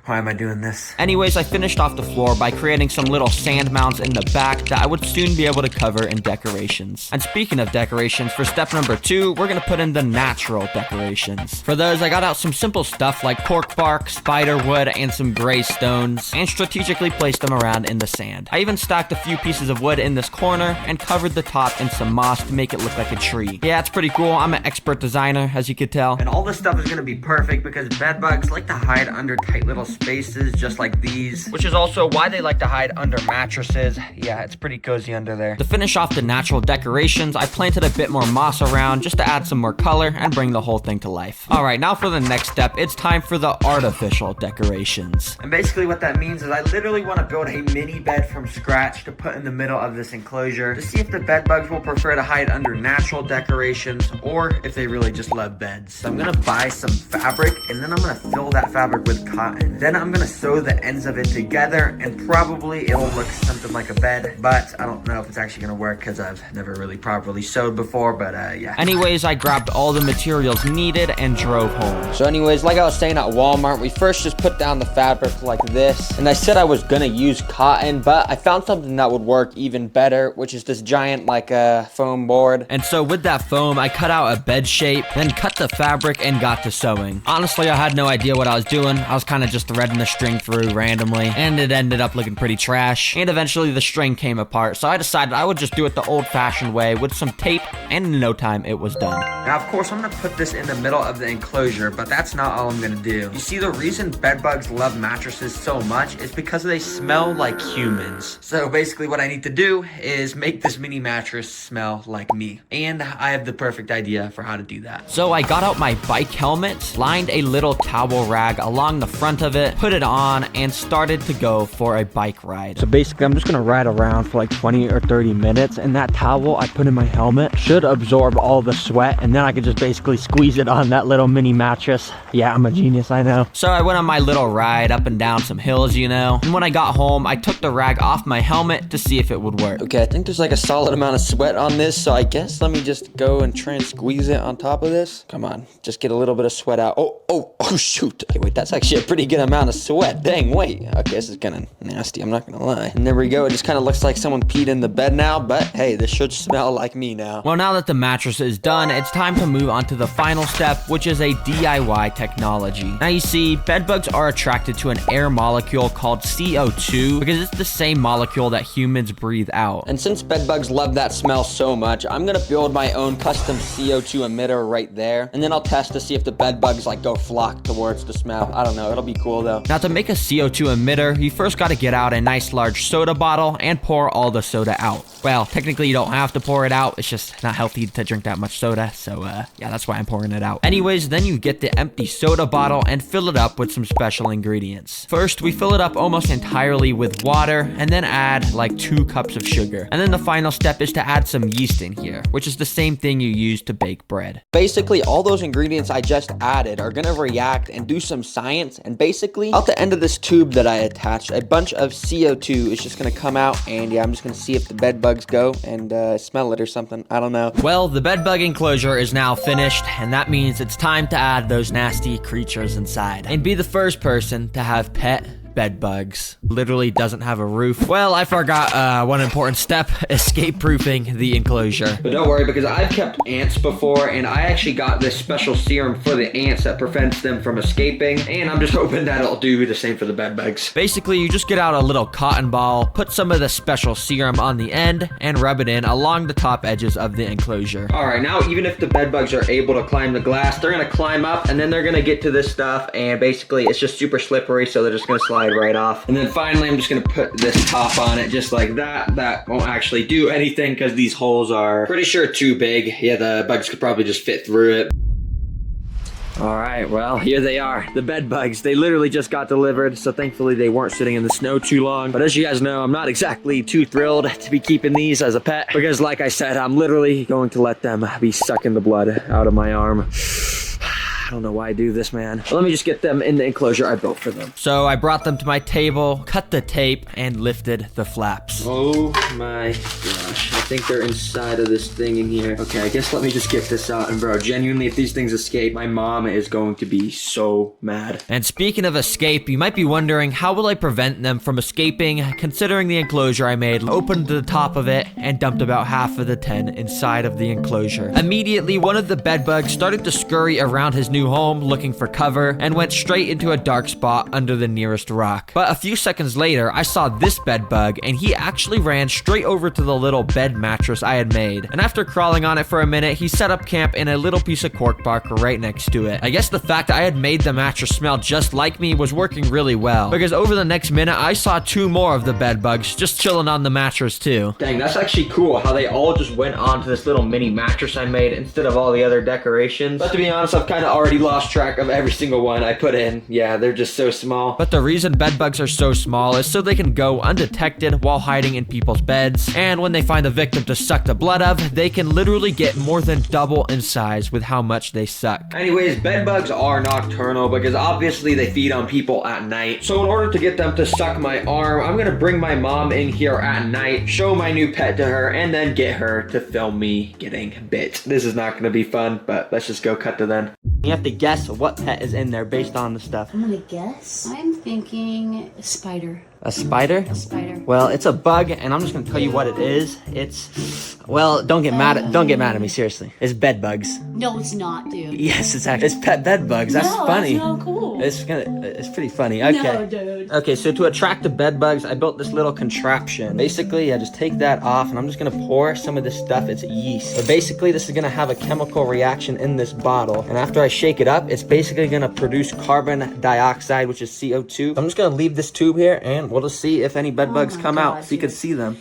Why am I doing this? Anyways, I finished off the floor by creating some little sand mounds in the back that I would soon be able to cover in decorations. And speaking of decorations, for step number 2, we're gonna put in the natural decorations. For those, I got out some simple stuff like cork bark, spider wood, and some gray stones, and strategically placed them around in the sand. I even stacked a few pieces of wood in this corner and covered the top in some moss to make it look like a tree. Yeah, it's pretty cool. I'm an expert designer, as you could tell. And all this stuff is gonna be perfect because bed bugs like to hide under tight little spaces just like these, which is also why they like to hide under mattresses. Yeah, it's pretty cozy under there. To finish off the natural decorations, I planted a bit more moss around just to add some more color and bring the whole thing to life. Alright, now for the next step, it's time for the artificial decorations. And basically what that means is I literally want to build a mini bed from scratch to put in the middle of this enclosure to see if the bed bugs will prefer to hide under natural decorations or if they really just love beds. So I'm gonna buy some fabric and then I'm gonna fill that fabric with cotton. Then I'm gonna sew the ends of it together and probably it'll look something like a bed, but I don't know if it's actually gonna work because I've never really properly sewed before, but yeah. Anyways, I grabbed all the materials needed and drove home. So anyways, like I was saying at Walmart, we first just put down the fabric like this, and I said I was gonna use cotton, but I found something that would work even better, which is this giant like foam board. And so with that foam, I cut out a bed shape, then cut the fabric and got to sewing. Honestly, I had no idea what I was doing. I was kind of just threading the string through randomly, and it ended up looking pretty trash, and eventually the string came apart, so I decided I would just do it the old-fashioned way with some tape, and in no time it was done. Now, of course, I'm gonna put this in the middle of the enclosure, but that's not all I'm gonna do. You see, the reason bed bugs love mattresses so much is because they smell like humans. So basically what I need to do is make this mini mattress smell like me, and I have the perfect idea for how to do that. So I got out my bike helmet, lined a little towel rag along the front of it, put it on, and started to go for a bike ride. So basically, I'm just gonna ride around for like 20 or 30 minutes, and that towel I put in my helmet should absorb all the sweat, and then I could just basically squeeze it on that little mini mattress. Yeah, I'm a genius, I know. So I went on my little ride up and down some hills, you know, and when I got home, I took the rag off my helmet to see if it would work. Okay, I think there's like a solid amount of sweat on this, so I guess let me just go and try and squeeze it on top of this. Come on, just get a little bit of sweat out. Oh, shoot. Okay, wait, that's actually a pretty good amount amount of sweat. Dang, wait. Okay, this is kind of nasty, I'm not gonna lie. And there we go. It just kind of looks like someone peed in the bed now, but hey, this should smell like me now. Well, now that the mattress is done, it's time to move on to the final step, which is a DIY technology. Now you see, bedbugs are attracted to an air molecule called CO2 because it's the same molecule that humans breathe out. And since bedbugs love that smell so much, I'm gonna build my own custom CO2 emitter right there, and then I'll test to see if the bedbugs like go flock towards the smell. I don't know, it'll be cool though. Now to make a CO2 emitter, you first got to get out a nice large soda bottle and pour all the soda out. Well, technically you don't have to pour it out, it's just not healthy to drink that much soda, so yeah, that's why I'm pouring it out. Anyways, then you get the empty soda bottle and fill it up with some special ingredients. First, we fill it up almost entirely with water and then add like 2 cups of sugar. And then the final step is to add some yeast in here, which is the same thing you use to bake bread. Basically, all those ingredients I just added are gonna react and do some science, and basically, out the end of this tube that I attached, a bunch of CO2 is just gonna come out, and yeah, I'm just gonna see if the bed bugs go and smell it or something. I don't know. Well, the bedbug enclosure is now finished, and that means it's time to add those nasty creatures inside and be the first person to have pet bedbugs. Literally doesn't have a roof. Well, I forgot one important step, escape proofing the enclosure. But don't worry, because I've kept ants before, and I actually got this special serum for the ants that prevents them from escaping, and I'm just hoping that it'll do the same for the bedbugs. Basically, you just get out a little cotton ball, put some of the special serum on the end, and rub it in along the top edges of the enclosure. All right, now even if the bedbugs are able to climb the glass, they're gonna climb up, and then they're gonna get to this stuff, and basically it's just super slippery, so they're just gonna slide right off. And then finally, I'm just gonna put this top on it just like that. That won't actually do anything because these holes are pretty sure too big. Yeah, the bugs could probably just fit through it. All right, well, here they are, the bed bugs. They literally just got delivered, so thankfully they weren't sitting in the snow too long. But as you guys know, I'm not exactly too thrilled to be keeping these as a pet because like I said, I'm literally going to let them be sucking the blood out of my arm. I don't know why I do this, man. Let me just get them in the enclosure I built for them. So I brought them to my table, cut the tape, and lifted the flaps. Oh my gosh, I think they're inside of this thing in here. Okay, I guess let me just get this out. And bro, genuinely, if these things escape, my mom is going to be so mad. And speaking of escape, you might be wondering, how will I prevent them from escaping? Considering the enclosure I made, opened the top of it, and dumped about half of the 10 inside of the enclosure. Immediately, one of the bed bugs started to scurry around his new home looking for cover and went straight into a dark spot under the nearest rock. But a few seconds later, I saw this bed bug and he actually ran straight over to the little bed mattress I had made. And after crawling on it for a minute, he set up camp in a little piece of cork bark right next to it. I guess the fact that I had made the mattress smell just like me was working really well, because over the next minute, I saw 2 more of the bed bugs just chilling on the mattress too. Dang, that's actually cool how they all just went onto this little mini mattress I made instead of all the other decorations. But to be honest, I've kind of already lost track of every single one I put in. Yeah, they're just so small. But the reason bed bugs are so small is so they can go undetected while hiding in people's beds. And when they find a victim to suck the blood of, they can literally get more than double in size with how much they suck. Anyways, bed bugs are nocturnal because obviously they feed on people at night. So in order to get them to suck my arm, I'm gonna bring my mom in here at night, show my new pet to her, and then get her to film me getting bit. This is not gonna be fun, but let's just go cut to then. You have to guess what pet is in there based on the stuff. I'm gonna guess. I'm thinking a spider. A spider? A spider. Well, it's a bug, and I'm just gonna tell you what it is. It's, well, don't get mad at me, seriously. It's bed bugs. No, it's not, dude. It's pet bed bugs. That's funny. That's not cool. It's pretty funny. Okay. No, dude. Okay, so to attract the bed bugs, I built this little contraption. Basically, I just take that off, and I'm just gonna pour some of this stuff. It's yeast. But basically, this is gonna have a chemical reaction in this bottle, and after I shake it up, it's basically gonna produce carbon dioxide, which is CO2. So I'm just gonna leave this tube here, and we'll just see if any bed bugs come out, so you can see them.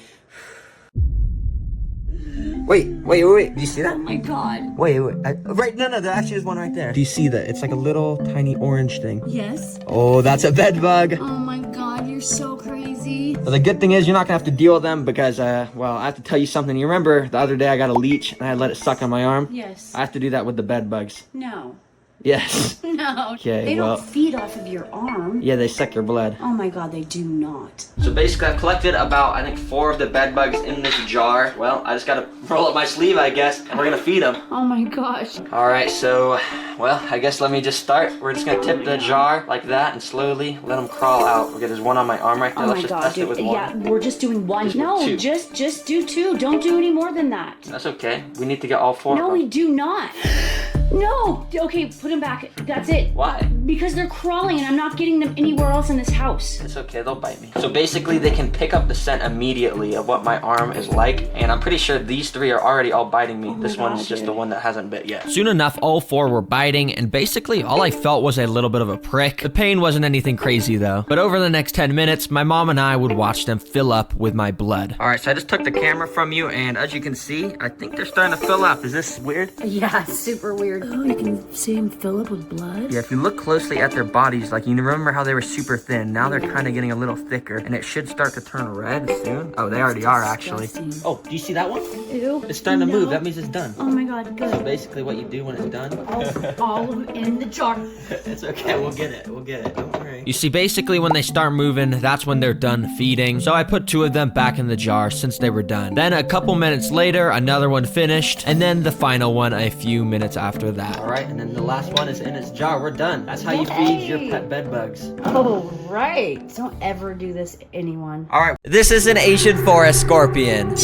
Wait. Do you see that? Oh my god. Wait. Right, no, there actually is one right there. Do you see that? It's like a little tiny orange thing. Yes. Oh, that's a bed bug. Oh my god, you're so crazy. But the good thing is you're not gonna have to deal with them because, well, I have to tell you something. You remember the other day I got a leech and I let it suck on my arm? Yes. I have to do that with the bed bugs. No. Yes. No. Okay, They well. don't feed off of your arm. Yeah, they suck your blood. Oh my god, they do not. So basically, I've collected about, I think, 4 of the bed bugs in this jar. Well, I just gotta roll up my sleeve, I guess, and we're gonna feed them. Oh my gosh. All right, so, well, I guess let me just start. We're just gonna tip the jar like that and slowly let them crawl out. Okay, there's one on my arm right there. Oh Let's my just god, test it dude. with one. Yeah, we're just doing one. Just with No, 2. just do 2. Don't do any more than that. That's okay. We need to get all 4 No, of them. we do not. No. Okay, put them back. That's it. Why? Because they're crawling and I'm not getting them anywhere else in this house. It's okay, they'll bite me. So basically, they can pick up the scent immediately of what my arm is like, and I'm pretty sure these 3 are already all biting me. This one's just the one that hasn't bit yet. Soon enough, all 4 were biting, and basically all I felt was a little bit of a prick. The pain wasn't anything crazy though. But over the next 10 minutes, my mom and I would watch them fill up with my blood. All right, so I just took the camera from you, and as you can see, I think they're starting to fill up. Is this weird? Yeah, it's super weird. Oh, you can see them fill up with blood? Yeah, if you look closely at their bodies, like you remember how they were super thin, now they're kind of getting a little thicker, and it should start to turn red soon. Oh, they already are actually. Disgusting. Oh, do you see that one? Ew. It's starting to move. No. That means it's done. Oh my god, So good. basically what you do when it's done, All of them in the jar. it's okay, we'll get it, don't worry. You see, basically when they start moving, that's when they're done feeding. So I put 2 of them back in the jar since they were done. Then a couple minutes later, another one finished, and then the final one a few minutes after that. All right, and then the last one is in its jar. We're done. That's how you feed your pet bed bugs. Oh, right. Don't ever do this to anyone. All right, This is an Asian forest scorpion.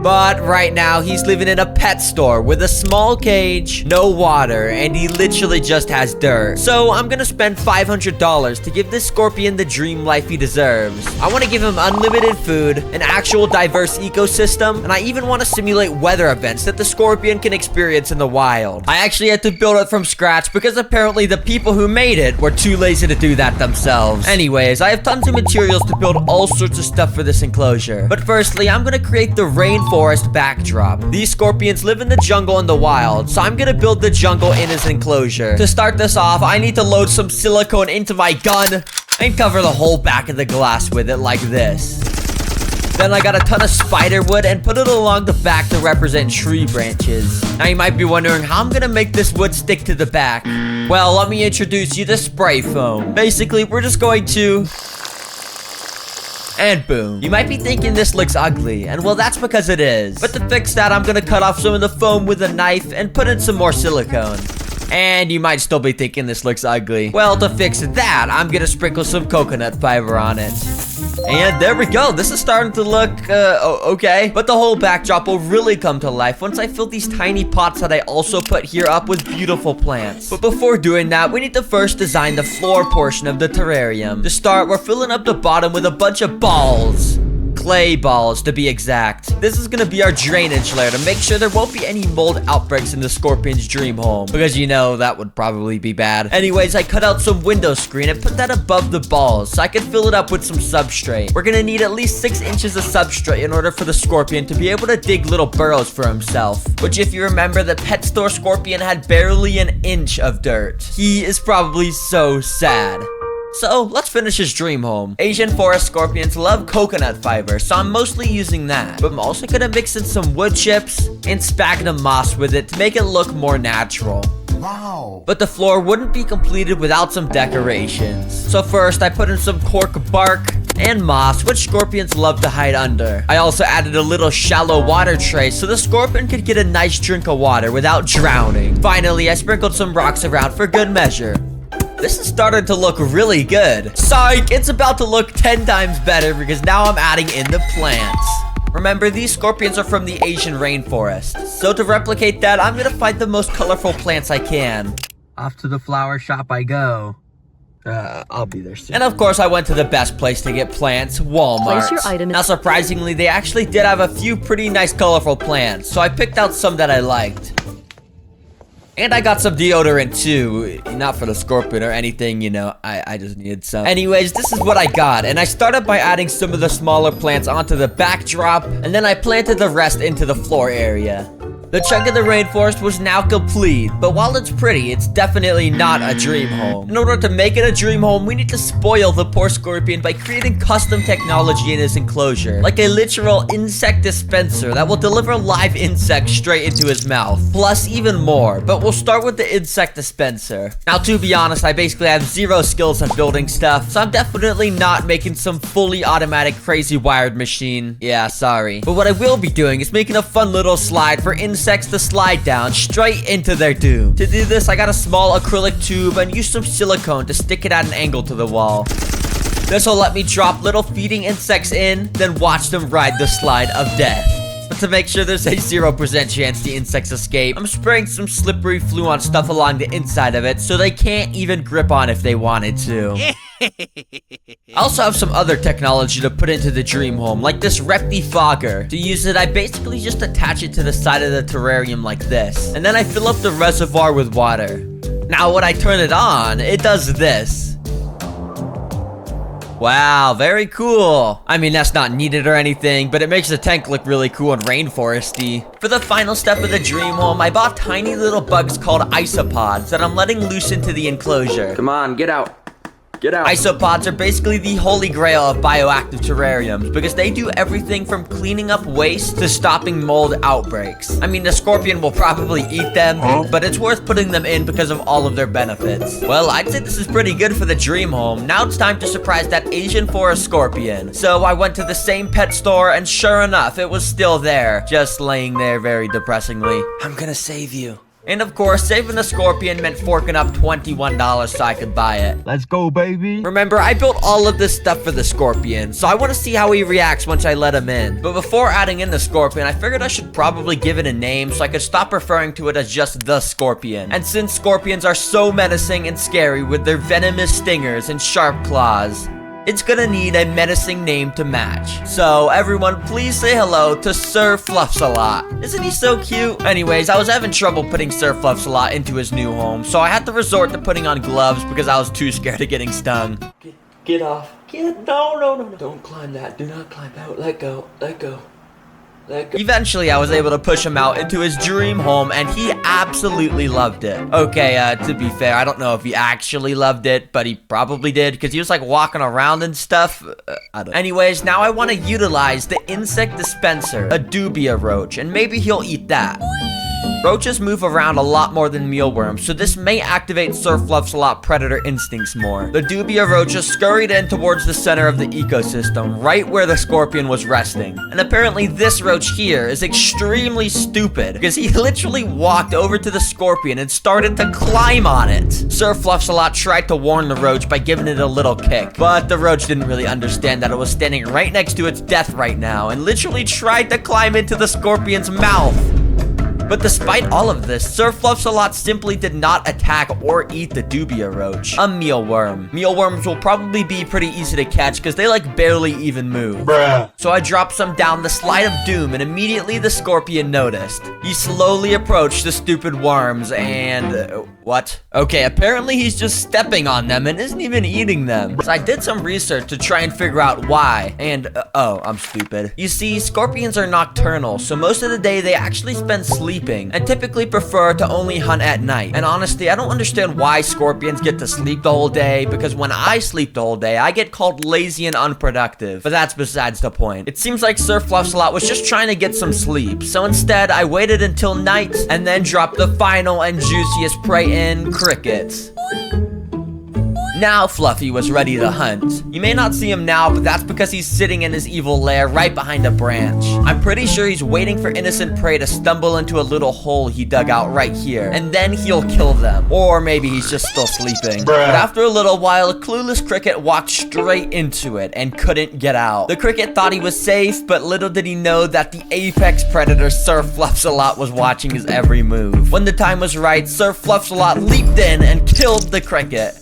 But right now, he's living in a pet store with a small cage, no water, and he literally just has dirt. So I'm gonna spend $500 to give this scorpion the dream life he deserves. I want to give him unlimited food, an actual diverse ecosystem, and I even want to simulate weather events that the scorpion can experience in the wild. I actually had to build it from scratch because apparently the people who made it were too lazy to do that themselves. Anyways, I have tons of materials to build all sorts of stuff for this enclosure. But firstly, I'm gonna create the rainforest backdrop. These scorpions live in the jungle in the wild, so I'm gonna build the jungle in his enclosure. To start this off, I need to load some silicone into my gun and cover the whole back of the glass with it like this. Then I got a ton of spider wood and put it along the back to represent tree branches. Now you might be wondering how I'm gonna make this wood stick to the back. Well, let me introduce you to spray foam. Basically, we're just going to... and boom. You might be thinking this looks ugly, and well, that's because it is. But to fix that, I'm gonna cut off some of the foam with a knife and put in some more silicone. And you might still be thinking this looks ugly. Well, to fix that, I'm gonna sprinkle some coconut fiber on it. And there we go. This is starting to look, okay. But the whole backdrop will really come to life once I fill these tiny pots that I also put here up with beautiful plants. But before doing that, we need to first design the floor portion of the terrarium. To start, we're filling up the bottom with a bunch of balls. Clay balls, to be exact. This is gonna be our drainage layer to make sure there won't be any mold outbreaks in the scorpion's dream home. Because you know, that would probably be bad. Anyways, I cut out some window screen and put that above the balls so I could fill it up with some substrate. We're gonna need at least 6 inches of substrate in order for the scorpion to be able to dig little burrows for himself. Which, if you remember, the pet store scorpion had barely an inch of dirt. He is probably so sad. So, let's finish his dream home. Asian forest scorpions love coconut fiber, so I'm mostly using that. But I'm also gonna mix in some wood chips and sphagnum moss with it to make it look more natural. Wow. But the floor wouldn't be completed without some decorations. So first, I put in some cork bark and moss, which scorpions love to hide under. I also added a little shallow water tray so the scorpion could get a nice drink of water without drowning. Finally, I sprinkled some rocks around for good measure. This is starting to look really good. Psych, it's about to look 10 times better because now I'm adding in the plants. Remember, these scorpions are from the Asian rainforest. So to replicate that, I'm gonna find the most colorful plants I can. off to the flower shop I go. I'll be there soon. And of course, I went to the best place to get plants, Walmart. Place your item in- Now, surprisingly, they actually did have a few pretty nice colorful plants. So I picked out some that I liked. And I got some deodorant too. Not for the scorpion or anything, you know. I just needed some. Anyways, this is what I got. And I started by adding some of the smaller plants onto the backdrop. And then I planted the rest into the floor area. The chunk of the rainforest was now complete, but while it's pretty, it's definitely not a dream home. In order to make it a dream home, we need to spoil the poor scorpion by creating custom technology in his enclosure, like a literal insect dispenser that will deliver live insects straight into his mouth, plus even more, but we'll start with the insect dispenser. Now, to be honest, I basically have zero skills on building stuff, so I'm definitely not making some fully automatic crazy wired machine. Yeah, sorry. But what I will be doing is making a fun little slide for insects to slide down straight into their doom. To do this, I got a small acrylic tube and used some silicone to stick it at an angle to the wall. This will let me drop little feeding insects in, then watch them ride the slide of death. But to make sure there's a 0% chance the insects escape, I'm spraying some slippery Fluon stuff along the inside of it so they can't even grip on if they wanted to. I also have some other technology to put into the dream home, like this Repti fogger. To use it, I basically just attach it to the side of the terrarium like this, and then I fill up the reservoir with water. Now when I turn it on, it does this. Wow, very cool. I mean, that's not needed or anything, but it makes the tank look really cool and rainforesty. For the final step of the dream home, I bought tiny little bugs called isopods that I'm letting loose into the enclosure. Come on, get out. Get out. Isopods are basically the holy grail of bioactive terrariums because they do everything from cleaning up waste to stopping mold outbreaks. I mean, the scorpion will probably eat them, but it's worth putting them in because of all of their benefits. Well, I'd say this is pretty good for the dream home. Now it's time to surprise that Asian forest scorpion. So I went to the same pet store and sure enough, it was still there, just laying there very depressingly. I'm gonna save you. And of course, saving the scorpion meant forking up $21 so I could buy it. Let's go, baby. Remember, I built all of this stuff for the scorpion, so I want to see how he reacts once I let him in. But before adding in the scorpion, I figured I should probably give it a name so I could stop referring to it as just the scorpion. And since scorpions are so menacing and scary with their venomous stingers and sharp claws, it's gonna need a menacing name to match. So everyone, please say hello to Sir Fluffsalot. Isn't he so cute? Anyways, I was having trouble putting Sir Fluffsalot into his new home, so I had to resort to putting on gloves because I was too scared of getting stung. Get off. No. Don't climb that. Do not climb out. Let go. Let go. Eventually, I was able to push him out into his dream home, and he absolutely loved it. Okay, to be fair, I don't know if he actually loved it, but he probably did, because he was, like, walking around and stuff. I don't know. Anyways, now I want to utilize the insect dispenser, a dubia roach, and maybe he'll eat that. Roaches move around a lot more than mealworms, so this may activate Sir Fluffsalot predator instincts more. The dubia roaches scurried in towards the center of the ecosystem, right where the scorpion was resting. And apparently this roach here is extremely stupid, because he literally walked over to the scorpion and started to climb on it. Sir Fluffsalot tried to warn the roach by giving it a little kick, but the roach didn't really understand that it was standing right next to its death right now, and literally tried to climb into the scorpion's mouth. But despite all of this, Sir Fluffsalot simply did not attack or eat the dubia roach, a mealworm. Mealworms will probably be pretty easy to catch because they like barely even move. Bruh. So I dropped some down the slide of doom and immediately the scorpion noticed. He slowly approached the stupid worms and... what? Okay, apparently he's just stepping on them and isn't even eating them. So I did some research to try and figure out why. And, oh, I'm stupid. You see, scorpions are nocturnal, so most of the day they actually spend sleeping and typically prefer to only hunt at night. And honestly, I don't understand why scorpions get to sleep the whole day, because when I sleep the whole day, I get called lazy and unproductive. But that's besides the point. It seems like Sir Fluffsalot was just trying to get some sleep. So instead, I waited until night and then dropped the final and juiciest prey in, crickets. Now Fluffy was ready to hunt. You may not see him now, but that's because he's sitting in his evil lair right behind a branch. I'm pretty sure he's waiting for innocent prey to stumble into a little hole he dug out right here, and then he'll kill them. Or maybe he's just still sleeping. But after a little while, a clueless cricket walked straight into it and couldn't get out. The cricket thought he was safe, but little did he know that the apex predator Sir Fluffsalot was watching his every move. When the time was right, Sir Fluffsalot leaped in and killed the cricket.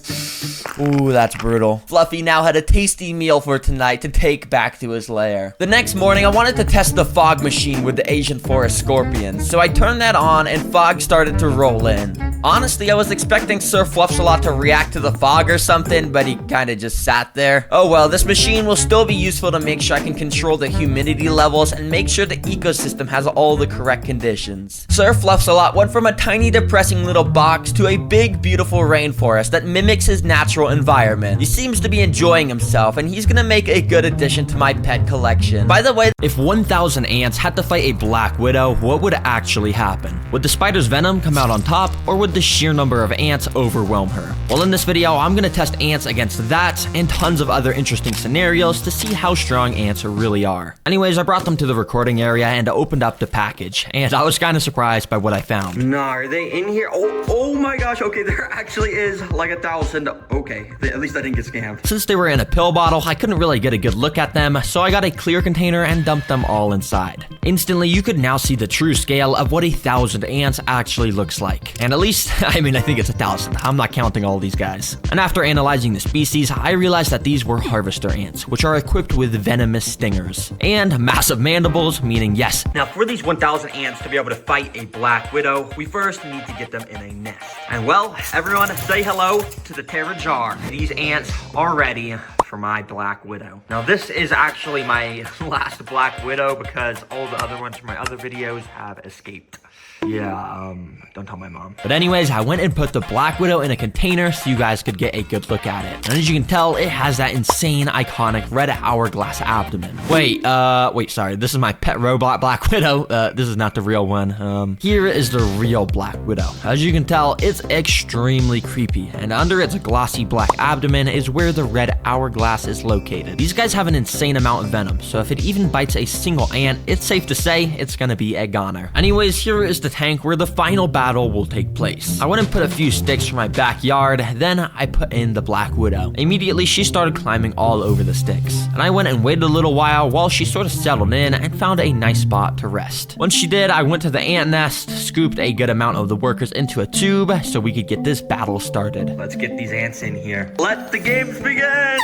Ooh, that's brutal. Fluffy now had a tasty meal for tonight to take back to his lair. The next morning, I wanted to test the fog machine with the Asian forest scorpions, so I turned that on and fog started to roll in. Honestly, I was expecting Sir Fluffsalot to react to the fog or something, but he kind of just sat there. Oh well, this machine will still be useful to make sure I can control the humidity levels and make sure the ecosystem has all the correct conditions. Sir Fluffsalot went from a tiny depressing little box to a big beautiful rainforest that mimics his natural environment. He seems to be enjoying himself, and he's gonna make a good addition to my pet collection. By the way, If 1,000 ants had to fight a Black Widow, what would actually happen? Would the spider's venom come out on top, or would the sheer number of ants overwhelm her? Well, in this video, I'm gonna test ants against that and tons of other interesting scenarios to see how strong ants really are. Anyways, I brought them to the recording area and opened up the package, and I was kind of surprised by what I found. Nah, are they in here? Oh my gosh, okay, there actually is like 1,000. Okay, at least I didn't get scammed. Since they were in a pill bottle, I couldn't really get a good look at them, so I got a clear container and dumped them all inside. Instantly, you could now see the true scale of what 1,000 ants actually looks like. And at least, I think it's 1,000. I'm not counting all these guys. And after analyzing the species, I realized that these were harvester ants, which are equipped with venomous stingers. And massive mandibles, meaning yes. now for these 1,000 ants to be able to fight a Black Widow, we first need to get them in a nest. And well, everyone say hello to the Terra jar. These ants are ready for my Black Widow. Now this is actually my last Black Widow because all the other ones from my other videos have escaped. Yeah, don't tell my mom. But anyways, I went and put the Black Widow in a container so you guys could get a good look at it. And as you can tell, it has that insane, iconic red hourglass abdomen. Wait, sorry. This is my pet robot Black Widow. This is not the real one. Here is the real Black Widow. As you can tell, it's extremely creepy. And under its glossy black abdomen is where the red hourglass is located. These guys have an insane amount of venom, so if it even bites a single ant, it's safe to say it's gonna be a goner. Anyways, here is the tank where the final battle will take place. I went and put a few sticks from my backyard, then I put in the Black Widow. Immediately, she started climbing all over the sticks. And I went and waited a little while she sort of settled in and found a nice spot to rest. Once she did, I went to the ant nest, scooped a good amount of the workers into a tube so we could get this battle started. Let's get these ants in here. Let the games begin!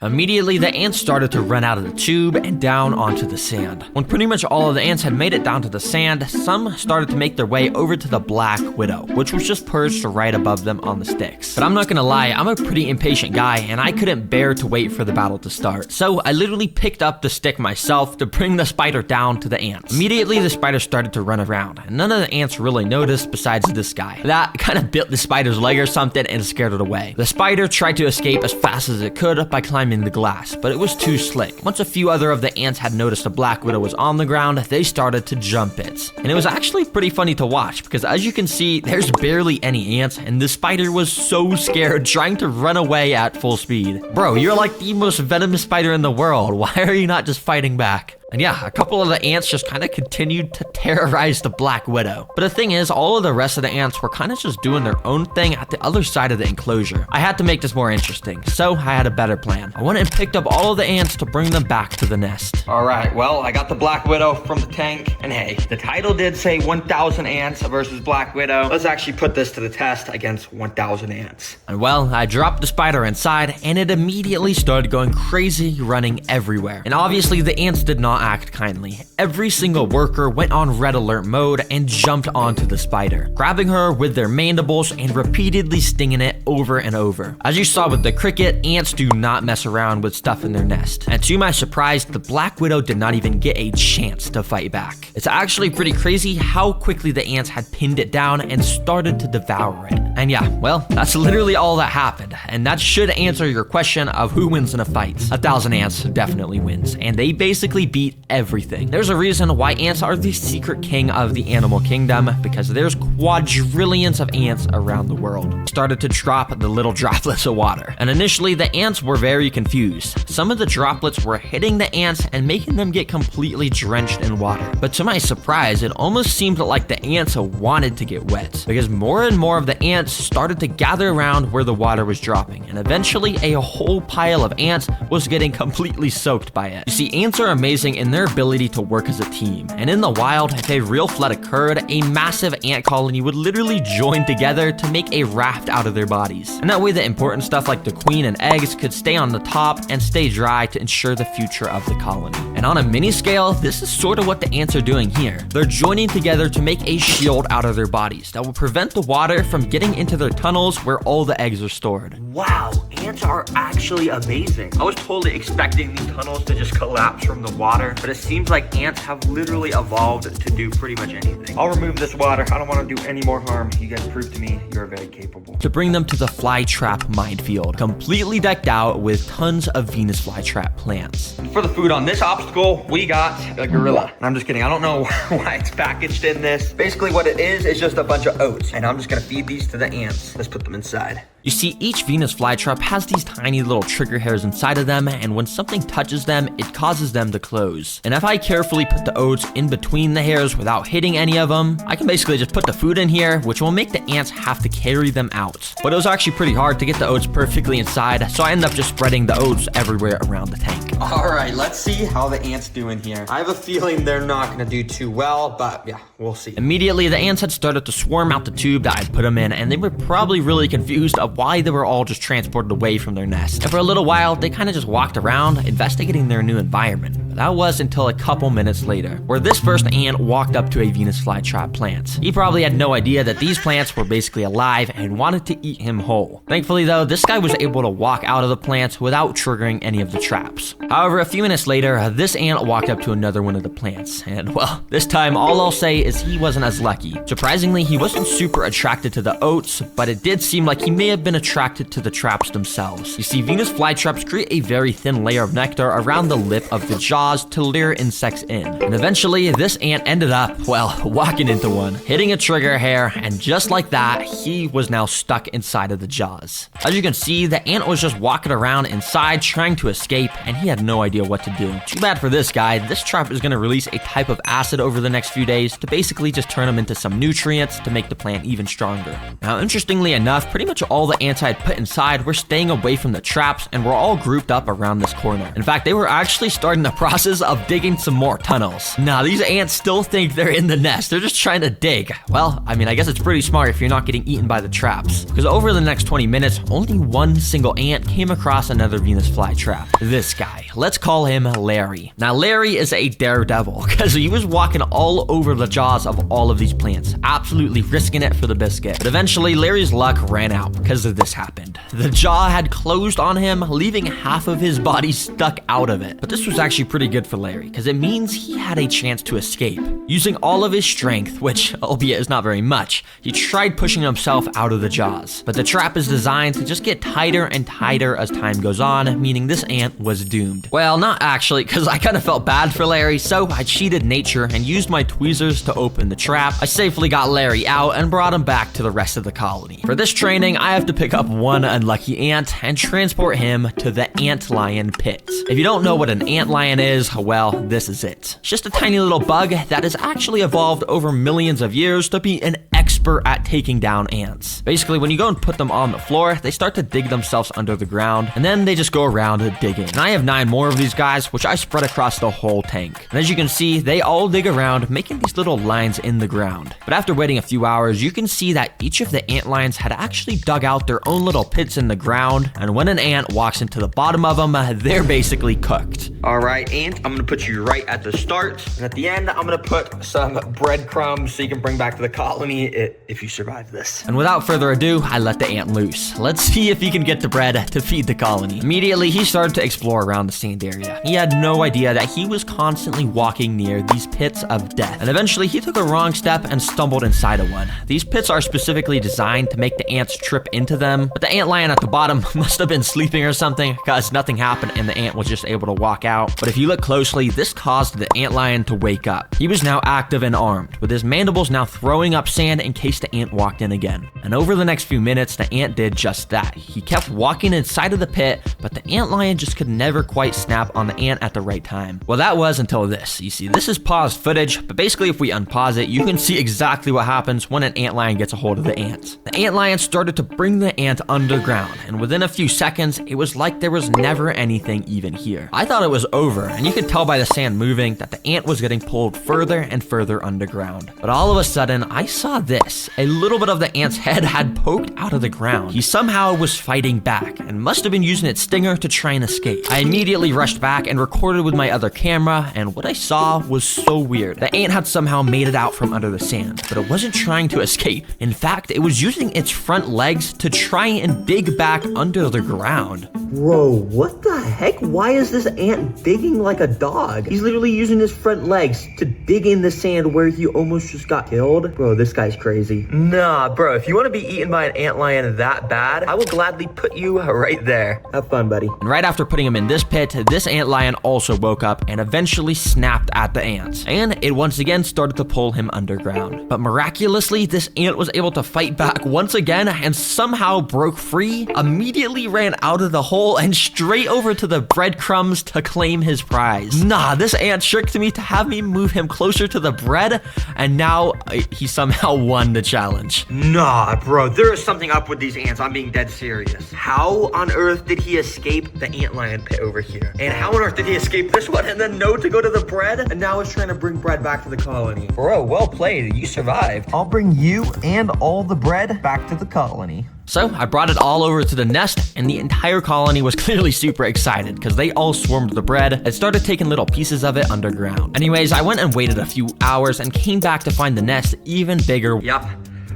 Immediately, the ants started to run out of the tube and down onto the sand. When pretty much all of the ants had made it down to the sand, some started to make their way over to the Black Widow, which was just perched right above them on the sticks. But I'm not gonna lie, I'm a pretty impatient guy, and I couldn't bear to wait for the battle to start. So I literally picked up the stick myself to bring the spider down to the ants. Immediately, the spider started to run around, and none of the ants really noticed besides this guy. That kind of bit the spider's leg or something and scared it away. The spider tried to escape as fast as it could by climbing the glass, but it was too slick. Once a few other of the ants had noticed the Black Widow was on the ground, they started to jump it. And it was actually pretty funny to watch because as you can see, there's barely any ants and the spider was so scared trying to run away at full speed. Bro, you're like the most venomous spider in the world. Why are you not just fighting back? And yeah, a couple of the ants just kind of continued to terrorize the Black Widow. But the thing is, all of the rest of the ants were kind of just doing their own thing at the other side of the enclosure. I had to make this more interesting, so I had a better plan. I went and picked up all of the ants to bring them back to the nest. All right, well, I got the Black Widow from the tank. And hey, the title did say 1,000 ants versus Black Widow. Let's actually put this to the test against 1,000 ants. And well, I dropped the spider inside, and it immediately started going crazy, running everywhere. And obviously, the ants did not act kindly. Every single worker went on red alert mode and jumped onto the spider, grabbing her with their mandibles and repeatedly stinging it over and over. As you saw with the cricket, ants do not mess around with stuff in their nest. And to my surprise, the Black Widow did not even get a chance to fight back. It's actually pretty crazy how quickly the ants had pinned it down and started to devour it. And yeah, well, that's literally all that happened. And that should answer your question of who wins in a fight. 1,000 ants definitely wins, and they basically beat everything. There's a reason why ants are the secret king of the animal kingdom, because there's quadrillions of ants around the world. Started to drop the little droplets of water. And initially, the ants were very confused. Some of the droplets were hitting the ants and making them get completely drenched in water. But to my surprise, it almost seemed like the ants wanted to get wet, because more and more of the ants started to gather around where the water was dropping, and eventually a whole pile of ants was getting completely soaked by it. You see, ants are amazing in their ability to work as a team, and in the wild, if a real flood occurred, a massive ant colony would literally join together to make a raft out of their bodies. And that way the important stuff like the queen and eggs could stay on the top and stay dry to ensure the future of the colony. And And on a mini scale, this is sort of what the ants are doing here. They're joining together to make a shield out of their bodies that will prevent the water from getting into their tunnels where all the eggs are stored. Wow, ants are actually amazing. I was totally expecting these tunnels to just collapse from the water, but it seems like ants have literally evolved to do pretty much anything. I'll remove this water. I don't want to do any more harm. You guys prove to me you're very capable. To bring them to the flytrap minefield, completely decked out with tons of Venus flytrap plants. And for the food on this obstacle, we got a gorilla. And I'm just kidding. I don't know why it's packaged in this. Basically what it is just a bunch of oats. And I'm just gonna feed these to the ants. Let's put them inside. You see, each Venus flytrap has these tiny little trigger hairs inside of them, and when something touches them, it causes them to close. And if I carefully put the oats in between the hairs without hitting any of them, I can basically just put the food in here, which will make the ants have to carry them out. But it was actually pretty hard to get the oats perfectly inside, so I ended up just spreading the oats everywhere around the tank. All right, let's see how the ants do in here. I have a feeling they're not gonna do too well, but yeah, we'll see. Immediately, the ants had started to swarm out the tube that I'd put them in, and they were probably really confused of why they were all just transported away from their nest. And for a little while, they kind of just walked around, investigating their new environment. But that was until a couple minutes later, where this first ant walked up to a Venus flytrap plant. He probably had no idea that these plants were basically alive and wanted to eat him whole. Thankfully though, this guy was able to walk out of the plants without triggering any of the traps. However, a few minutes later, this ant walked up to another one of the plants, and well, this time all I'll say is he wasn't as lucky. Surprisingly, he wasn't super attracted to the oats, but it did seem like he may have been attracted to the traps themselves. You see, Venus flytraps create a very thin layer of nectar around the lip of the jaws to lure insects in. And eventually, this ant ended up, well, walking into one, hitting a trigger hair, and just like that, he was now stuck inside of the jaws. As you can see, the ant was just walking around inside trying to escape, and he had no idea what to do. Too bad for this guy. This trap is going to release a type of acid over the next few days to basically just turn him into some nutrients to make the plant even stronger. Now, interestingly enough, pretty much all the ants I had put inside were staying away from the traps and were all grouped up around this corner. In fact, they were actually starting the process of digging some more tunnels. Now, these ants still think they're in the nest. They're just trying to dig. Well, I mean, I guess it's pretty smart if you're not getting eaten by the traps. Because over the next 20 minutes, only one single ant came across another Venus flytrap. This guy. Let's call him Larry. Now, Larry is a daredevil because he was walking all over the jaws of all of these plants, absolutely risking it for the biscuit. But eventually, Larry's luck ran out because of this happened. The jaw had closed on him, leaving half of his body stuck out of it. But this was actually pretty good for Larry because it means he had a chance to escape. Using all of his strength, which albeit is not very much, he tried pushing himself out of the jaws. But the trap is designed to just get tighter and tighter as time goes on, meaning this ant was doomed. Well, not actually, because I kind of felt bad for Larry, so I cheated nature and used my tweezers to open the trap. I safely got Larry out and brought him back to the rest of the colony. For this training, I have to pick up one unlucky ant and transport him to the antlion pit. If you don't know what an antlion is, well, this is it. It's just a tiny little bug that has actually evolved over millions of years to be an expert at taking down ants. Basically, when you go and put them on the floor, they start to dig themselves under the ground, and then they just go around digging. And I have 9 more of these guys, which I spread across the whole tank. And as you can see, they all dig around, making these little lines in the ground. But after waiting a few hours, you can see that each of the ant lions had actually dug out their own little pits in the ground, and when an ant walks into the bottom of them, they're basically cooked. All right, ant, I'm gonna put you right at the start, and at the end, I'm gonna put some breadcrumbs so you can bring back to the colony if you survive this. And without further ado, I let the ant loose. Let's see if he can get the bread to feed the colony. Immediately, he started to explore around the sand area. He had no idea that he was constantly walking near these pits of death. And eventually, he took a wrong step and stumbled inside of one. These pits are specifically designed to make the ants trip into them, but the ant lion at the bottom must have been sleeping or something because nothing happened and the ant was just able to walk out. But if you look closely, this caused the ant lion to wake up. He was now active and armed, with his mandibles now throwing up sand in case the ant walked in again. And over the next few minutes, the ant did just that. He kept walking inside of the pit, but the ant lion just could never quite snap on the ant at the right time. Well, that was until this. You see, this is paused footage, but basically if we unpause it, you can see exactly what happens when an ant lion gets a hold of the ant. The ant lion started to bring the ant underground, and within a few seconds, it was like there was never anything even here. I thought it was over, and you could tell by the sand moving that the ant was getting pulled further and further underground. But all of a sudden, I saw this. A little bit of the ant's head had poked out of the ground. He somehow was fighting back and must have been using its stinger to try and escape. I immediately rushed back and recorded with my other camera, and what I saw was so weird. The ant had somehow made it out from under the sand, but it wasn't trying to escape. In fact, it was using its front legs to try and dig back under the ground. Bro, what the heck? Why is this ant digging like a dog? He's literally using his front legs to dig in the sand where he almost just got killed. Bro, this guy's crazy. Nah, bro, if you want to be eaten by an antlion that bad, I will gladly put you right there. Have fun, buddy. And right after putting him in this pit, this antlion also woke up and eventually snapped at the ants. And it once again started to pull him underground. But miraculously, this ant was able to fight back once again and somehow broke free, immediately ran out of the hole and straight over to the breadcrumbs to claim his prize. Nah, this ant tricked me to have me move him closer to the bread, and now he somehow won the challenge. Nah, bro, there is something up with these ants. I'm being dead serious. How on earth did he escape the antlion pit over here? And how on earth did he escape this one and then know to go to the bread? And now he's trying to bring bread back to the colony. Bro, well played. You survived. I'll bring you and all the bread back to the colony. So I brought it all over to the nest, and the entire colony was clearly super excited because they all swarmed the bread and started taking little pieces of it underground. Anyways, I went and waited a few hours and came back to find the nest even bigger. Yup.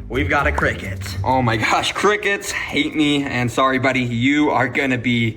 We've got a cricket. Oh my gosh, crickets hate me. And sorry, buddy, you are gonna be,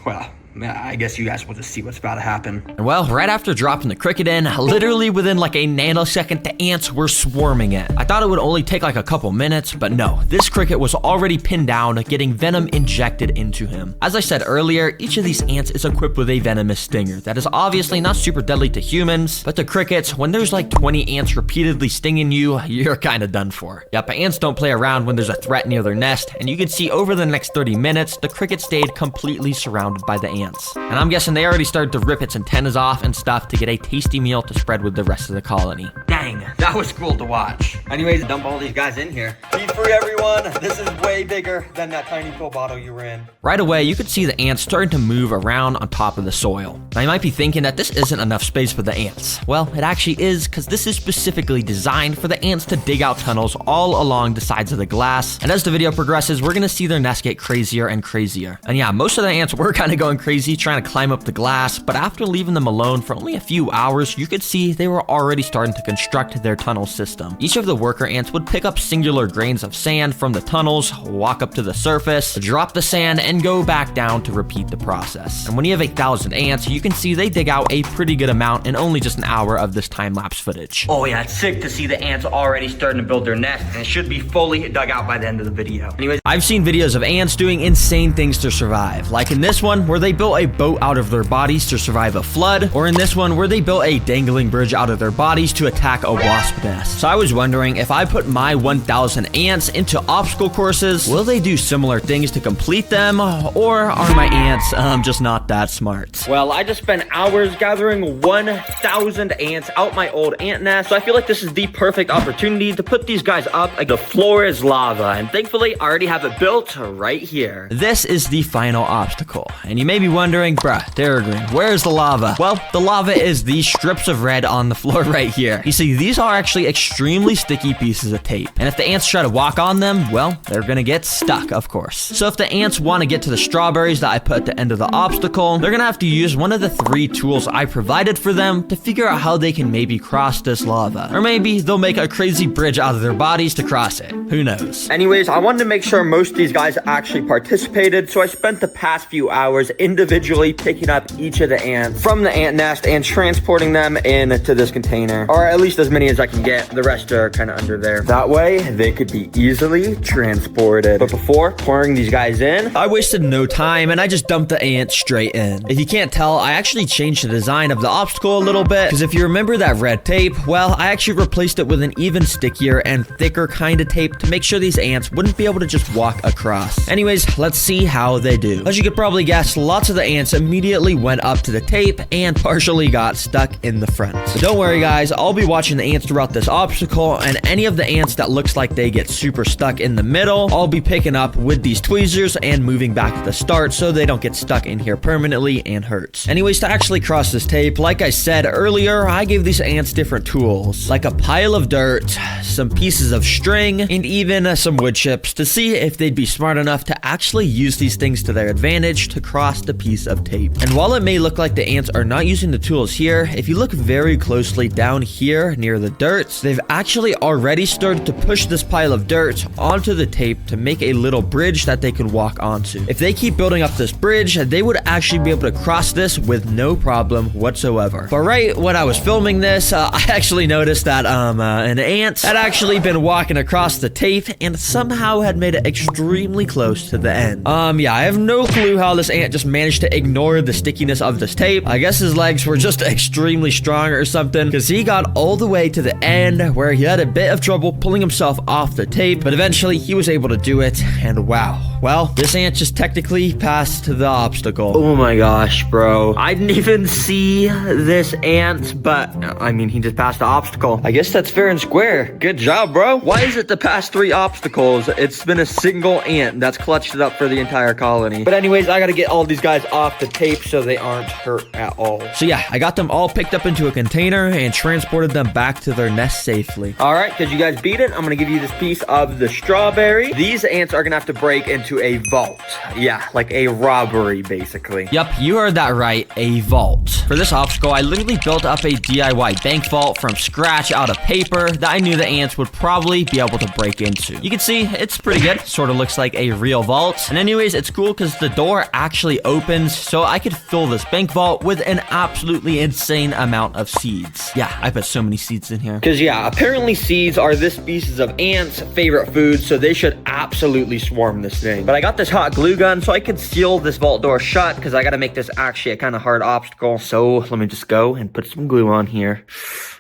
well, I guess you guys will just see what's about to happen. And well, right after dropping the cricket in, literally within like a nanosecond, the ants were swarming it. I thought it would only take like a couple minutes, but no, this cricket was already pinned down, getting venom injected into him. As I said earlier, each of these ants is equipped with a venomous stinger that is obviously not super deadly to humans, but to crickets, when there's like 20 ants repeatedly stinging you, you're kind of done for. Yep, ants don't play around when there's a threat near their nest, and you can see over the next 30 minutes, the cricket stayed completely surrounded by the ants. And I'm guessing they already started to rip its antennas off and stuff to get a tasty meal to spread with the rest of the colony. Dang, that was cool to watch. Anyways, dump all these guys in here. Feed free, everyone. This is way bigger than that tiny pill bottle you were in. Right away, you could see the ants starting to move around on top of the soil. Now you might be thinking that this isn't enough space for the ants. Well, it actually is, because this is specifically designed for the ants to dig out tunnels all along the sides of the glass. And as the video progresses, we're gonna see their nests get crazier and crazier. And yeah, most of the ants were kind of going crazy trying to climb up the glass, but after leaving them alone for only a few hours, you could see they were already starting to construct their tunnel system. Each of the worker ants would pick up singular grains of sand from the tunnels, walk up to the surface, drop the sand, and go back down to repeat the process. And when you have 1,000 ants, you can see they dig out a pretty good amount in only just an hour of this time-lapse footage. Oh yeah, it's sick to see the ants already starting to build their nest, and it should be fully dug out by the end of the video. Anyways, I've seen videos of ants doing insane things to survive, like in this one where they built a boat out of their bodies to survive a flood, or in this one where they built a dangling bridge out of their bodies to attack a wasp nest. So I was wondering, if I put my 1,000 ants into obstacle courses, will they do similar things to complete them, or are my ants just not that smart? well, I just spent hours gathering 1,000 ants out my old ant nest, so I feel like this is the perfect opportunity to put these guys up. Like, the floor is lava, and thankfully I already have it built right here. This is the final obstacle, and you may be wondering, bruh, TerraGreen, where's the lava? Well, the lava is these strips of red on the floor right here. You see, these are actually extremely sticky pieces of tape, and if the ants try to walk on them, well, they're gonna get stuck, of course. So if the ants want to get to the strawberries that I put at the end of the obstacle, they're gonna have to use one of the 3 tools I provided for them to figure out how they can maybe cross this lava. Or maybe they'll make a crazy bridge out of their bodies to cross it. Who knows? Anyways, I wanted to make sure most of these guys actually participated, so I spent the past few hours individually picking up each of the ants from the ant nest and transporting them into this container, or at least as many as I can get. The rest are kind of under there. That way, they could be easily transported. But before pouring these guys in, I wasted no time and I just dumped the ants straight in. If you can't tell, I actually changed the design of the obstacle a little bit, because if you remember that red tape, well, I actually replaced it with an even stickier and thicker kind of tape to make sure these ants wouldn't be able to just walk across. Anyways, let's see how they do. As you could probably guess, lots of the ants immediately went up to the tape and partially got stuck in the front. So don't worry guys, I'll be watching pushing the ants throughout this obstacle, and any of the ants that looks like they get super stuck in the middle, I'll be picking up with these tweezers and moving back to the start so they don't get stuck in here permanently and hurt. Anyways, to actually cross this tape, like I said earlier, I gave these ants different tools, like a pile of dirt, some pieces of string, and even some wood chips to see if they'd be smart enough to actually use these things to their advantage to cross the piece of tape. And while it may look like the ants are not using the tools here, if you look very closely down here near the dirt, they've actually already started to push this pile of dirt onto the tape to make a little bridge that they could walk onto. If they keep building up this bridge, they would actually be able to cross this with no problem whatsoever. But right when I was filming this, I actually noticed that an ant had actually been walking across the tape and somehow had made it extremely close to the end. Yeah, I have no clue how this ant just managed to ignore the stickiness of this tape. I guess his legs were just extremely strong or something, because he got all the way to the end where he had a bit of trouble pulling himself off the tape, but eventually he was able to do it, and wow. Well, this ant just technically passed the obstacle. Oh my gosh, bro. I didn't even see this ant, but I mean, he just passed the obstacle. I guess that's fair and square. Good job, bro. Why is it the past 3 obstacles, it's been a single ant that's clutched it up for the entire colony? But anyways, I gotta get all these guys off the tape so they aren't hurt at all. So yeah, I got them all picked up into a container and transported them back to their nest safely. All right, because you guys beat it, I'm gonna give you this piece of the strawberry. These ants are gonna have to break into a vault. Yeah, like a robbery, basically. Yep, you heard that right, a vault. For this obstacle, I literally built up a DIY bank vault from scratch out of paper that I knew the ants would probably be able to break into. You can see it's pretty good, sort of looks like a real vault. And anyways, it's cool because the door actually opens, so I could fill this bank vault with an absolutely insane amount of seeds. Yeah, I put so many seeds in here. Because yeah, apparently seeds are this species of ants' favorite food, so they should absolutely swarm this thing. But I got this hot glue gun so I could seal this vault door shut, because I got to make this actually a kind of hard obstacle. So let me just go and put some glue on here.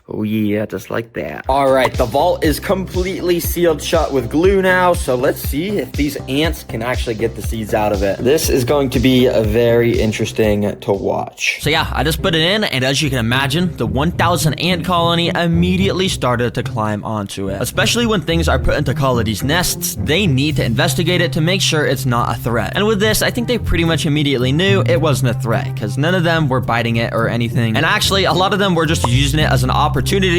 Oh yeah, just like that. All right, the vault is completely sealed shut with glue now, so let's see if these ants can actually get the seeds out of it. This is going to be very interesting to watch. So yeah, I just put it in, and as you can imagine, the 1,000 ant colony immediately started to climb onto it. Especially when things are put into colonies' nests, they need to investigate it to make sure it's not a threat. And with this, I think they pretty much immediately knew it wasn't a threat, because none of them were biting it or anything. And actually, a lot of them were just using it as an opportunity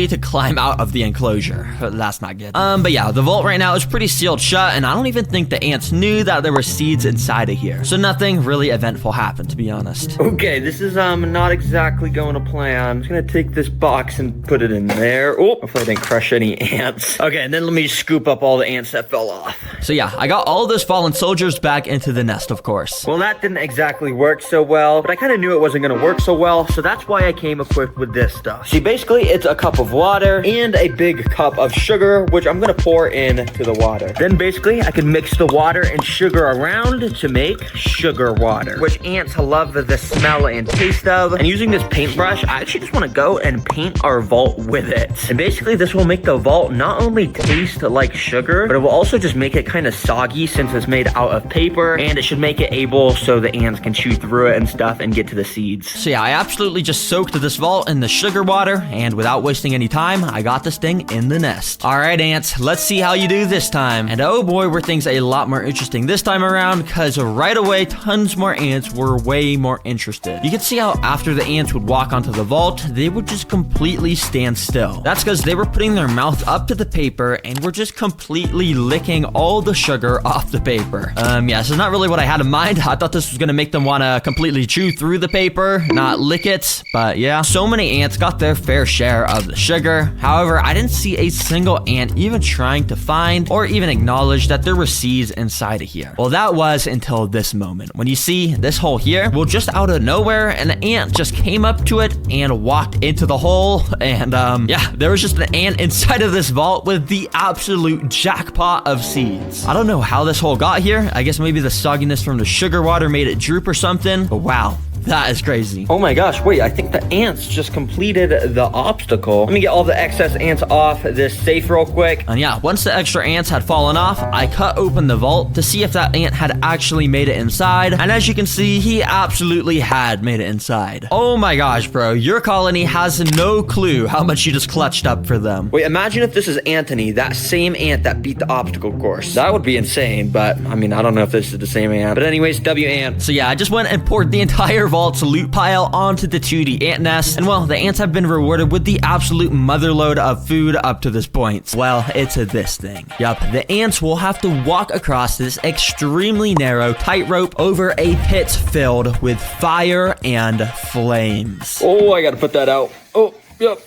to climb out of the enclosure. That's not good. But yeah, the vault right now is pretty sealed shut, and I don't even think the ants knew that there were seeds inside of here. So nothing really eventful happened, to be honest. Okay, this is not exactly going to plan. I'm just gonna take this box and put it in there. Oh, hopefully I didn't crush any ants. Okay, and then let me scoop up all the ants that fell off. So yeah, I got all those fallen soldiers back into the nest, of course. Well, that didn't exactly work so well, but I kind of knew it wasn't gonna work so well, so that's why I came equipped with this stuff. See, basically, it's a cup of water and a big cup of sugar, which I'm gonna pour into the water. Then basically, I can mix the water and sugar around to make sugar water, which ants love the smell and taste of. And using this paintbrush, I actually just wanna go and paint our vault with it. And basically, this will make the vault not only taste like sugar, but it will also just make it kind of soggy since it's made out of paper, and it should make it able so the ants can chew through it and stuff and get to the seeds. So yeah, I absolutely just soaked this vault in the sugar water, and without wasting any time, I got this thing in the nest. All right, ants, let's see how you do this time. And oh boy, were things a lot more interesting this time around, because right away, tons more ants were way more interested. You can see how after the ants would walk onto the vault, they would just completely stand still. That's because they were putting their mouth up to the paper and were just completely licking all the sugar off the paper. Yeah, this is not really what I had in mind. I thought this was gonna make them want to completely chew through the paper, not lick it, but yeah. So many ants got their fair share of the sugar. However, I didn't see a single ant even trying to find or even acknowledge that there were seeds inside of here. Well, that was until this moment. When you see this hole here, well, just out of nowhere, an ant just came up to it and walked into the hole, and yeah, there was just an ant inside of this vault with the absolute jackpot of seeds. I don't know how this hole got here. I guess maybe the sogginess from the sugar water made it droop or something, but wow. That is crazy. Oh my gosh, wait, I think the ants just completed the obstacle. Let me get all the excess ants off this safe real quick. And yeah, once the extra ants had fallen off, I cut open the vault to see if that ant had actually made it inside. And as you can see, he absolutely had made it inside. Oh my gosh, bro, your colony has no clue how much you just clutched up for them. Wait, imagine if this is Anthony, that same ant that beat the obstacle course. That would be insane, but I mean, I don't know if this is the same ant. But anyways, W ant. So yeah, I just went and poured the entire vault's loot pile onto the 2D ant nest. And well, the ants have been rewarded with the absolute motherload of food up to this point. Well, it's this thing. Yup, the ants will have to walk across this extremely narrow tightrope over a pit filled with fire and flames. Oh, I gotta put that out. Oh, yep,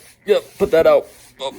put that out. Oh,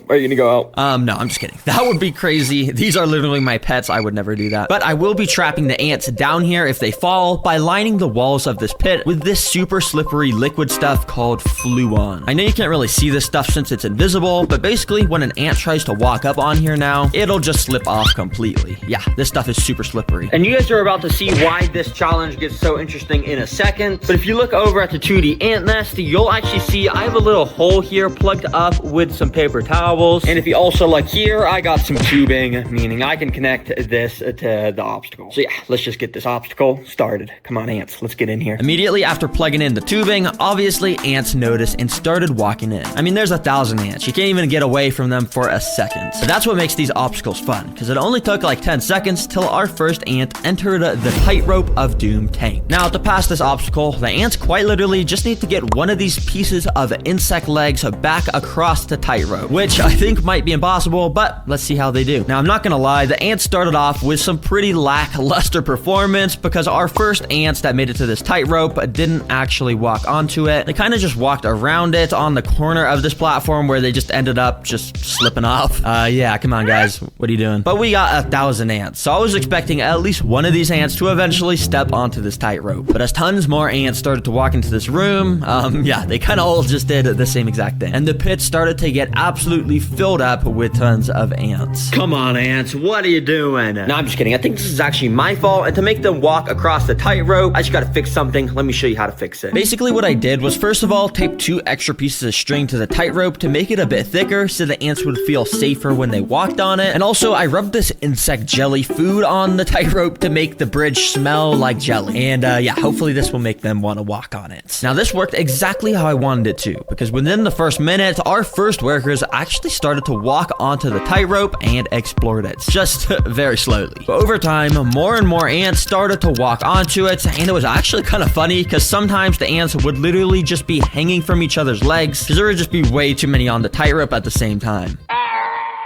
are you gonna go out? No, I'm just kidding. That would be crazy. These are literally my pets. I would never do that. But I will be trapping the ants down here if they fall by lining the walls of this pit with this super slippery liquid stuff called Fluon. I know you can't really see this stuff since it's invisible, but basically when an ant tries to walk up on here now, it'll just slip off completely. Yeah, this stuff is super slippery. And you guys are about to see why this challenge gets so interesting in a second. But if you look over at the 2D ant nest, you'll actually see I have a little hole here plugged up with some paper towels. And if you also look here, I got some tubing, meaning I can connect this to the obstacle. So yeah, let's just get this obstacle started. Come on, ants, let's get in here. Immediately after plugging in the tubing, obviously ants noticed and started walking in. I mean, there's 1,000 ants. You can't even get away from them for a second. But that's what makes these obstacles fun, because it only took like 10 seconds till our first ant entered the tightrope of doom tank. Now, to pass this obstacle, the ants quite literally just need to get one of these pieces of insect legs back across the tightrope, which I think might be impossible, but let's see how they do. Now, I'm not gonna lie, the ants started off with some pretty lackluster performance because our first ants that made it to this tightrope didn't actually walk onto it. They kind of just walked around it on the corner of this platform where they just ended up just slipping off. Yeah, come on, guys. What are you doing? But we got 1,000 ants, so I was expecting at least one of these ants to eventually step onto this tightrope. But as tons more ants started to walk into this room, yeah, they kind of all just did the same exact thing. And the pit started to get absolutely filled up with tons of ants. Come on, ants, what are you doing? No, I'm just kidding. I think this is actually my fault, and to make them walk across the tightrope, I just gotta fix something. Let me show you how to fix it. Basically, what I did was first of all tape 2 extra pieces of string to the tightrope to make it a bit thicker so the ants would feel safer when they walked on it. And also, I rubbed this insect jelly food on the tightrope to make the bridge smell like jelly. And yeah, hopefully this will make them want to walk on it. Now, this worked exactly how I wanted it to, because within the first minute, our first workers actually started to walk onto the tightrope and explored it, just very slowly. But over time, more and more ants started to walk onto it, and it was actually kind of funny because sometimes the ants would literally just be hanging from each other's legs because there would just be way too many on the tightrope at the same time.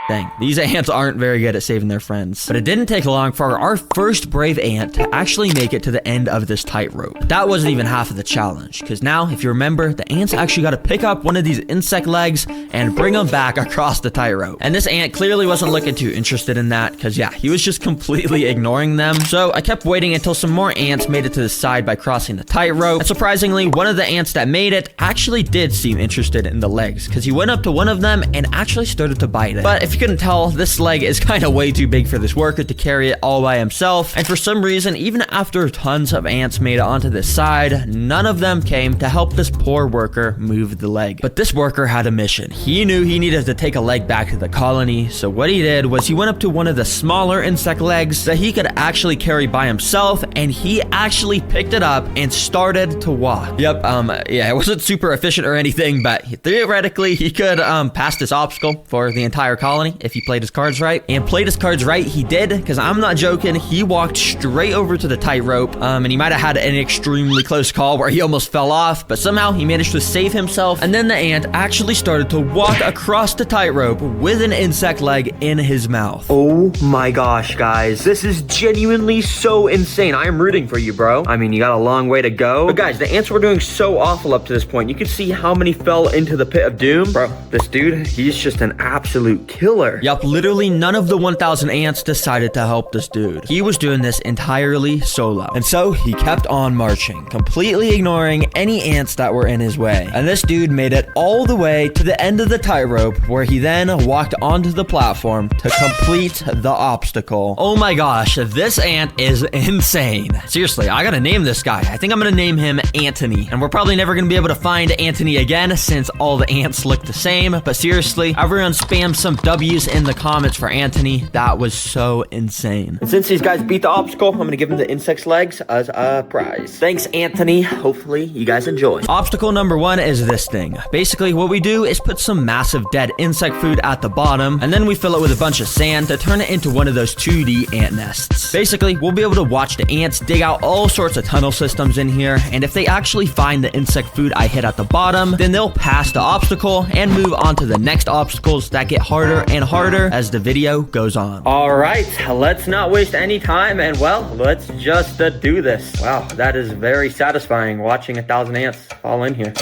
Dang, these ants aren't very good at saving their friends. But it didn't take long for our first brave ant to actually make it to the end of this tightrope. That wasn't even half of the challenge, because now, if you remember, the ants actually got to pick up one of these insect legs and bring them back across the tightrope. And this ant clearly wasn't looking too interested in that, because yeah, he was just completely ignoring them. So I kept waiting until some more ants made it to the side by crossing the tightrope. And surprisingly, one of the ants that made it actually did seem interested in the legs, because he went up to one of them and actually started to bite it. But if you couldn't tell, this leg is kind of way too big for this worker to carry it all by himself, and for some reason, even after tons of ants made it onto this side, none of them came to help this poor worker move the leg. But this worker had a mission. He knew he needed to take a leg back to the colony, so what he did was he went up to one of the smaller insect legs that he could actually carry by himself, and he actually picked it up and started to walk. Yep, yeah, it wasn't super efficient or anything, but theoretically, he could pass this obstacle for the entire colony if he played his cards right. And played his cards right, he did, because I'm not joking, he walked straight over to the tightrope, and he might have had an extremely close call where he almost fell off, but somehow he managed to save himself, and then the ant actually started to walk across the tightrope with an insect leg in his mouth. Oh my gosh, guys, this is genuinely so insane. I am rooting for you, bro. I mean, you got a long way to go, but guys, the ants were doing so awful up to this point. You could see how many fell into the pit of doom. Bro, this dude, he's just an absolute killer. killer. Yup, literally none of the 1,000 ants decided to help this dude. He was doing this entirely solo. And so he kept on marching, completely ignoring any ants that were in his way. And this dude made it all the way to the end of the tightrope, where he then walked onto the platform to complete the obstacle. Oh my gosh, this ant is insane. Seriously, I gotta name this guy. I think I'm gonna name him Anthony. And we're probably never gonna be able to find Anthony again since all the ants look the same. But seriously, everyone spam some W's in the comments for Anthony. That was so insane. And since these guys beat the obstacle, I'm gonna give them the insect's legs as a prize. Thanks, Anthony. Hopefully you guys enjoy. Obstacle number 1 is this thing. Basically, what we do is put some massive dead insect food at the bottom, and then we fill it with a bunch of sand to turn it into one of those 2D ant nests. Basically, we'll be able to watch the ants dig out all sorts of tunnel systems in here, and if they actually find the insect food I hit at the bottom, then they'll pass the obstacle and move on to the next obstacles that get harder and harder as the video goes on. All right, let's not waste any time, and well, let's just do this. Wow, that is very satisfying watching 1,000 ants fall in here.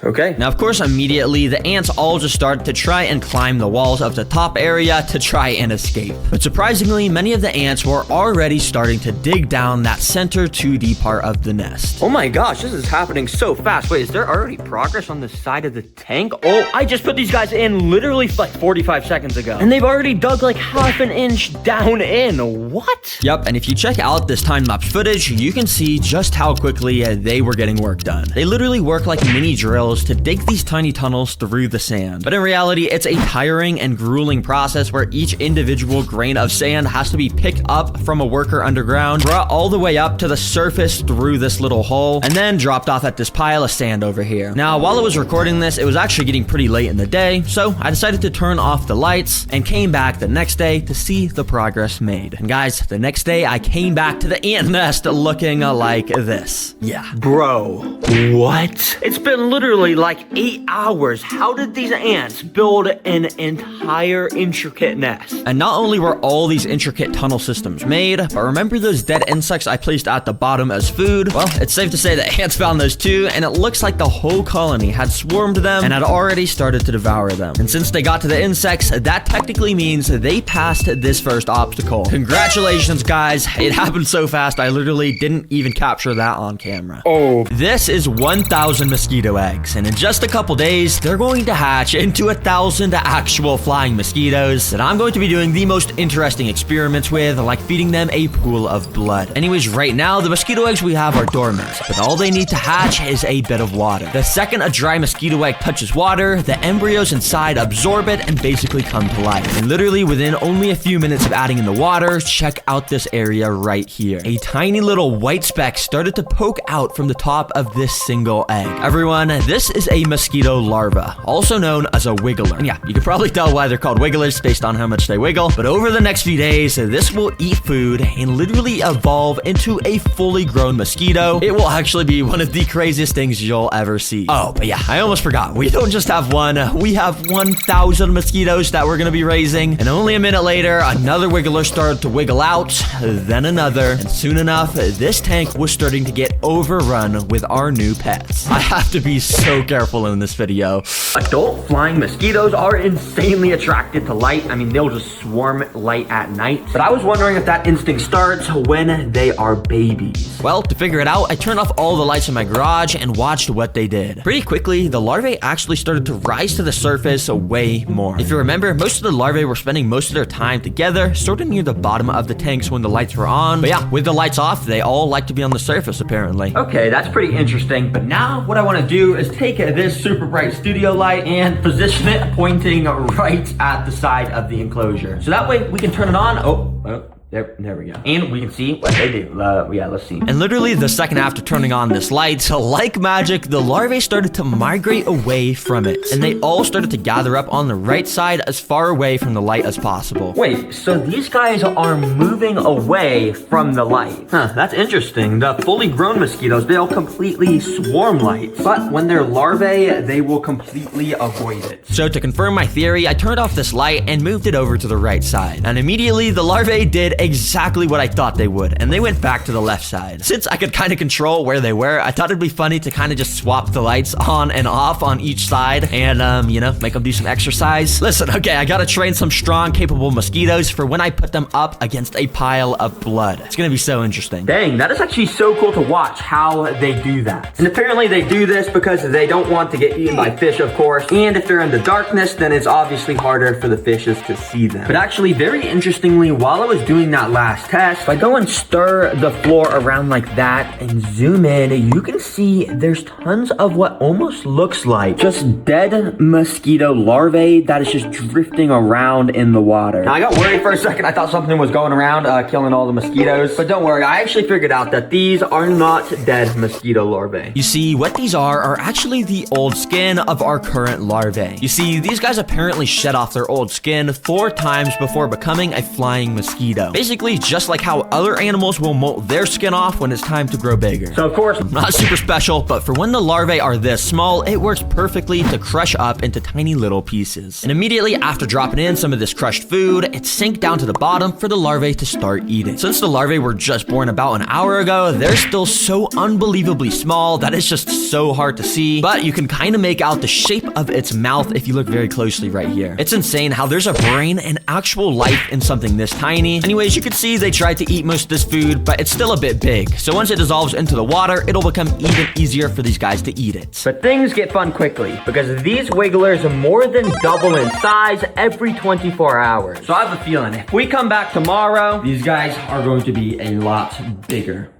Okay. Now, of course, immediately, the ants all just started to try and climb the walls of the top area to try and escape. But surprisingly, many of the ants were already starting to dig down that center 2D part of the nest. Oh my gosh, this is happening so fast. Wait, is there already progress on the side of the tank? Oh, I just put these guys in literally like 45 seconds ago. And they've already dug like half an inch down in. What? Yep, and if you check out this time-lapse footage, you can see just how quickly they were getting work done. They literally work like mini drills to dig these tiny tunnels through the sand. But in reality, it's a tiring and grueling process where each individual grain of sand has to be picked up from a worker underground, brought all the way up to the surface through this little hole, and then dropped off at this pile of sand over here. Now, while I was recording this, it was actually getting pretty late in the day, so I decided to turn off the lights and came back the next day to see the progress made. And guys, the next day I came back to the ant nest looking like this. Yeah. Bro, what? It's been literally like 8 hours. How did these ants build an entire intricate nest? And not only were all these intricate tunnel systems made, but remember those dead insects I placed at the bottom as food? Well, it's safe to say that ants found those too, and it looks like the whole colony had swarmed them and had already started to devour them. And since they got to the insects, that technically means they passed this first obstacle. Congratulations, guys. It happened so fast, I literally didn't even capture that on camera. Oh. This is 1,000 mosquito eggs, and in just a couple days, they're going to hatch into 1,000 actual flying mosquitoes that I'm going to be doing the most interesting experiments with, like feeding them a pool of blood. Anyways, right now, the mosquito eggs we have are dormant, but all they need to hatch is a bit of water. The second a dry mosquito egg touches water, the embryos inside absorb it and basically come to life. And literally within only a few minutes of adding in the water, check out this area right here. A tiny little white speck started to poke out from the top of this single egg. Everyone, this is a mosquito larva, also known as a wiggler. And yeah, you can probably tell why they're called wigglers based on how much they wiggle, but over the next few days, this will eat food and literally evolve into a fully grown mosquito. It will actually be one of the craziest things you'll ever see. Oh, but yeah, I almost forgot. We don't just have one, we have 1,000 mosquitoes that we're gonna be raising, and only a minute later, another wiggler started to wiggle out, then another, and soon enough, this tank was starting to get overrun with our new pets. I have to be so careful in this video. Adult flying mosquitoes are insanely attracted to light. I mean, they'll just swarm light at night. But I was wondering if that instinct starts when they are babies. Well, to figure it out, I turned off all the lights in my garage and watched what they did. Pretty quickly, the larvae actually started to rise to the surface way more. If you remember, most of the larvae were spending most of their time together, sort of near the bottom of the tanks when the lights were on. But yeah, with the lights off, they all like to be on the surface, apparently. Okay, that's pretty interesting. But now what I want to do is take this super bright studio light and position it pointing right at the side of the enclosure. So that way we can turn it on. Oh. There we go. And we can see what they do. Yeah, let's see. And literally the second after turning on this light, like magic, the larvae started to migrate away from it. And they all started to gather up on the right side as far away from the light as possible. Wait, so these guys are moving away from the light. Huh, that's interesting. The fully grown mosquitoes, they'll completely swarm light. But when they're larvae, they will completely avoid it. So to confirm my theory, I turned off this light and moved it over to the right side. And immediately the larvae did did exactly what I thought they would, and they went back to the left side. Since I could kind of control where they were, I thought it'd be funny to kind of just swap the lights on and off on each side and, you know, make them do some exercise. Listen, okay, I gotta train some strong, capable mosquitoes for when I put them up against a pile of blood. It's gonna be so interesting. Dang, that is actually so cool to watch how they do that. And apparently they do this because they don't want to get eaten by fish, of course. And if they're in the darkness, then it's obviously harder for the fishes to see them. But actually, very interestingly, while I was doing that last test, if I go and stir the floor around like that and zoom in, you can see there's tons of what almost looks like just dead mosquito larvae that is just drifting around in the water. Now, I got worried for a second. I thought something was going around killing all the mosquitoes. But don't worry, I actually figured out that these are not dead mosquito larvae. You see, what these are actually the old skin of our current larvae. You see, these guys apparently shed off their old skin 4 times before becoming a flying mosquito. Basically, just like how other animals will molt their skin off when it's time to grow bigger. So, of course, not super special, but for when the larvae are this small, it works perfectly to crush up into tiny little pieces. And immediately after dropping in some of this crushed food, it sank down to the bottom for the larvae to start eating. Since the larvae were just born about an hour ago, they're still so unbelievably small that it's just so hard to see, but you can kind of make out the shape of its mouth if you look very closely right here. It's insane how there's a brain and actual life in something this tiny. Anyways, you can see they tried to eat most of this food, but it's still a bit big. So once it dissolves into the water, it'll become even easier for these guys to eat it. But things get fun quickly because these wigglers more than double in size every 24 hours. So I have a feeling if we come back tomorrow, these guys are going to be a lot bigger.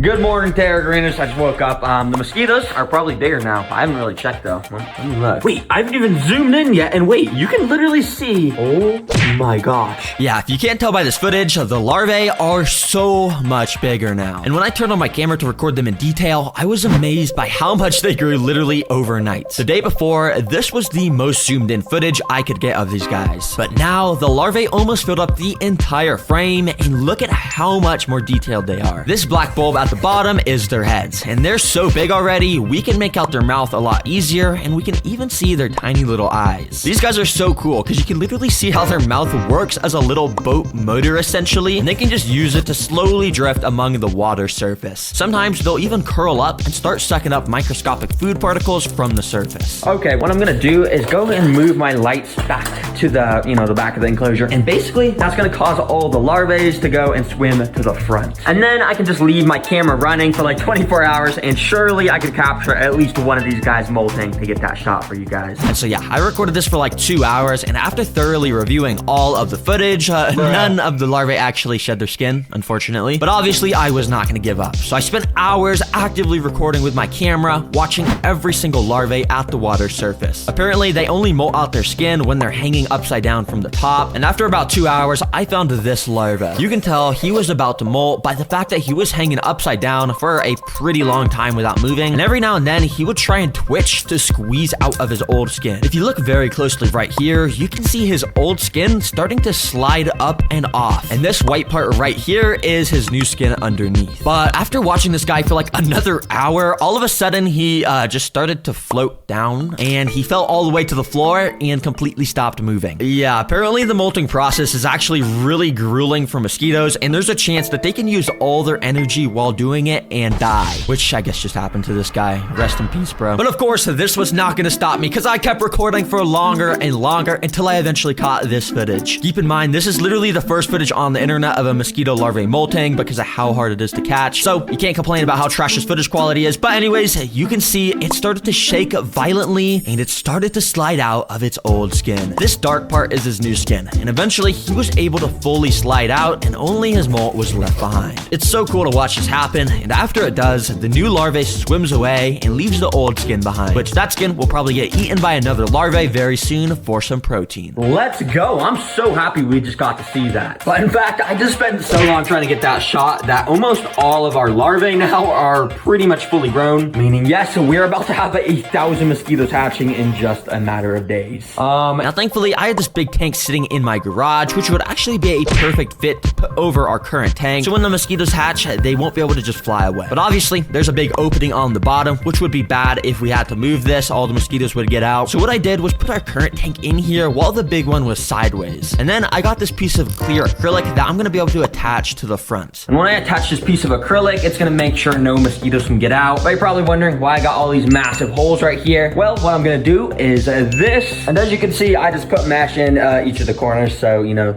Good morning, TerraGreeners. I just woke up. The mosquitoes are probably bigger now. I haven't really checked though. Let me look. Wait, I haven't even zoomed in yet. And wait, you can literally see. Oh my gosh. Yeah, if you can't tell by this footage, the larvae are so much bigger now. And when I turned on my camera to record them in detail, I was amazed by how much they grew literally overnight. The day before, this was the most zoomed in footage I could get of these guys. But now, the larvae almost filled up the entire frame, and look at how much more detailed they are. This black bulb at the bottom is their heads, and they're so big already, we can make out their mouth a lot easier, and we can even see their tiny little eyes. These guys are so cool, because you can literally see how their mouth works as a little boat motor essentially, and they can just use it to slowly drift among the water surface. Sometimes they'll even curl up and start sucking up microscopic food particles from the surface. Okay, what I'm gonna do is go and move my lights back to the, the back of the enclosure, and basically that's gonna cause all the larvae to go and swim to the front. And then I can just leave my camera running for like 24 hours, and surely I could capture at least one of these guys molting to get that shot for you guys. And so yeah, I recorded this for like 2 hours, and after thoroughly reviewing all of the footage, none of the larvae actually shed their skin, unfortunately. But obviously, I was not gonna give up. So I spent hours actively recording with my camera, watching every single larvae at the water surface. Apparently, they only molt out their skin when they're hanging upside down from the top, and after about 2 hours, I found this larva. You can tell he was about to molt by the fact that he was hanging upside down for a pretty long time without moving, and every now and then he would try and twitch to squeeze out of his old skin. If you look very closely right here, you can see his old skin starting to slide up and off, and this white part right here is his new skin underneath. But after watching this guy for like another hour, all of a sudden he just started to float down, and he fell all the way to the floor and completely stopped moving. Yeah, apparently the molting process is actually really grueling for mosquitoes, and there's a chance that they can use all their energy while doing it and die, which I guess just happened to this guy. Rest in peace, bro. But of course, this was not gonna stop me, because I kept recording for longer and longer until I eventually caught this footage. Keep in mind, this is literally the first footage on the internet of a mosquito larvae molting because of how hard it is to catch, so you can't complain about how trash this footage quality is. But anyways, you can see it started to shake violently, and it started to slide out of its old skin. This dark part is his new skin, and eventually he was able to fully slide out, and only his molt was left behind. It's so cool to watch this happen, and after it does, the new larvae swims away and leaves the old skin behind, which that skin will probably get eaten by another larvae very soon for some protein. Let's go. I'm so happy we just got to see that. But in fact, I just spent so long trying to get that shot that almost all of our larvae now are pretty much fully grown, meaning yes, we're about to have 1,000 mosquitoes hatching in just a matter of days. Now thankfully, I had this big tank sitting in my garage, which would actually be a perfect fit to put over our current tank, so when the mosquitoes hatch, they won't be able able to just fly away. But obviously, there's a big opening on the bottom, which would be bad if we had to move this. All the mosquitoes would get out. So what I did was put our current tank in here while the big one was sideways. And then I got this piece of clear acrylic that I'm gonna be able to attach to the front. And when I attach this piece of acrylic, it's gonna make sure no mosquitoes can get out. But you're probably wondering why I got all these massive holes right here. Well, what I'm gonna do is this. And as you can see, I just put mesh in each of the corners so, you know,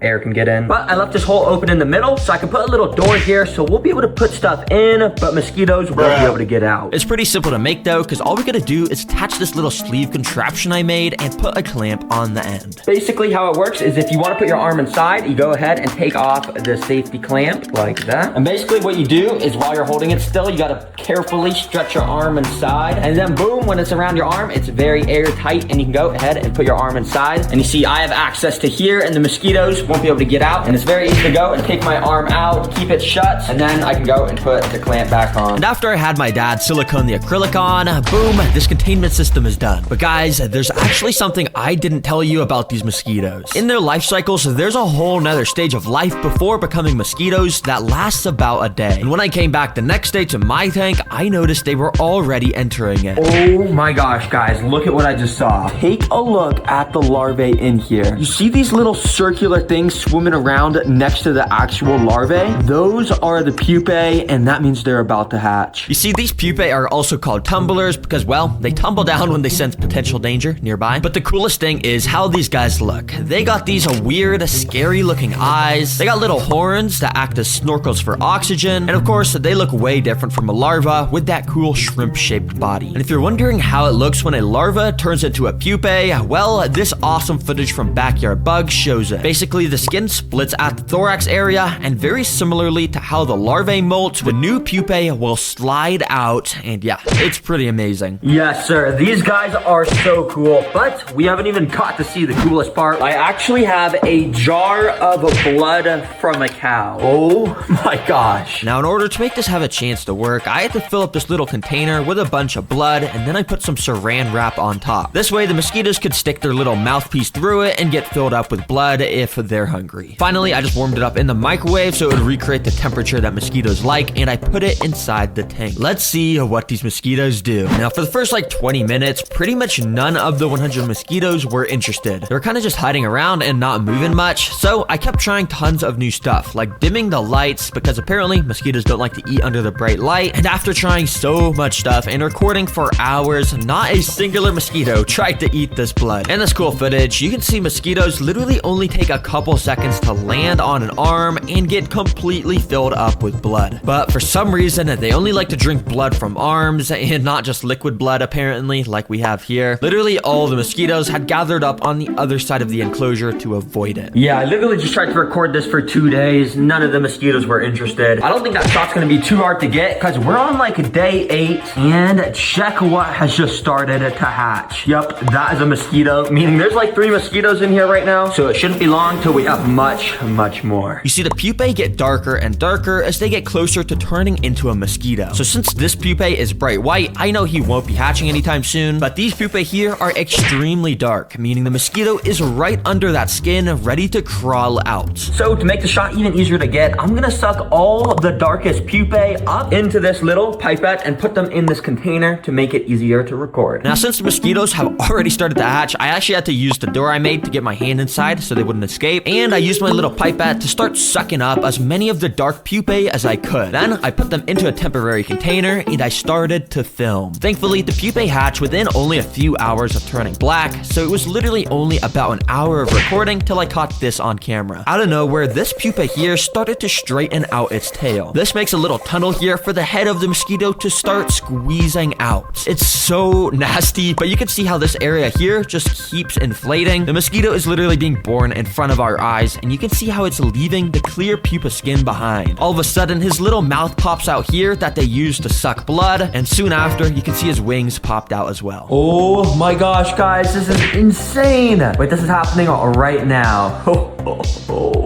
air can get in. But I left this hole open in the middle so I can put a little door here so we'll be able to put stuff in, but mosquitoes won't be able to get out. It's pretty simple to make though, because all we gotta do is attach this little sleeve contraption I made and put a clamp on the end. Basically how it works is if you want to put your arm inside, you go ahead and take off the safety clamp like that. And basically what you do is while you're holding it still, you gotta carefully stretch your arm inside, and then boom, when it's around your arm, it's very airtight and you can go ahead and put your arm inside. And you see I have access to here and the mosquitoes won't be able to get out, and it's very easy to go and take my arm out, keep it shut, and then I can go and put the clamp back on. And after I had my dad silicone the acrylic on, boom, this containment system is done. But guys, there's actually something I didn't tell you about these mosquitoes. In their life cycles, there's a whole nother stage of life before becoming mosquitoes that lasts about a day. And when I came back the next day to my tank, I noticed they were already entering it. Oh my gosh, guys, look at what I just saw. Take a look at the larvae in here. You see these little circular things swimming around next to the actual larvae? Those are the pupae, and that means they're about to hatch. You see, these pupae are also called tumblers because, well, they tumble down when they sense potential danger nearby. But the coolest thing is how these guys look. They got these weird, scary looking eyes. They got little horns that act as snorkels for oxygen. And of course, they look way different from a larva with that cool shrimp-shaped body. And if you're wondering how it looks when a larva turns into a pupae, well, this awesome footage from Backyard Bugs shows it. Basically, the skin splits at the thorax area, and very similarly to how the larvae molt, the new pupae will slide out, and yeah, it's pretty amazing. Yes, sir. These guys are so cool, but we haven't even got to see the coolest part. I actually have a jar of blood from a cow. Oh my gosh. Now, in order to make this have a chance to work, I had to fill up this little container with a bunch of blood, and then I put some saran wrap on top. This way, the mosquitoes could stick their little mouthpiece through it and get filled up with blood if they're hungry. Finally, I just warmed it up in the microwave so it would recreate the temperature that mosquitoes like, and I put it inside the tank. Let's see what these mosquitoes do. Now, for the first like 20 minutes, pretty much none of the 100 mosquitoes were interested. They were kind of just hiding around and not moving much, so I kept trying tons of new stuff, like dimming the lights, because apparently mosquitoes don't like to eat under the bright light. And after trying so much stuff and recording for hours, not a singular mosquito tried to eat this blood. And this cool footage, you can see mosquitoes literally only take a couple seconds to land on an arm and get completely filled up with blood. But for some reason, they only like to drink blood from arms, and not just liquid blood apparently, like we have here. Literally all the mosquitoes had gathered up on the other side of the enclosure to avoid it. Yeah, I literally just tried to record this for 2 days. None of the mosquitoes were interested. I don't think that shot's gonna be too hard to get because we're on like day 8, and check what has just started to hatch. Yep, that is a mosquito, meaning there's like 3 mosquitoes in here right now, so it shouldn't be long till we have much more. You see, the pupae get darker and darker as they get closer to turning into a mosquito. So since this pupae is bright white, I know he won't be hatching anytime soon, but these pupae here are extremely dark, meaning the mosquito is right under that skin, ready to crawl out. So to make the shot even easier to get, I'm gonna suck all the darkest pupae up into this little pipette and put them in this container to make it easier to record. Now, since the mosquitoes have already started to hatch, I actually had to use the door I made to get my hand inside so they wouldn't escape, and I used my little pipette to start sucking up as many of the dark pupae as I could. Then I put them into a temporary container and I started to film. Thankfully, the pupae hatched within only a few hours of turning black, so it was literally only about an hour of recording till I caught this on camera. Out of nowhere, this pupa here started to straighten out its tail. This makes a little tunnel here for the head of the mosquito to start squeezing out. It's so nasty, but you can see how this area here just keeps inflating. The mosquito is literally being born in front of our eyes, and you can see how it's leaving the clear pupa skin behind. All of a sudden, his little mouth pops out here that they use to suck blood, and soon after, you can see his wings popped out as well. Oh my gosh, guys, this is insane. Wait, this is happening right now.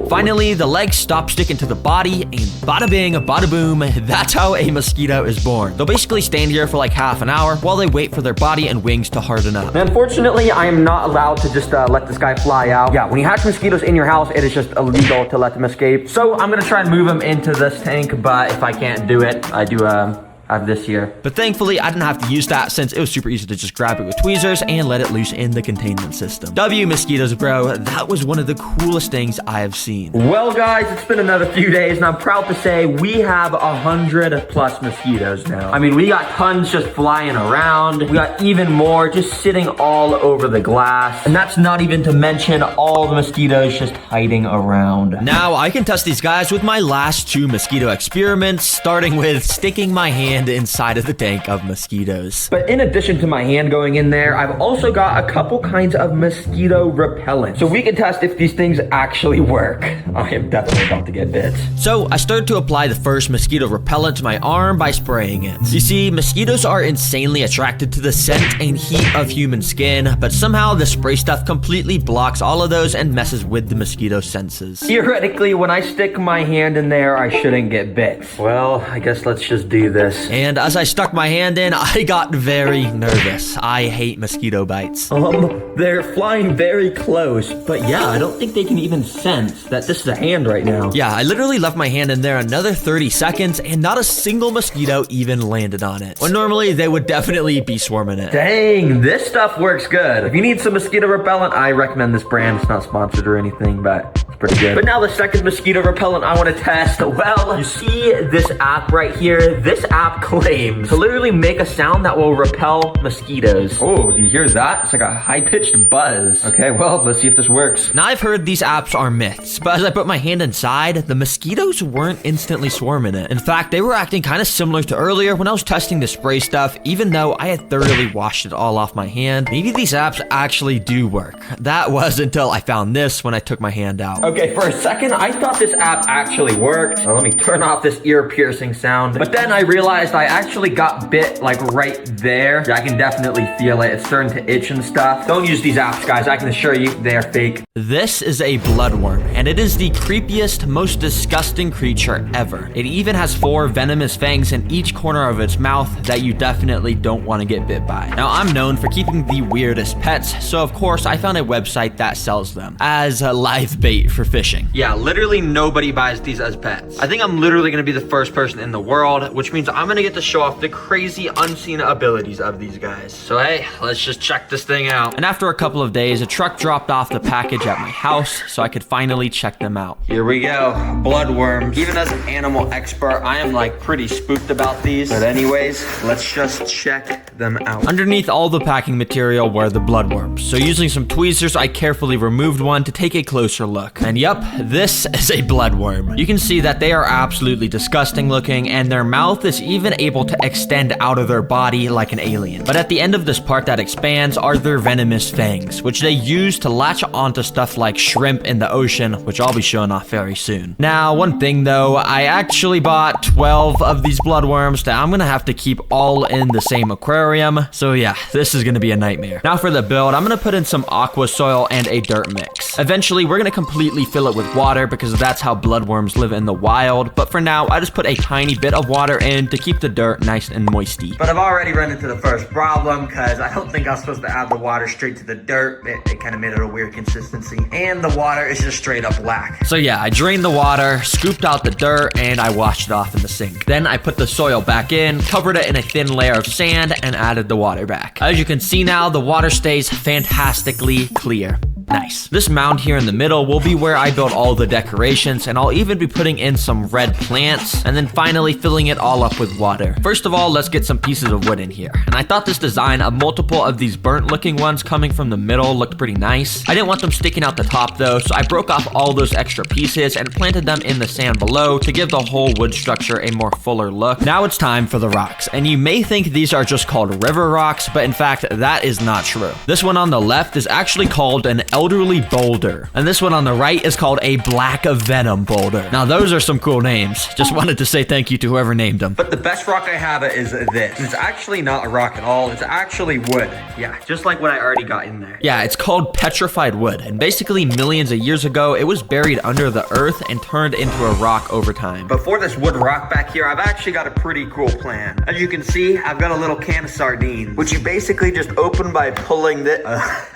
Finally, the legs stop sticking to the body, and bada bing, bada boom, that's how a mosquito is born. They'll basically stand here for like half an hour while they wait for their body and wings to harden up. Unfortunately, I am not allowed to just let this guy fly out. Yeah, when you hatch mosquitoes in your house, it is just illegal to let them escape. So I'm gonna try and move them into the this tank, but if I can't do it, I do have this here. But thankfully, I didn't have to use that since it was super easy to just grab it with tweezers and let it loose in the containment system. W mosquitoes, bro, that was one of the coolest things I have seen. Well, guys, it's been another few days, and I'm proud to say we have 100+ mosquitoes now. I mean, we got tons just flying around. We got even more just sitting all over the glass. And that's not even to mention all the mosquitoes just hiding around. Now, I can test these guys with my last 2 mosquito experiments, starting with sticking my hand inside of the tank of mosquitoes. But in addition to my hand going in there, I've also got a couple kinds of mosquito repellent. So we can test if these things actually work. I am definitely about to get bit. So I started to apply the first mosquito repellent to my arm by spraying it. You see, mosquitoes are insanely attracted to the scent and heat of human skin, but somehow the spray stuff completely blocks all of those and messes with the mosquito senses. Theoretically, when I stick my hand in there, I shouldn't get bit. Well, I guess let's just do this. And as I stuck my hand in, I got very nervous. I hate mosquito bites. They're flying very close, but yeah, I don't think they can even sense that this is a hand right now. Yeah, I literally left my hand in there another 30 seconds and not a single mosquito even landed on it. When normally they would definitely be swarming it. Dang, this stuff works good. If you need some mosquito repellent, I recommend this brand. It's not sponsored or anything, but it's pretty good. But now the second mosquito repellent I want to test. Well, you see this app right here? This app claims to literally make a sound that will repel mosquitoes. Oh, do you hear that? It's like a high-pitched buzz. Okay, well, let's see if this works. Now I've heard these apps are myths, but as I put my hand inside, the mosquitoes weren't instantly swarming it. In fact, they were acting kind of similar to earlier when I was testing the spray stuff, even though I had thoroughly washed it all off my hand. Maybe these apps actually do work. That was until I found this when I took my hand out. Okay, for a second, I thought this app actually worked. Now, let me turn off this ear-piercing sound. But then I realized I actually got bit like right there. Yeah, I can definitely feel it. It's starting to itch and stuff. Don't use these apps, guys. I can assure you they are fake. This is a bloodworm, and it is the creepiest, most disgusting creature ever. It even has 4 venomous fangs in each corner of its mouth that you definitely don't want to get bit by. Now, I'm known for keeping the weirdest pets, so of course I found a website that sells them as a live bait for fishing. Yeah, literally nobody buys these as pets. I think I'm literally gonna be the first person in the world, which means I'm gonna get to show off the crazy unseen abilities of these guys. So hey, let's just check this thing out. And after a couple of days, a truck dropped off the package at my house, so I could finally check them out. Here we go, bloodworms. Even as an animal expert, I am like pretty spooked about these. But anyways, let's just check them out. Underneath all the packing material were the bloodworms, so using some tweezers, I carefully removed one to take a closer look. And yep, this is a bloodworm. You can see that they are absolutely disgusting looking, and their mouth is even able to extend out of their body like an alien. But at the end of this part that expands are their venomous fangs, which they use to latch onto stuff like shrimp in the ocean, which I'll be showing off very soon. Now, one thing though, I actually bought 12 of these bloodworms that I'm gonna have to keep all in the same aquarium. So yeah, this is gonna be a nightmare. Now for the build, I'm gonna put in some aqua soil and a dirt mix. Eventually, we're gonna completely fill it with water because that's how bloodworms live in the wild. But for now, I just put a tiny bit of water in to keep the dirt nice and moisty. But I've already run into the first problem because I don't think I was supposed to add the water straight to the dirt. It kind of made it a weird consistency. And the water is just straight up black. So yeah, I drained the water, scooped out the dirt, and I washed it off in the sink. Then I put the soil back in, covered it in a thin layer of sand, and added the water back. As you can see now, the water stays fantastically clear. Nice. This mound here in the middle will be where I build all the decorations, and I'll even be putting in some red plants, and then finally filling it all up with water. First of all, let's get some pieces of wood in here. And I thought this design of multiple of these burnt looking ones coming from the middle looked pretty nice. I didn't want them sticking out the top though, so I broke off all those extra pieces and planted them in the sand below to give the whole wood structure a more fuller look. Now it's time for the rocks, and you may think these are just called river rocks, but in fact, that is not true. This one on the left is actually called an elderly boulder, and this one on the right is called a black venom boulder. Now those are some cool names. Just wanted to say thank you to whoever named them. But the best rock I have is this. It's actually not a rock at all. It's actually wood. Yeah, just like what I already got in there. Yeah, it's called petrified wood, and basically millions of years ago, it was buried under the earth and turned into a rock over time. But for this wood rock back here, I've actually got a pretty cool plan. As you can see, I've got a little can of sardines, which you basically just open by pulling the...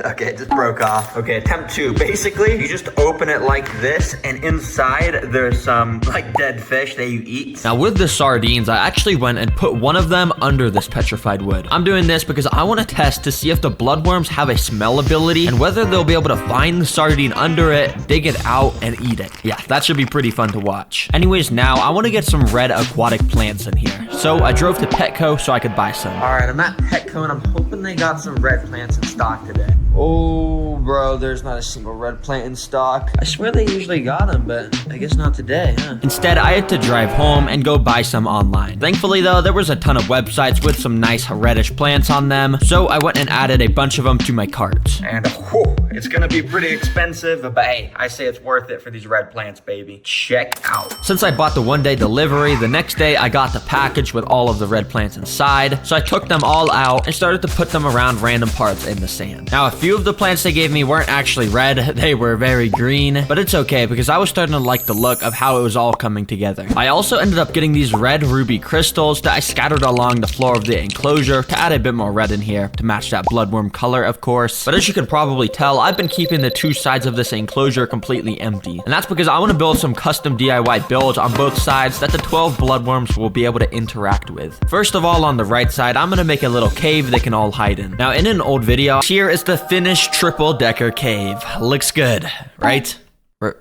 okay, it just broke off. Okay. Okay, attempt 2. Basically, you just open it like this, and inside there's some like dead fish that you eat. Now with the sardines, I actually went and put one of them under this petrified wood. I'm doing this because I want to test to see if the bloodworms have a smell ability and whether they'll be able to find the sardine under it, dig it out, and eat it. Yeah, that should be pretty fun to watch. Anyways, now I want to get some red aquatic plants in here. So I drove to Petco so I could buy some. All right, I'm at Petco and I'm hoping they got some red plants in stock today. Oh, bro, there's not a single red plant in stock. I swear they usually got them, but I guess not today, huh? Instead, I had to drive home and go buy some online. Thankfully, though, there was a ton of websites with some nice reddish plants on them, so I went and added a bunch of them to my cart. And whew, it's gonna be pretty expensive, but hey, I say it's worth it for these red plants, baby. Check out. Since I bought the one-day delivery, the next day I got the package with all of the red plants inside, so I took them all out and started to put them around random parts in the sand. Now, a few of the plants they gave me weren't actually red, they were very green, but it's okay because I was starting to like the look of how it was all coming together. I also ended up getting these red ruby crystals that I scattered along the floor of the enclosure to add a bit more red in here to match that bloodworm color, of course. But as you can probably tell, I've been keeping the two sides of this enclosure completely empty. And that's because I want to build some custom DIY builds on both sides that the 12 bloodworms will be able to interact with. First of all, on the right side, I'm going to make a little cave they can all hide in. Now, in an old video, here is the finished triple-decker cave. Looks good, right?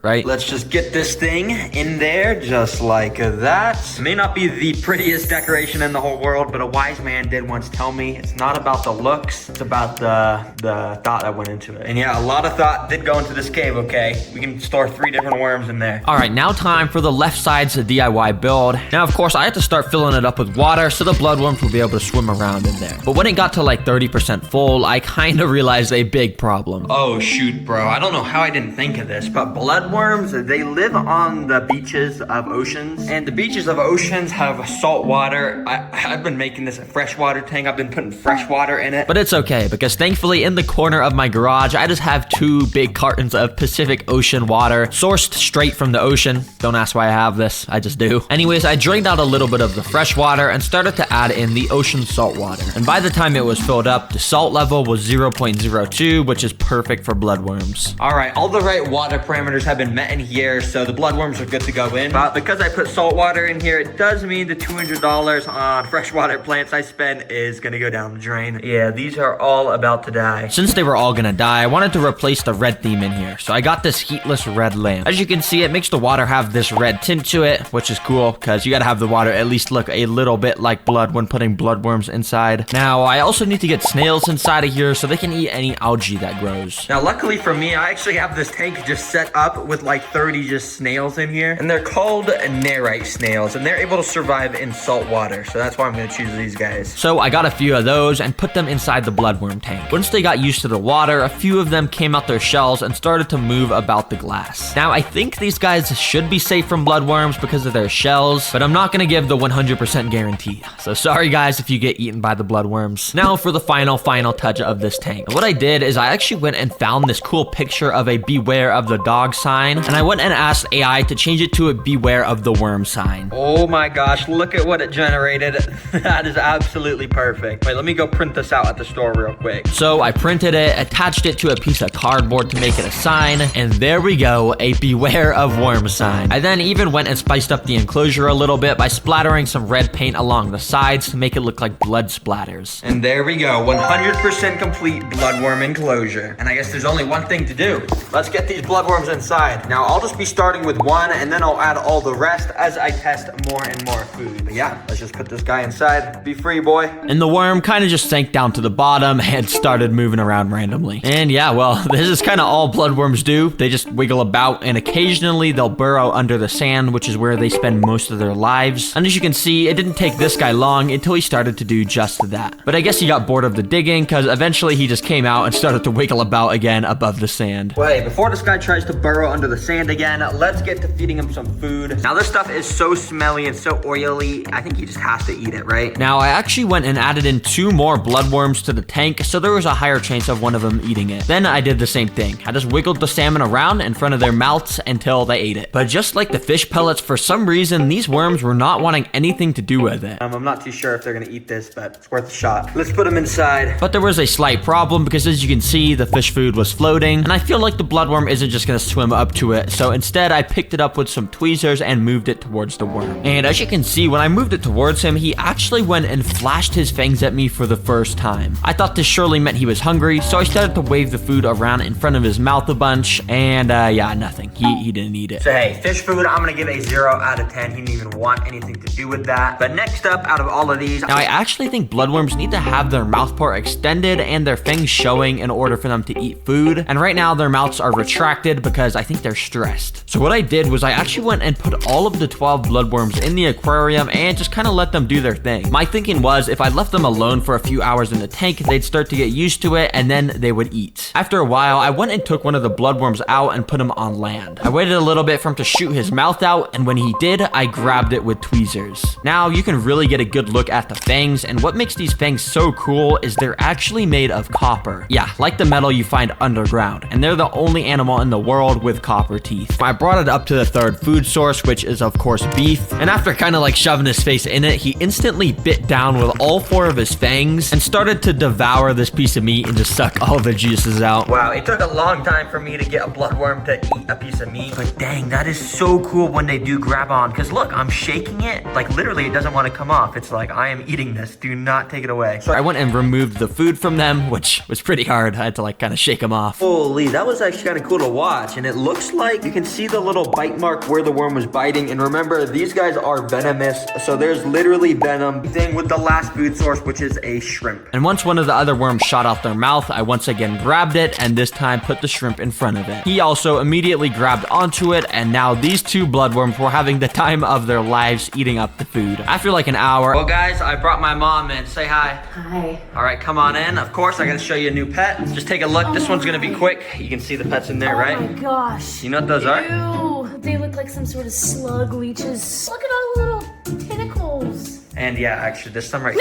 Right? Let's just get this thing in there just like that. It may not be the prettiest decoration in the whole world, but a wise man did once tell me it's not about the looks, it's about the thought that went into it. And yeah, a lot of thought did go into this cave, okay? We can store 3 different worms in there. All right, now time for the left side's DIY build. Now, of course, I had to start filling it up with water so the bloodworms will be able to swim around in there. But when it got to like 30% full, I kind of realized a big problem. Oh shoot, bro. I don't know how I didn't think of this, but bloodworms, they live on the beaches of oceans, and the beaches of oceans have salt water. I've been making this a freshwater tank. I've been putting fresh water in it. But it's okay, because thankfully in the corner of my garage, I just have 2 big cartons of Pacific Ocean water, sourced straight from the ocean. Don't ask why I have this, I just do. Anyways, I drained out a little bit of the fresh water and started to add in the ocean salt water. And by the time it was filled up, the salt level was 0.02, which is perfect for bloodworms. All right, all the right water parameters have been met in here, so the bloodworms are good to go in. But because I put salt water in here, it does mean the $200 on freshwater plants I spent is gonna go down the drain. Yeah, these are all about to die. Since they were all gonna die, I wanted to replace the red theme in here, so I got this heatless red lamp. As you can see, it makes the water have this red tint to it, which is cool, because you gotta have the water at least look a little bit like blood when putting bloodworms inside. Now, I also need to get snails inside of here so they can eat any algae that grows. Now, luckily for me, I actually have this tank just set up with like 30 just snails in here, and they're called nerite snails, and they're able to survive in salt water, so that's why I'm gonna choose these guys. So I got a few of those and put them inside the bloodworm tank. Once they got used to the water, a few of them came out their shells and started to move about the glass. Now, I think these guys should be safe from bloodworms because of their shells, but I'm not gonna give the 100% guarantee. So sorry guys if you get eaten by the bloodworms. Now for the final touch of this tank. And what I did is I actually went and found this cool picture of a beware of the dog sign, and I went and asked AI to change it to a beware of the worm sign. Oh my gosh, look at what it generated. That is absolutely perfect. Wait, let me go print this out at the store real quick. So I printed it, attached it to a piece of cardboard to make it a sign, and there we go, a beware of worm sign. I then even went and spiced up the enclosure a little bit by splattering some red paint along the sides to make it look like blood splatters. And there we go, 100% complete bloodworm enclosure. And I guess there's only one thing to do. Let's get these bloodworms inside. Now, I'll just be starting with one, and then I'll add all the rest as I test more and more food. But yeah, let's just put this guy inside. Be free, boy. And the worm kind of just sank down to the bottom and started moving around randomly. And yeah, well, this is kind of all bloodworms do. They just wiggle about, and occasionally they'll burrow under the sand, which is where they spend most of their lives. And as you can see, it didn't take this guy long until he started to do just that. But I guess he got bored of the digging, because eventually he just came out and started to wiggle about again above the sand. Wait, before this guy tries to burrow burrow under the sand again. Let's get to feeding him some food. Now this stuff is so smelly and so oily. I think he just has to eat it, right? Now, I actually went and added in 2 more bloodworms to the tank, so there was a higher chance of one of them eating it. Then I did the same thing. I just wiggled the salmon around in front of their mouths until they ate it. But just like the fish pellets, for some reason, these worms were not wanting anything to do with it. I'm not too sure if they're gonna eat this, but it's worth a shot. Let's put them inside. But there was a slight problem because, as you can see, the fish food was floating, and I feel like the bloodworm isn't just gonna swim up to it. So instead, I picked it up with some tweezers and moved it towards the worm. And as you can see, when I moved it towards him, he actually went and flashed his fangs at me for the first time. I thought this surely meant he was hungry, so I started to wave the food around in front of his mouth a bunch, and yeah, nothing. He didn't eat it. So hey, fish food, I'm gonna give a 0 out of 10. He didn't even want anything to do with that. But next up, out of all of these, Now, I actually think bloodworms need to have their mouth part extended and their fangs showing in order for them to eat food. And right now, their mouths are retracted because I think they're stressed. So what I did was I actually went and put all of the 12 bloodworms in the aquarium and just kind of let them do their thing. My thinking was if I left them alone for a few hours in the tank, they'd start to get used to it and then they would eat. After a while, I went and took one of the bloodworms out and put him on land. I waited a little bit for him to shoot his mouth out, and when he did, I grabbed it with tweezers. Now you can really get a good look at the fangs, and what makes these fangs so cool is they're actually made of copper. Yeah, like the metal you find underground, and they're the only animal in the world with copper teeth. I brought it up to the 3rd food source, which is of course beef, and after kind of like shoving his face in it, he instantly bit down with all 4 of his fangs and started to devour this piece of meat and just suck all the juices out. wow, it took a long time for me to get a bloodworm to eat a piece of meat. But dang, that is so cool when they do grab on. Because look, I'm shaking it. Like literally, it doesn't want to come off. It's like, I am eating this. Do not take it away. So I went and removed the food from them, which was pretty hard. I had to like kind of shake them off. Holy, that was actually kind of cool to watch. And it looks like you can see the little bite mark where the worm was biting. And remember, these guys are venomous. So there's literally venom. Thing with the last food source, which is a shrimp. And once one of the other worms shot out their mouth, I once again grabbed it and this time put the shrimp in front of it. He also immediately grabbed onto it, and now these 2 bloodworms were having the time of their lives eating up the food. After like an hour, Well, guys, I brought my mom in. Say hi. Hi. All right, come on in. Of course, I gotta show you a new pet. Just take a look. This one's gonna be quick. You can see the pets in there, Oh right? my gosh. You know what those are? Ew. They look like some sort of slug leeches. Look at all the little tentacles. And yeah, actually, there's some right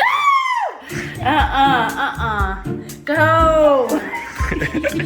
Go.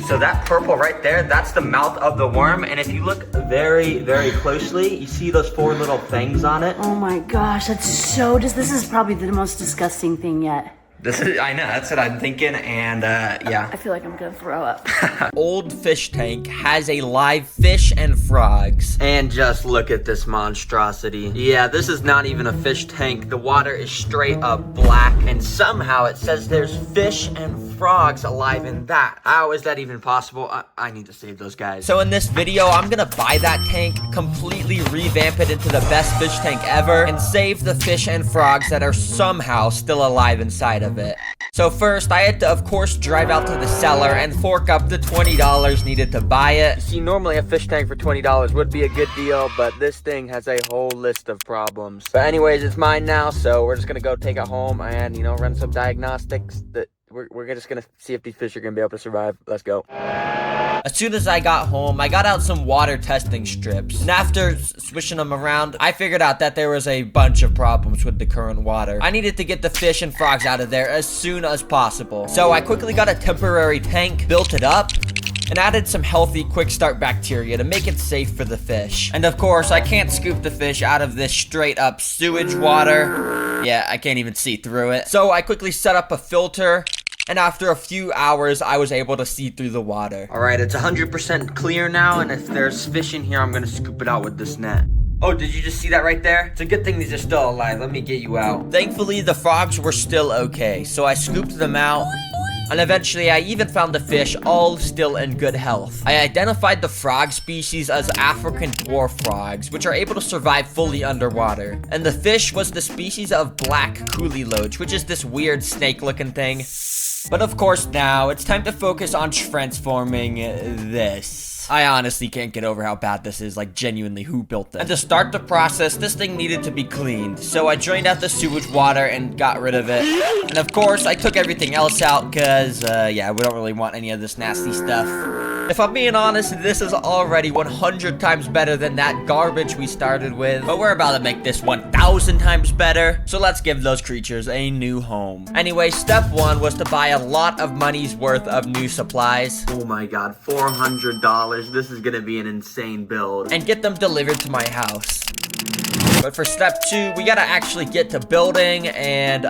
So that purple right there, that's the mouth of the worm. And if you look very, very closely, you see those 4 little fangs on it. Oh my gosh, that's so this is probably the most disgusting thing yet. I know, that's what I'm thinking. And yeah. I feel like I'm gonna throw up. Old fish tank has a live fish and frogs. And just look at this monstrosity. Yeah, this is not even a fish tank. The water is straight up black, and somehow it says there's fish and frogs alive in that. How is that even possible? I need to save those guys. So in this video, I'm gonna buy that tank, completely revamp it into the best fish tank ever, and save the fish and frogs that are somehow still alive inside of it. So first, I had to, of course, drive out to the cellar and fork up the $20 needed to buy it. See, normally a fish tank for $20 would be a good deal, but this thing has a whole list of problems. But anyways, it's mine now, so we're just gonna go take it home and, you know, run some diagnostics. That we're just gonna see if these fish are gonna be able to survive. Let's go. As soon as I got home, I got out some water testing strips. And after swishing them around, I figured out that there was a bunch of problems with the current water. I needed to get the fish and frogs out of there as soon as possible. So I quickly got a temporary tank, built it up, and added some healthy quick start bacteria to make it safe for the fish. And of course, I can't scoop the fish out of this straight up sewage water. Yeah, I can't even see through it. So I quickly set up a filter, and after a few hours, I was able to see through the water. All right, it's 100% clear now, and if there's fish in here, I'm gonna scoop it out with this net. Oh, did you just see that right there? It's a good thing these are still alive. Let me get you out. Thankfully, the frogs were still okay, so I scooped them out. And eventually, I even found the fish all still in good health. I identified the frog species as African dwarf frogs, which are able to survive fully underwater. And the fish was the species of black coolie loach, which is this weird snake-looking thing. But of course now, it's time to focus on transforming this. I honestly can't get over how bad this is, like genuinely, who built this? And to start the process, this thing needed to be cleaned. So I drained out the sewage water and got rid of it. And of course, I took everything else out because, yeah, we don't really want any of this nasty stuff. If I'm being honest, this is already 100 times better than that garbage we started with. But we're about to make this 1,000 times better. So let's give those creatures a new home. Anyway, step 1 was to buy a lot of money's worth of new supplies. Oh my god, $400. This is gonna be an insane build. And get them delivered to my house. But for step 2, we gotta actually get to building and,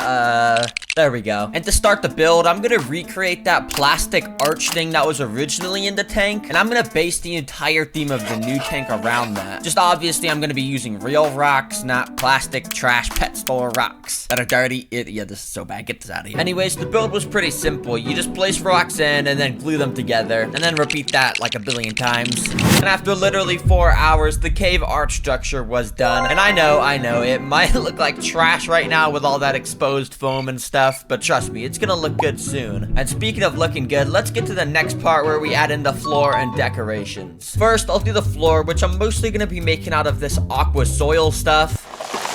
there we go. And to start the build, I'm gonna recreate that plastic arch thing that was originally in the tank. And I'm gonna base the entire theme of the new tank around that. Just obviously, I'm gonna be using real rocks, not plastic trash pet store rocks that are dirty. Yeah, this is so bad. Get this out of here. Anyways, the build was pretty simple. You just place rocks in and then glue them together. And then repeat that like a billion times. And after literally 4 hours, the cave arch structure was done. And I know, it might look like trash right now with all that exposed foam and stuff, but trust me, it's gonna look good soon. And speaking of looking good, let's get to the next part where we add in the floor and decorations. First, I'll do the floor, which I'm mostly gonna be making out of this aqua soil stuff.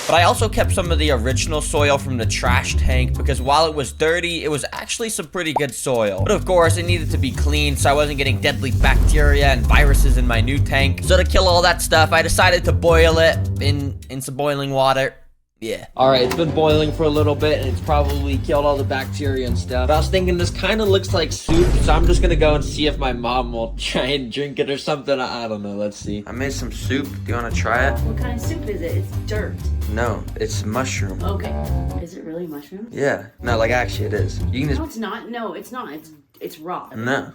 But I also kept some of the original soil from the trash tank because while it was dirty, it was actually some pretty good soil. But of course, it needed to be cleaned so I wasn't getting deadly bacteria and viruses in my new tank. So to kill all that stuff, I decided to boil it in some boiling water. Yeah. Alright, it's been boiling for a little bit and it's probably killed all the bacteria and stuff. But I was thinking this kind of looks like soup, so I'm just gonna go and see if my mom will try and drink it or something. I don't know, let's see. I made some soup. Do you want to try it? What kind of soup is it? It's dirt. No, it's mushroom. Okay. Is it really mushrooms? Yeah. No, like actually it is. You can No, just... it's not. No, it's not. It's raw. No.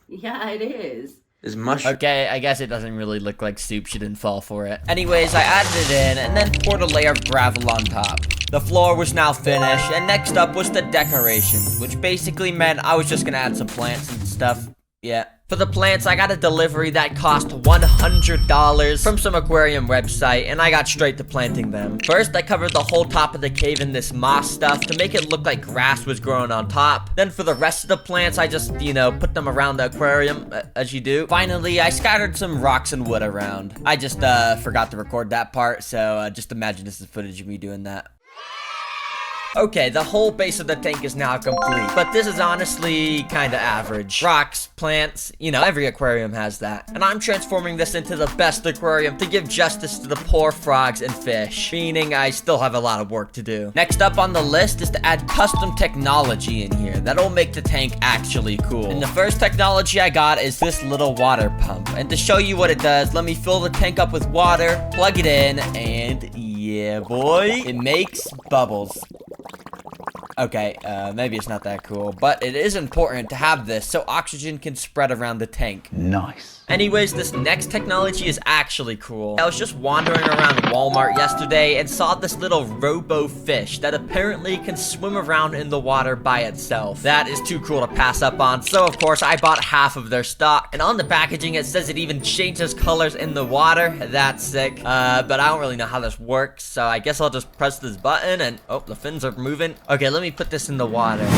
Yeah, it is. It's mushroom. Okay, I guess it doesn't really look like soup. She didn't fall for it. Anyways, I added it in and then poured a layer of gravel on top. The floor was now finished, and next up was the decorations, which basically meant I was just gonna add some plants and stuff. Yeah. For the plants, I got a delivery that cost $100 from some aquarium website, and I got straight to planting them. First, I covered the whole top of the cave in this moss stuff to make it look like grass was growing on top. Then for the rest of the plants, I just, you know, put them around the aquarium, as you do. Finally, I scattered some rocks and wood around. I just, forgot to record that part, so, just imagine this is footage of me doing that. Okay, the whole base of the tank is now complete, but this is honestly kinda average. Rocks, plants, you know, every aquarium has that. And I'm transforming this into the best aquarium to give justice to the poor frogs and fish, meaning I still have a lot of work to do. Next up on the list is to add custom technology in here that'll make the tank actually cool. And the first technology I got is this little water pump. And to show you what it does, let me fill the tank up with water, plug it in, and yeah, boy, it makes bubbles. Okay, maybe it's not that cool, but it is important to have this so oxygen can spread around the tank. Nice. Anyways, this next technology is actually cool. I was just wandering around Walmart yesterday and saw this little robo fish that apparently can swim around in the water by itself. That is too cool to pass up on, so of course I bought half of their stock. And on the packaging it says it even changes colors in the water. That's sick. But I don't really know how this works, so I guess I'll just press this button and, oh, the fins are moving. Okay, let me put this in the water.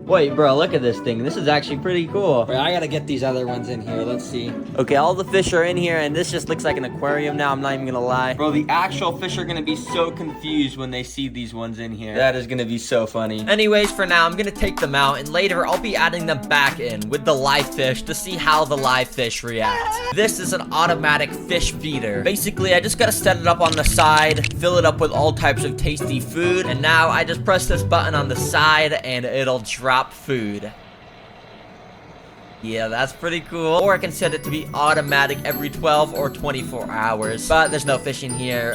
Wait, bro, look at this thing. This is actually pretty cool. Wait, I gotta get these other ones in here. Let's see. Okay, all the fish are in here, and this just looks like an aquarium now. I'm not even gonna lie. Bro, the actual fish are gonna be so confused when they see these ones in here. That is gonna be so funny. Anyways, for now, I'm gonna take them out, and later I'll be adding them back in with the live fish to see how the live fish react. This is an automatic fish feeder. Basically, I just gotta set it up on the side, fill it up with all types of tasty food, and now I just press this button on the side, and it'll drop food. Yeah, that's pretty cool. Or I can set it to be automatic every 12 or 24 hours. But there's no fish in here,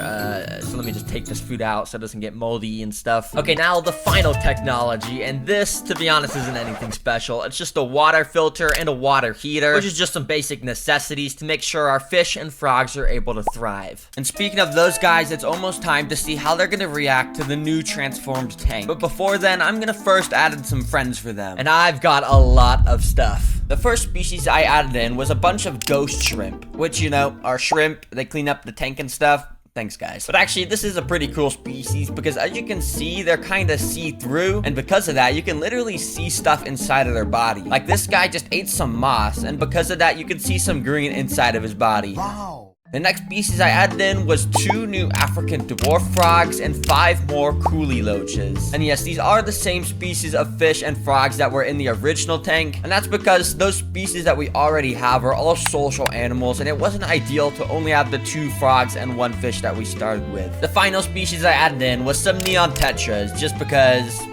so let me just take this food out so it doesn't get moldy and stuff. Okay, now the final technology, and this, to be honest, isn't anything special. It's just a water filter and a water heater, which is just some basic necessities to make sure our fish and frogs are able to thrive. And speaking of those guys, it's almost time to see how they're gonna react to the new transformed tank. But before then, I'm gonna first add in some friends for them. And I've got a lot of stuff. The first species I added in was a bunch of ghost shrimp, which, you know, are shrimp. They clean up the tank and stuff. Thanks, guys. But actually, this is a pretty cool species because as you can see, they're kind of see-through. And because of that, you can literally see stuff inside of their body. Like this guy just ate some moss. And because of that, you can see some green inside of his body. Wow. The next species I added in was 2 new African dwarf frogs and 5 more coolie loaches. And yes, these are the same species of fish and frogs that were in the original tank. And that's because those species that we already have are all social animals, and it wasn't ideal to only have the 2 frogs and 1 fish that we started with. The final species I added in was some neon tetras, just because,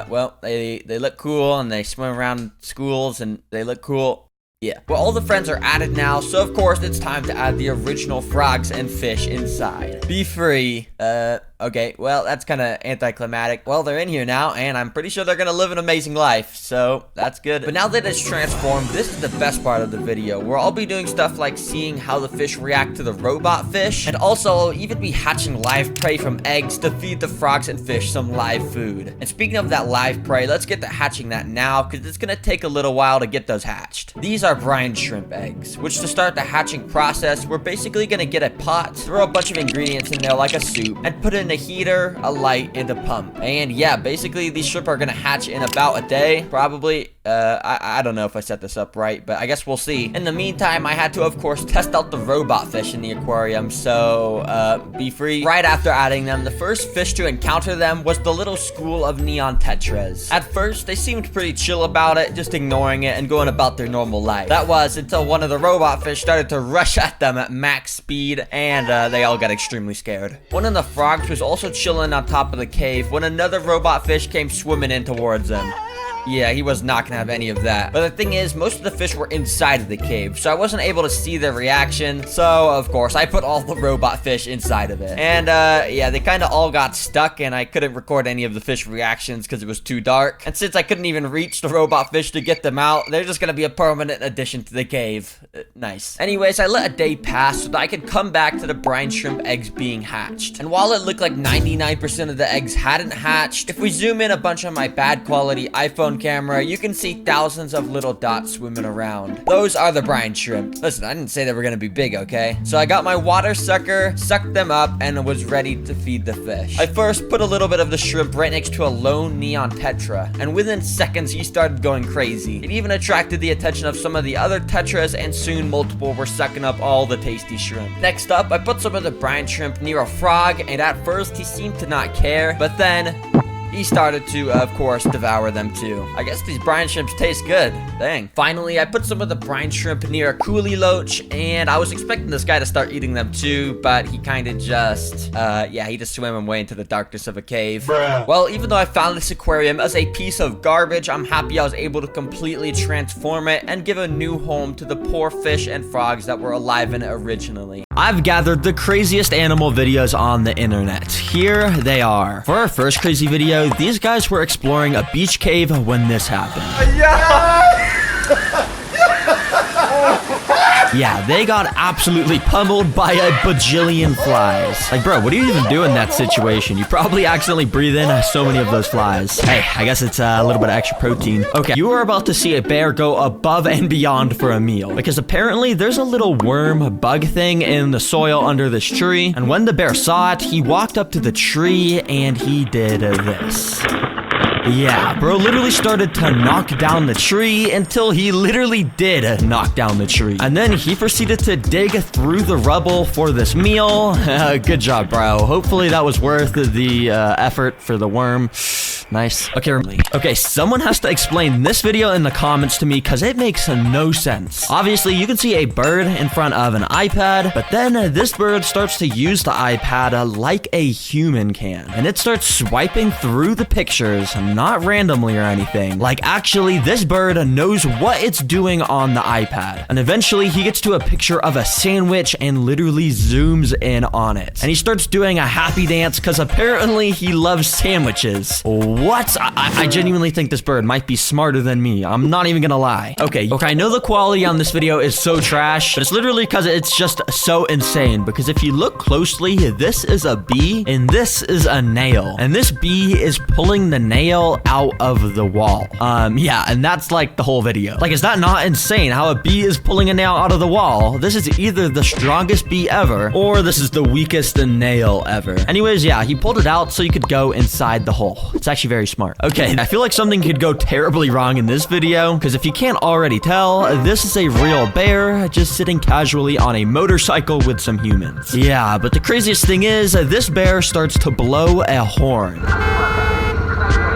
well, they look cool and they swim around schools and they look cool. Yeah, well, all the friends are added now, so of course it's time to add the original frogs and fish inside. Be free. Okay, well, that's kind of anticlimactic. Well, they're in here now, and I'm pretty sure they're gonna live an amazing life, so that's good. But now that it's transformed, this is the best part of the video, where I'll be doing stuff like seeing how the fish react to the robot fish, and also I'll even be hatching live prey from eggs to feed the frogs and fish some live food. And speaking of that live prey, let's get to hatching that now, because it's gonna take a little while to get those hatched. These are brine shrimp eggs, which to start the hatching process, we're basically gonna get a pot, throw a bunch of ingredients in there like a soup, and put in a heater, a light, and a pump. And yeah, basically these shrimp are gonna hatch in about a day, probably. I don't know if I set this up right, but I guess we'll see. In the meantime, I had to, of course, test out the robot fish in the aquarium, so, be free. Right after adding them, the first fish to encounter them was the little school of neon tetras. At first, they seemed pretty chill about it, just ignoring it and going about their normal life. That was until one of the robot fish started to rush at them at max speed, and, they all got extremely scared. One of the frogs was also chilling on top of the cave when another robot fish came swimming in towards them. Yeah, he was not gonna have any of that. But the thing is, most of the fish were inside of the cave, so I wasn't able to see their reaction. So, of course, I put all the robot fish inside of it. And, yeah, they kind of all got stuck, and I couldn't record any of the fish reactions because it was too dark. And since I couldn't even reach the robot fish to get them out, they're just gonna be a permanent addition to the cave. Nice. Anyways, I let a day pass so that I could come back to the brine shrimp eggs being hatched. And while it looked like 99% of the eggs hadn't hatched, if we zoom in a bunch on my bad quality iPhone camera, you can see thousands of little dots swimming around. Those are the brine shrimp. Listen, I didn't say they were gonna be big, okay? So I got my water sucker, sucked them up, and was ready to feed the fish. I first put a little bit of the shrimp right next to a lone neon tetra, and within seconds he started going crazy. It even attracted the attention of some of the other tetras, and soon multiple were sucking up all the tasty shrimp. Next up, I put some of the brine shrimp near a frog, and at first he seemed to not care, but then he started to, of course, devour them too. I guess these brine shrimps taste good. Dang. Finally, I put some of the brine shrimp near a coolie loach, and I was expecting this guy to start eating them too, but he kind of just, yeah, he just swam away into the darkness of a cave. Bruh. Well, even though I found this aquarium as a piece of garbage, I'm happy I was able to completely transform it and give a new home to the poor fish and frogs that were alive in it originally. I've gathered the craziest animal videos on the internet. Here they are. For our first crazy video, these guys were exploring a beach cave when this happened. Yeah, they got absolutely pummeled by a bajillion flies. Like, bro, what do you even do in that situation? You probably accidentally breathe in so many of those flies. Hey, I guess it's a little bit of extra protein. Okay, you are about to see a bear go above and beyond for a meal, because apparently there's a little worm bug thing in the soil under this tree, and when the bear saw it, he walked up to the tree and he did this. Yeah, bro literally started to knock down the tree until he literally did knock down the tree. And then he proceeded to dig through the rubble for this meal. Good job, bro. Hopefully that was worth the effort for the worm. Nice. Okay, someone has to explain this video in the comments to me because it makes no sense. Obviously, you can see a bird in front of an iPad, but then this bird starts to use the iPad like a human can. And it starts swiping through the pictures, not randomly or anything. Like, actually, this bird knows what it's doing on the iPad. And eventually, he gets to a picture of a sandwich and literally zooms in on it. And he starts doing a happy dance because apparently he loves sandwiches. what? I genuinely think this bird might be smarter than me. I'm not even gonna lie. Okay, I know the quality on this video is so trash, but it's literally because it's just so insane. Because if you look closely, this is a bee and this is a nail. And this bee is pulling the nail out of the wall. Yeah, and that's like the whole video. Like, is that not insane how a bee is pulling a nail out of the wall? This is either the strongest bee ever, or this is the weakest nail ever. Anyways, yeah, he pulled it out so you could go inside the hole. It's actually very smart. Okay, I feel like something could go terribly wrong in this video, because if you can't already tell, this is a real bear just sitting casually on a motorcycle with some humans. Yeah, but the craziest thing is, this bear starts to blow a horn.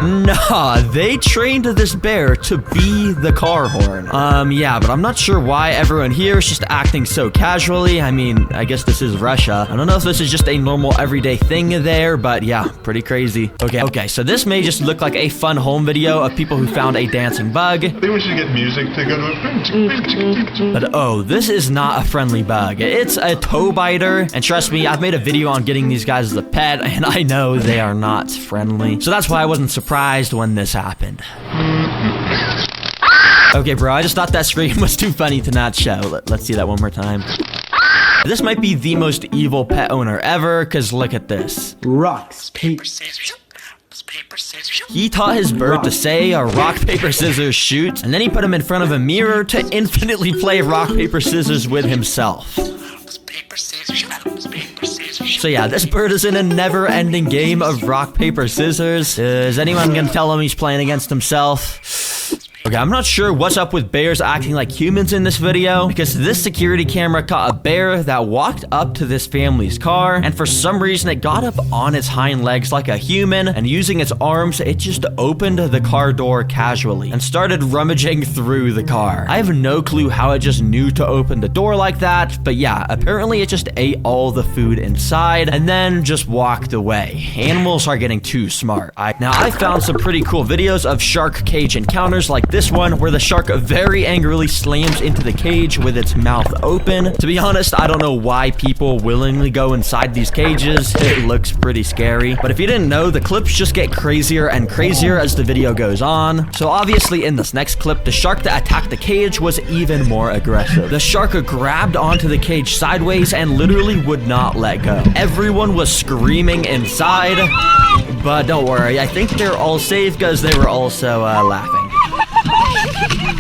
Nah, they trained this bear to be the car horn. Yeah, but I'm not sure why everyone here is just acting so casually. I mean, I guess this is Russia. I don't know if this is just a normal everyday thing there, but yeah, pretty crazy. Okay, so this may just look like a fun home video of people who found a dancing bug. I think we should get music to go to a But oh, this is not a friendly bug. It's a toe biter, and trust me, I've made a video on getting these guys as a pet, and I know they are not friendly. So that's why I wasn't surprised when this happened. Okay, bro, I just thought that scream was too funny to not show. Let's see that one more time. This might be the most evil pet owner ever, because look at this. Rocks, paper, scissors. He taught his bird to say rock, paper, scissors, shoot, and then he put him in front of a mirror to infinitely play rock, paper, scissors with himself. So yeah, this bird is in a never-ending game of rock, paper, scissors. Is anyone gonna tell him he's playing against himself? Okay, I'm not sure what's up with bears acting like humans in this video, because this security camera caught a bear that walked up to this family's car, and for some reason it got up on its hind legs like a human, and using its arms, it just opened the car door casually and started rummaging through the car. I have no clue how it just knew to open the door like that, but yeah, apparently it just ate all the food inside and then just walked away. Animals are getting too smart. Now, I found some pretty cool videos of shark cage encounters like this one, where the shark very angrily slams into the cage with its mouth open. To be honest, I don't know why people willingly go inside these cages. It looks pretty scary. But if you didn't know, the clips just get crazier and crazier as the video goes on. So obviously in this next clip, the shark that attacked the cage was even more aggressive. The shark grabbed onto the cage sideways and literally would not let go. Everyone was screaming inside, but don't worry, I think they're all safe because they were also laughing.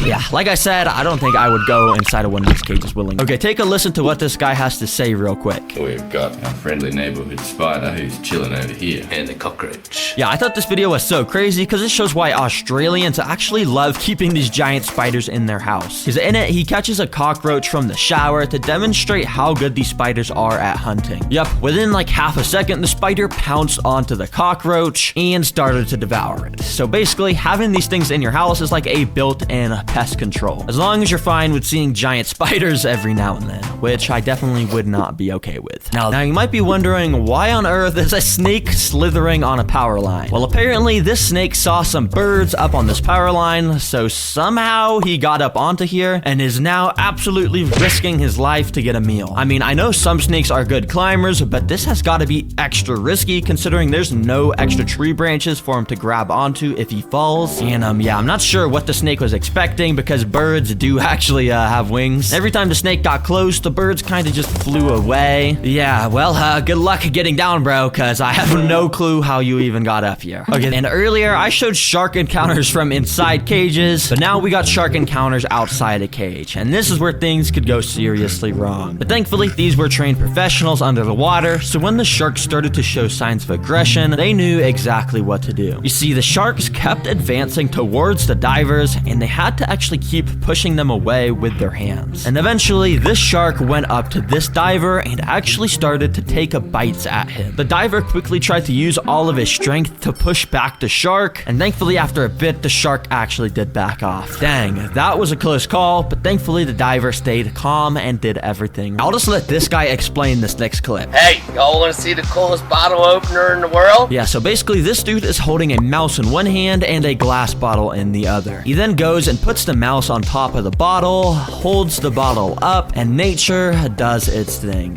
Yeah, like I said, I don't think I would go inside of one of these cages willingly. Okay, take a listen to what this guy has to say real quick. We've got our friendly neighborhood spider who's chilling over here, and the cockroach. Yeah, I thought this video was so crazy because it shows why Australians actually love keeping these giant spiders in their house. Because in it, he catches a cockroach from the shower to demonstrate how good these spiders are at hunting. Yep, within like half a second, the spider pounced onto the cockroach and started to devour it. So basically, having these things in your house is like a built-in pest control. As long as you're fine with seeing giant spiders every now and then, which I definitely would not be okay with. Now you might be wondering, why on earth is a snake slithering on a power line? Well, apparently this snake saw some birds up on this power line, so somehow he got up onto here and is now absolutely risking his life to get a meal. I mean, I know some snakes are good climbers, but this has got to be extra risky considering there's no extra tree branches for him to grab onto if he falls. And yeah, I'm not sure what the snake was expecting, because birds do actually have wings. Every time the snake got close, the birds kind of just flew away. Yeah, well, good luck getting down, bro, because I have no clue how you even got up here. Okay, and earlier I showed shark encounters from inside cages, but now we got shark encounters outside a cage, and this is where things could go seriously wrong. But thankfully, these were trained professionals under the water, so when the sharks started to show signs of aggression, they knew exactly what to do. You see, the sharks kept advancing towards the divers, and they had to actually keep pushing them away with their hands. And eventually, this shark went up to this diver and actually started to take bites at him. The diver quickly tried to use all of his strength to push back the shark, and thankfully after a bit, the shark actually did back off. Dang, that was a close call, but thankfully the diver stayed calm and did everything. I'll just let this guy explain this next clip. Hey, y'all want to see the coolest bottle opener in the world? Yeah, so basically this dude is holding a mouse in one hand and a glass bottle in the other. He then goes and puts the mouse on top of the bottle, holds the bottle up, and nature does its thing.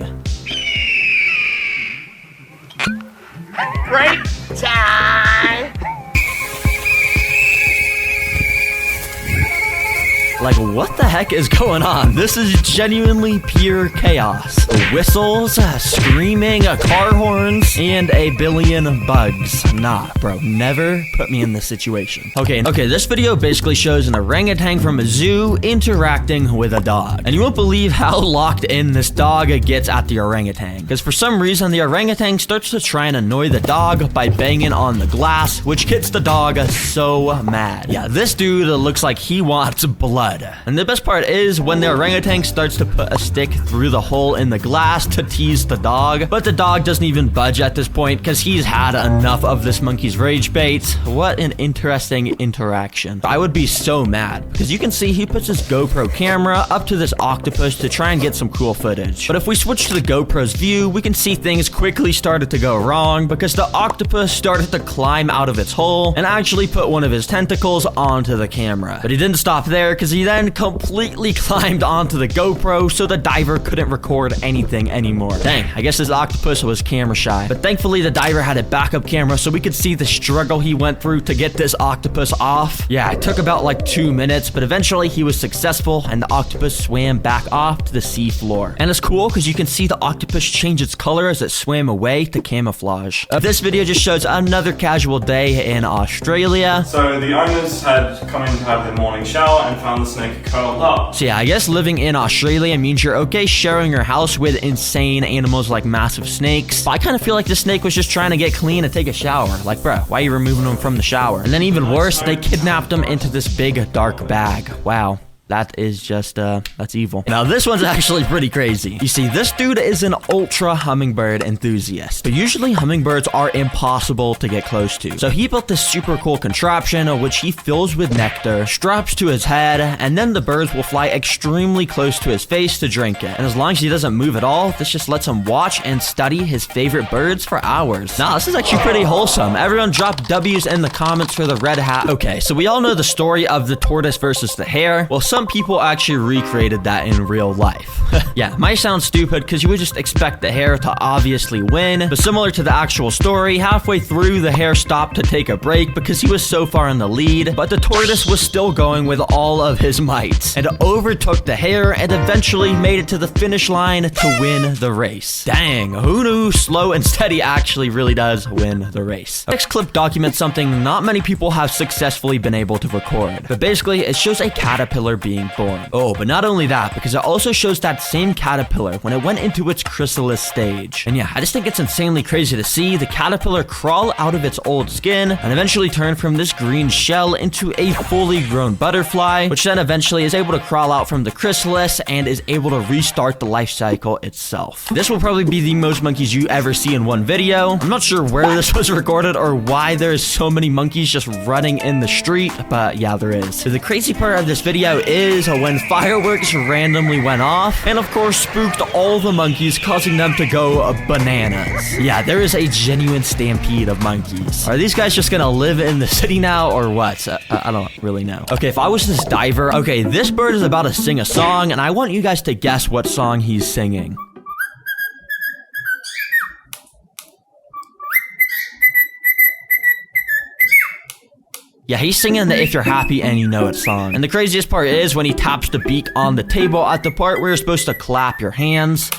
Break time! Like, what the heck is going on? This is genuinely pure chaos. Whistles, screaming, car horns, and a billion bugs. Nah, bro, never put me in this situation. Okay, this video basically shows an orangutan from a zoo interacting with a dog. And you won't believe how locked in this dog gets at the orangutan. Because for some reason, the orangutan starts to try and annoy the dog by banging on the glass, which gets the dog so mad. Yeah, this dude looks like he wants blood. And the best part is when the orangutan starts to put a stick through the hole in the glass to tease the dog, but the dog doesn't even budge at this point because he's had enough of this monkey's rage bait. What an interesting interaction. I would be so mad because you can see he puts his GoPro camera up to this octopus to try and get some cool footage. But if we switch to the GoPro's view, we can see things quickly started to go wrong because the octopus started to climb out of its hole and actually put one of his tentacles onto the camera. But he didn't stop there because he then completely climbed onto the GoPro so the diver couldn't record anything anymore. Dang, I guess this octopus was camera shy. But thankfully the diver had a backup camera so we could see the struggle he went through to get this octopus off. Yeah, it took about like 2 minutes, but eventually he was successful and the octopus swam back off to the sea floor. And it's cool because you can see the octopus change its color as it swam away to camouflage. This video just shows another casual day in Australia. So the owners had come in to have their morning shower and found the snake curled up. So yeah, I guess living in Australia means you're okay sharing your house with insane animals like massive snakes. But I kind of feel like this snake was just trying to get clean and take a shower. Like, bro, why are you removing him from the shower? And then even worse, they kidnapped him into this big dark bag. Wow. That is just, that's evil. Now, this one's actually pretty crazy. You see, this dude is an ultra hummingbird enthusiast. But usually, hummingbirds are impossible to get close to. So he built this super cool contraption, which he fills with nectar, straps to his head, and then the birds will fly extremely close to his face to drink it. And as long as he doesn't move at all, this just lets him watch and study his favorite birds for hours. Now, this is actually pretty wholesome. Everyone drop W's in the comments for the red hat. Okay, so we all know the story of the tortoise versus the hare. Well, some people actually recreated that in real life. Yeah, might sound stupid because you would just expect the hare to obviously win, but similar to the actual story, halfway through the hare stopped to take a break because he was so far in the lead, but the tortoise was still going with all of his might and overtook the hare and eventually made it to the finish line to win the race. Dang, who knew slow and steady actually really does win the race? Next clip documents something not many people have successfully been able to record, but basically it shows a caterpillar being born. Oh, but not only that, because it also shows that same caterpillar when it went into its chrysalis stage. And yeah, I just think it's insanely crazy to see the caterpillar crawl out of its old skin and eventually turn from this green shell into a fully grown butterfly, which then eventually is able to crawl out from the chrysalis and is able to restart the life cycle itself. This will probably be the most monkeys you ever see in one video. I'm not sure where this was recorded or why there's so many monkeys just running in the street, but yeah, there is. So the crazy part of this video is when fireworks randomly went off and of course spooked all the monkeys, causing them to go bananas. Yeah, there is a genuine stampede of monkeys. Are these guys just gonna live in the city now or what? I don't really know. Okay, if I was this diver, okay, this bird is about to sing a song and I want you guys to guess what song he's singing. Yeah, he's singing the If You're Happy and You Know It song. And the craziest part is when he taps the beak on the table at the part where you're supposed to clap your hands.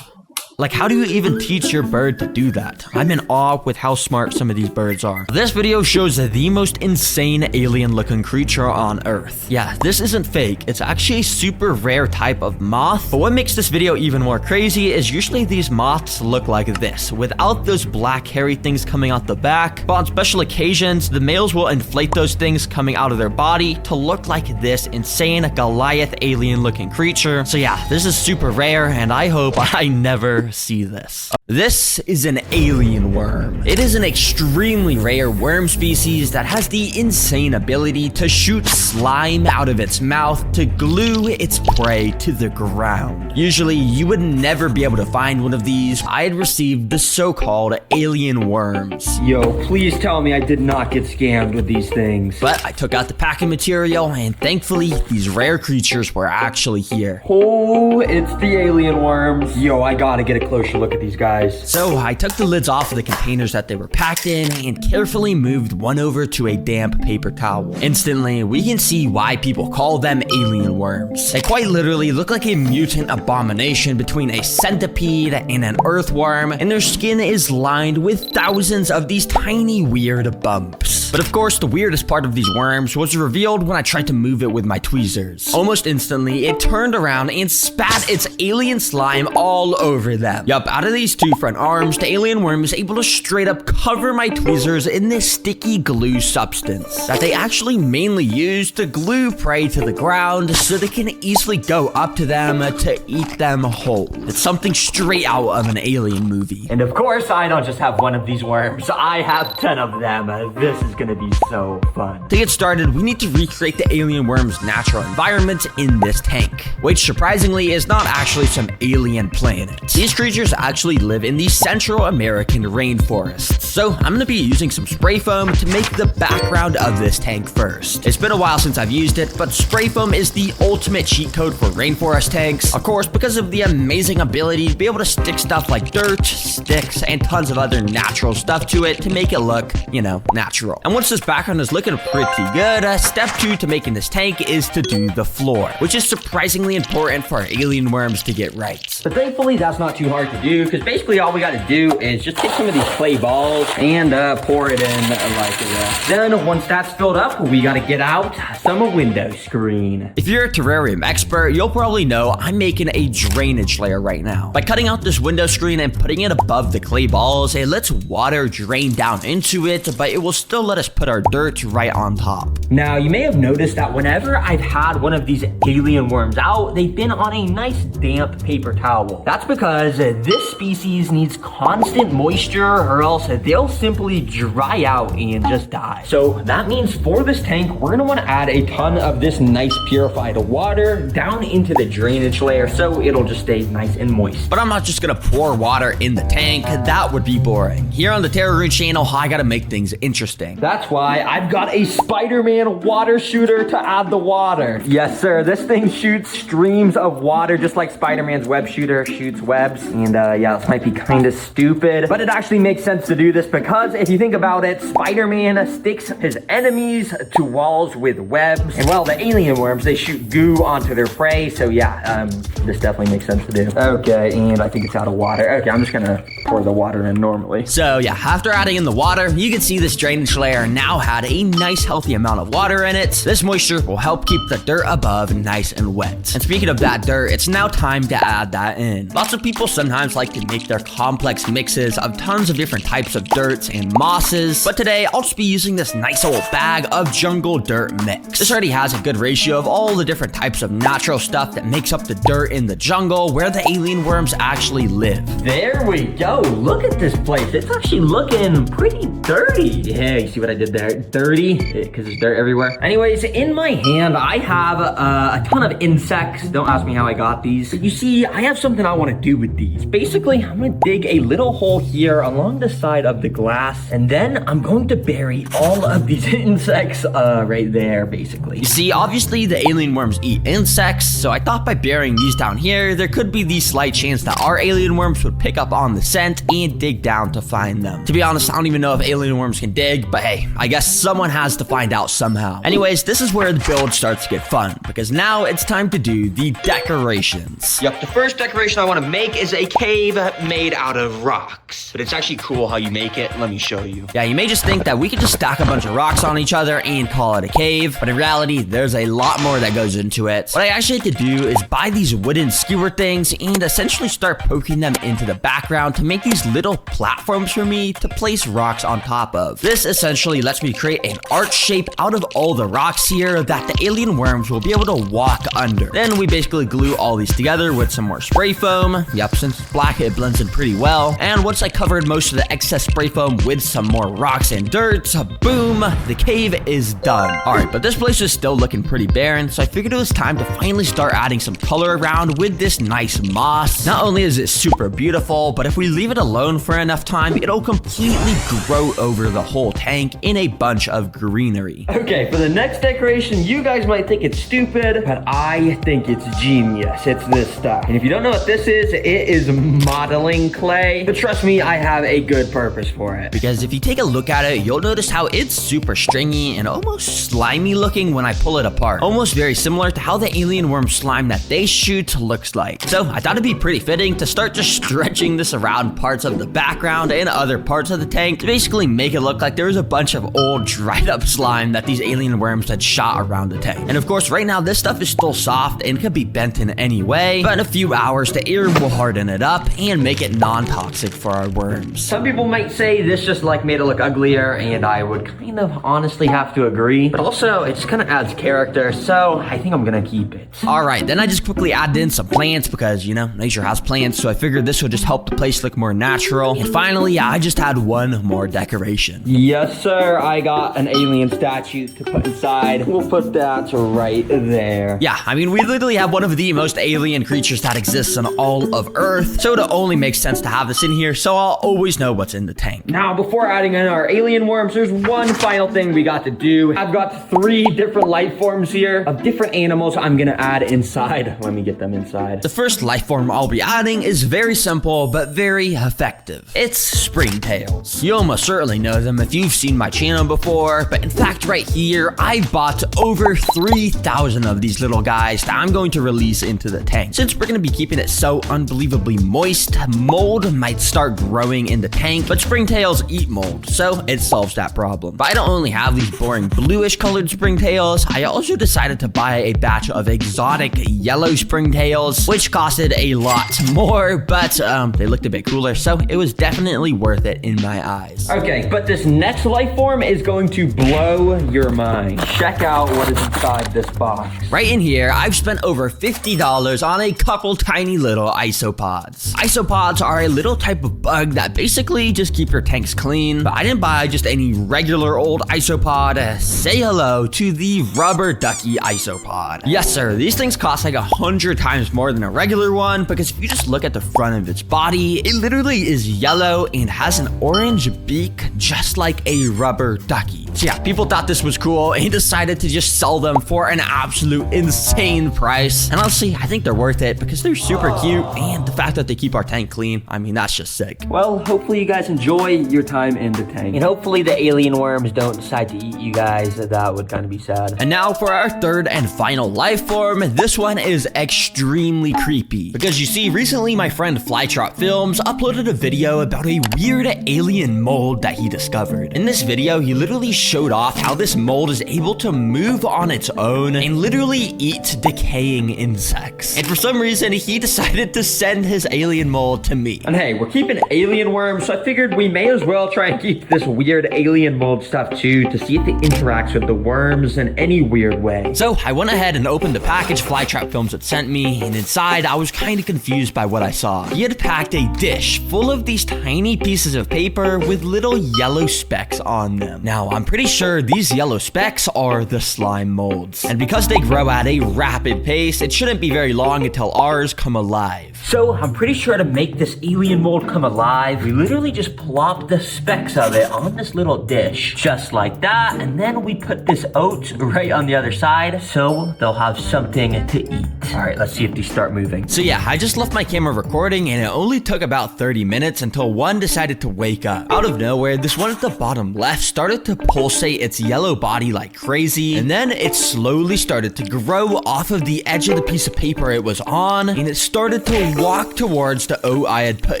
Like, how do you even teach your bird to do that? I'm in awe with how smart some of these birds are. This video shows the most insane alien-looking creature on Earth. Yeah, this isn't fake. It's actually a super rare type of moth. But what makes this video even more crazy is usually these moths look like this, without those black hairy things coming out the back. But on special occasions, the males will inflate those things coming out of their body to look like this insane Goliath alien-looking creature. So yeah, this is super rare, and I hope I never see this. This is an alien worm. It is an extremely rare worm species that has the insane ability to shoot slime out of its mouth to glue its prey to the ground. Usually, you would never be able to find one of these. I had received the so-called alien worms. Yo, please tell me I did not get scammed with these things. But I took out the packing material and thankfully, these rare creatures were actually here. Oh, it's the alien worms. Yo, I gotta get a closer look at these guys. guys. So I took the lids off of the containers that they were packed in and carefully moved one over to a damp paper towel. Instantly, we can see why people call them alien worms. They quite literally look like a mutant abomination between a centipede and an earthworm, and their skin is lined with thousands of these tiny weird bumps. But of course, the weirdest part of these worms was revealed when I tried to move it with my tweezers. Almost instantly, it turned around and spat its alien slime all over them. Yup, out of these two front arms, the alien worm is able to straight up cover my tweezers in this sticky glue substance that they actually mainly use to glue prey to the ground so they can easily go up to them to eat them whole. It's something straight out of an alien movie. And of course, I don't just have one of these worms. I have 10 of them. This is gonna be so fun. To get started, we need to recreate the alien worm's natural environment in this tank, which surprisingly is not actually some alien planet. These creatures actually live in the Central American rainforests. So I'm gonna be using some spray foam to make the background of this tank first. It's been a while since I've used it, but spray foam is the ultimate cheat code for rainforest tanks. Of course, because of the amazing ability to be able to stick stuff like dirt, sticks, and tons of other natural stuff to it to make it look, you know, natural. And once this background is looking pretty good, step 2 to making this tank is to do the floor, which is surprisingly important for our alien worms to get right. But thankfully, that's not too hard to do, because basically all we gotta do is just take some of these clay balls and pour it in like that. Then once that's filled up, we gotta get out some window screen. If you're a terrarium expert, you'll probably know I'm making a drainage layer right now. By cutting out this window screen and putting it above the clay balls, it lets water drain down into it, but it will still let us put our dirt right on top. Now, you may have noticed that whenever I've had one of these alien worms out, they've been on a nice damp paper towel. That's because this species needs constant moisture or else they'll simply dry out and just die. So that means for this tank, we're gonna wanna add a ton of this nice purified water down into the drainage layer so it'll just stay nice and moist. But I'm not just gonna pour water in the tank, that would be boring. Here on the TerraGreen channel, I gotta make things interesting. That's why I've got a Spider-Man water shooter to add the water. Yes, sir, this thing shoots streams of water just like Spider-Man's web shooter shoots webs. And yeah, this might be kind of stupid, but it actually makes sense to do this because if you think about it, Spider-Man sticks his enemies to walls with webs. And well, the alien worms, they shoot goo onto their prey. So yeah, this definitely makes sense to do. Okay, and I think it's out of water. Okay, I'm just gonna pour the water in normally. So yeah, after adding in the water, you can see this drainage layer now had a nice healthy amount of water in it. This moisture will help keep the dirt above nice and wet. And speaking of that dirt, it's now time to add that in. Lots of people sometimes like to make their complex mixes of tons of different types of dirts and mosses, but today I'll just be using this nice old bag of jungle dirt mix. This already has a good ratio of all the different types of natural stuff that makes up the dirt in the jungle where the alien worms actually live. There we go. Look at this place. It's actually looking pretty dirty. Yeah, you see what I did there? Dirty, because there's dirt everywhere. Anyways, in my hand, I have a ton of insects. Don't ask me how I got these. But you see, I have something I want to do with these. Basically, I'm going to dig a little hole here along the side of the glass, and then I'm going to bury all of these insects right there, basically. You see, obviously the alien worms eat insects, so I thought by burying these down here, there could be the slight chance that our alien worms would pick up on the scent and dig down to find them. To be honest, I don't even know if alien worms can dig, but hey, I guess someone has to find out somehow. Anyways, this is where the build starts to get fun, because now it's time to do the decorations. Yep, the first decoration I want to make is a cave made out of rocks. But it's actually cool how you make it. Let me show you. Yeah, you may just think that we could just stack a bunch of rocks on each other and call it a cave, but in reality, there's a lot more that goes into it. What I actually had to do is buy these wooden skewer things and essentially start poking them into the background to make these little platforms for me to place rocks on top of. This essentially lets me create an arch shape out of all the rocks here that the alien worms will be able to walk under. Then we basically glue all these together with some more spray foam. Yep, since it's black, it blends in pretty well. And once I covered most of the excess spray foam with some more rocks and dirt, boom, the cave is done. Alright, but this place is still looking pretty barren, so I figured it was time to finally start adding some color around with this nice moss. Not only is it super beautiful, but if we leave it alone for enough time, it'll completely grow over the whole tank in a bunch of greenery. Okay, for the next decoration, you guys might think it's stupid, but I think it's genius. It's this stuff. And if you don't know what this is, it is modeling clay. But trust me, I have a good purpose for it. Because if you take a look at it, you'll notice how it's super stringy and almost slimy looking when I pull it apart. Almost very similar to how the alien worm slime that they shoot looks like. So I thought it'd be pretty fitting to start just stretching this around parts of the background and other parts of the tank to basically make it look like there was a bunch of old dried up slime that these alien worms had shot around the tank. And of course, right now this stuff is still soft and could be bent in any way, but in a few hours the air will harden it up and make it non-toxic for our worms. Some people might say this just like made it look uglier, and I would kind of honestly have to agree. But also, it just kind of adds character, so I think I'm gonna keep it. Alright, then I just quickly added in some plants because, you know, nature has plants, so I figured this would just help the place look more natural. And finally, yeah, I just had one more decoration. Yes, sir, I got an alien statue to put inside. We'll put that right there. Yeah, I mean, we literally have one of the most alien creatures that exists on all of Earth, so it only makes sense to have this in here, so I'll always know what's in the tank. Now, before adding in our alien worms, there's one final thing we got to do. I've got 3 different life forms here of different animals I'm gonna add inside. Let me get them inside. The first life form I'll be adding is very simple, but very effective. It's springtails. You almost certainly know them if you've seen my channel before, but in fact, right here, I bought over 3,000 of these little guys that I'm going to release into the tank. Since we're gonna be keeping it so unbelievably moist, mold might start growing in the tank, but springtails eat mold, so it solves that problem. But I don't only have these boring bluish colored springtails, I also decided to buy a batch of exotic yellow springtails, which costed a lot more, but they looked a bit cooler, so it was definitely worth it in my eyes. Okay, but this next life form is going to blow your mind. Check out what is inside this box. Right in here, I've spent over $50 on a couple tiny little isopods. Isopods are a little type of bug that basically just keep your tanks clean, but I didn't buy just any regular old isopod. Say hello to the rubber ducky isopod. Yes, sir, these things cost like 100 times more than a regular one, because if you just look at the front of its body, it literally is yellow and has an orange beak just like a rubber ducky. So yeah, people thought this was cool and decided to just sell them for an absolute insane price. And honestly, I think they're worth it because they're super cute, and the fact that they keep our tank clean, I mean, that's just sick. Well, hopefully you guys enjoy your time in the tank. And hopefully the alien worms don't decide to eat you guys. That would kind of be sad. And now for our third and final life form. This one is extremely creepy. Because you see, recently my friend Flytrap Films uploaded a video about a weird alien mold that he discovered. In this video, he literally showed off how this mold is able to move on its own and literally eat decaying insects. And for some reason, he decided to send his alien mold to me. And hey, we're keeping alien worms, so I figured we may as well try and keep this weird alien mold stuff too, to see if it interacts with the worms in any weird way. So I went ahead and opened the package Flytrap Films had sent me, and inside I was kind of confused by what I saw. He had packed a dish full of these tiny pieces of paper with little yellow specks on them. Now, I'm pretty sure these yellow specks are the slime molds. And because they grow at a rapid pace, it shouldn't be very long until ours come alive. So I'm pretty sure to make this alien mold come alive, we literally just plop the specks of it on this little dish, just like that, and then we put this oat right on the other side, so they'll have something to eat. All right, let's see if these start moving. So yeah, I just left my camera recording, and it only took about 30 minutes until one decided to wake up. Out of nowhere, this one at the bottom left started to pulsate its yellow body like crazy, and then it slowly started to grow off of the edge of the piece of paper it was on, and it started to walk towards the oat I had put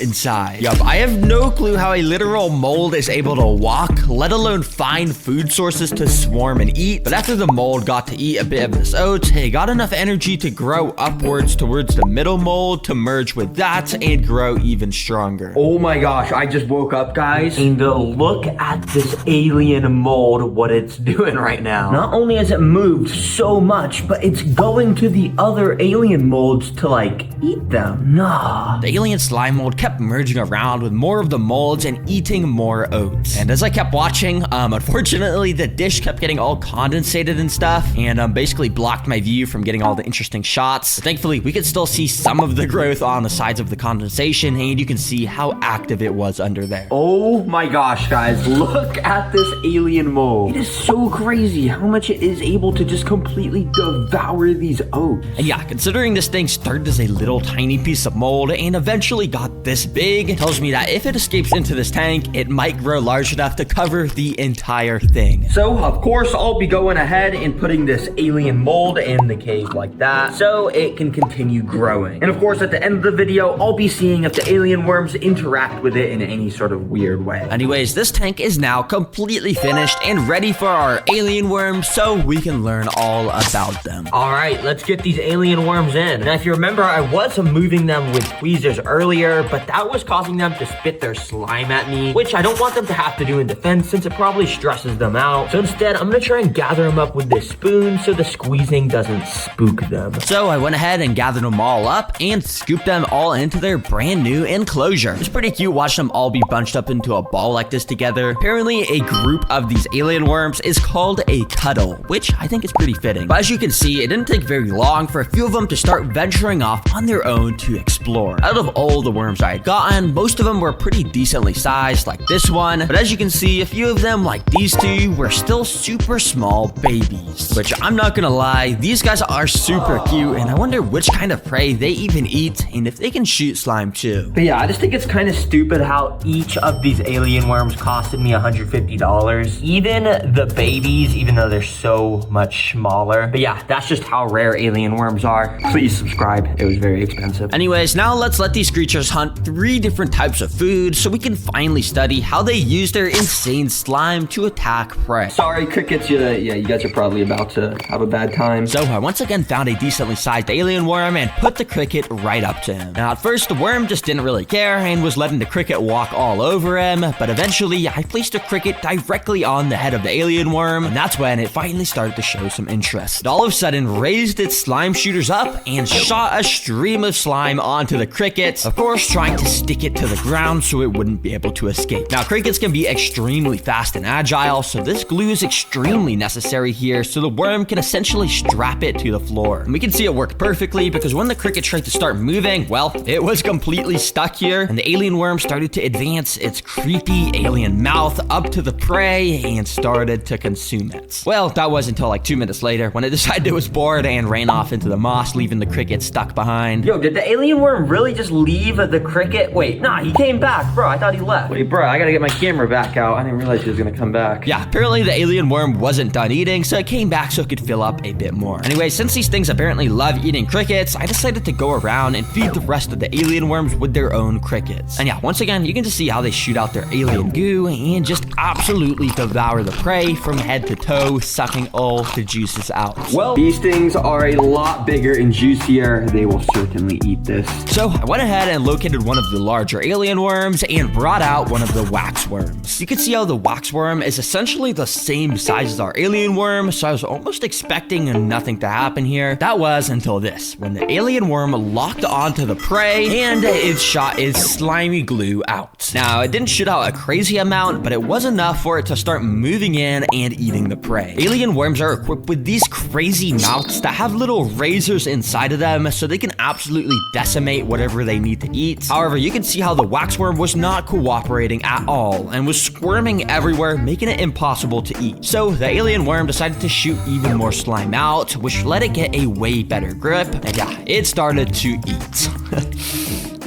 inside. Yup, I have no clue how a literal mold is able to walk, let alone find food sources to swarm and eat, but after the mold got to eat a bit of this oat, it got enough energy to grow upwards towards the middle mold to merge with that and grow even stronger. Oh my gosh, I just woke up, guys, and look at this alien mold, what it's doing right now. Not only has it moved so much, but it's going to the other alien molds to like eat them. Nah. The alien slime mold kept merging around with more of the molds and eating more oats. And as I kept watching, unfortunately the dish kept getting all condensated and stuff, and basically blocked my view from getting all the interesting shots. But thankfully, we could still see some of the growth on the sides of the condensation, and you can see how active it was under there. Oh my gosh, guys, look at this alien alien mold. It is so crazy how much it is able to just completely devour these oats. And yeah, considering this thing started as a little tiny piece of mold and eventually got this big, it tells me that if it escapes into this tank, it might grow large enough to cover the entire thing. So, of course, I'll be going ahead and putting this alien mold in the cave like that so it can continue growing. And of course, at the end of the video, I'll be seeing if the alien worms interact with it in any sort of weird way. Anyways, this tank is now completely finished and ready for our alien worms so we can learn all about them. All right, let's get these alien worms in. Now, if you remember, I was moving them with tweezers earlier, but that was causing them to spit their slime at me, which I don't want them to have to do in defense since it probably stresses them out. So instead, I'm gonna try and gather them up with this spoon so the squeezing doesn't spook them. So I went ahead and gathered them all up and scooped them all into their brand new enclosure. It's pretty cute watching them all be bunched up into a ball like this together. Apparently, a group of these alien worms is called a cuddle, which I think is pretty fitting. But as you can see, it didn't take very long for a few of them to start venturing off on their own to explore. Out of all the worms I had gotten, most of them were pretty decently sized, like this one. But as you can see, a few of them, like these two, were still super small babies. Which I'm not gonna lie, these guys are super cute, and I wonder which kind of prey they even eat and if they can shoot slime too. But yeah, I just think it's kind of stupid how each of these alien worms costed me $150. Even the babies, even though they're so much smaller. But yeah, that's just how rare alien worms are. Please subscribe. It was very expensive. Anyways, now let's let these creatures hunt 3 different types of food so we can finally study how they use their insane slime to attack prey. Sorry, crickets. Yeah, you guys are probably about to have a bad time. So I once again found a decently sized alien worm and put the cricket right up to him. Now at first the worm just didn't really care and was letting the cricket walk all over him, but eventually I placed a cricket directly on the head of the alien worm, and that's when it finally started to show some interest. It all of a sudden raised its slime shooters up and shot a stream of slime onto the cricket, of course trying to stick it to the ground so it wouldn't be able to escape. Now crickets can be extremely fast and agile, so this glue is extremely necessary here so the worm can essentially strap it to the floor. And we can see it worked perfectly because when the cricket tried to start moving, well, it was completely stuck here, and the alien worm started to advance its creepy alien mouth up to the prey and started to consume it. Well, that was until like 2 minutes later when it decided it was bored and ran off into the moss, leaving the cricket stuck behind. Yo, did the alien worm really just leave the cricket? Wait, nah, he came back. Bro, I thought he left. Wait, bro, I gotta get my camera back out. I didn't realize he was gonna come back. Yeah, apparently the alien worm wasn't done eating, so it came back so it could fill up a bit more. Anyway, since these things apparently love eating crickets, I decided to go around and feed the rest of the alien worms with their own crickets. And yeah, once again, you can just see how they shoot out their alien goo and just absolutely devour the prey from head to toe, sucking all the juices out. Well, these things are a lot bigger and juicier. They will certainly eat this. So I went ahead and located one of the larger alien worms and brought out one of the wax worms. You can see how the wax worm is essentially the same size as our alien worm, so I was almost expecting nothing to happen here. That was until this, when the alien worm locked onto the prey and it shot its slimy glue out. Now, it didn't shoot out a crazy amount, but it was enough for it to start moving in and eating the prey. Alien worms are equipped with these crazy mouths that have little razors inside of them, so they can absolutely decimate whatever they need to eat. However, you can see how the waxworm was not cooperating at all and was squirming everywhere, making it impossible to eat. So the alien worm decided to shoot even more slime out, which let it get a way better grip, and yeah, it started to eat.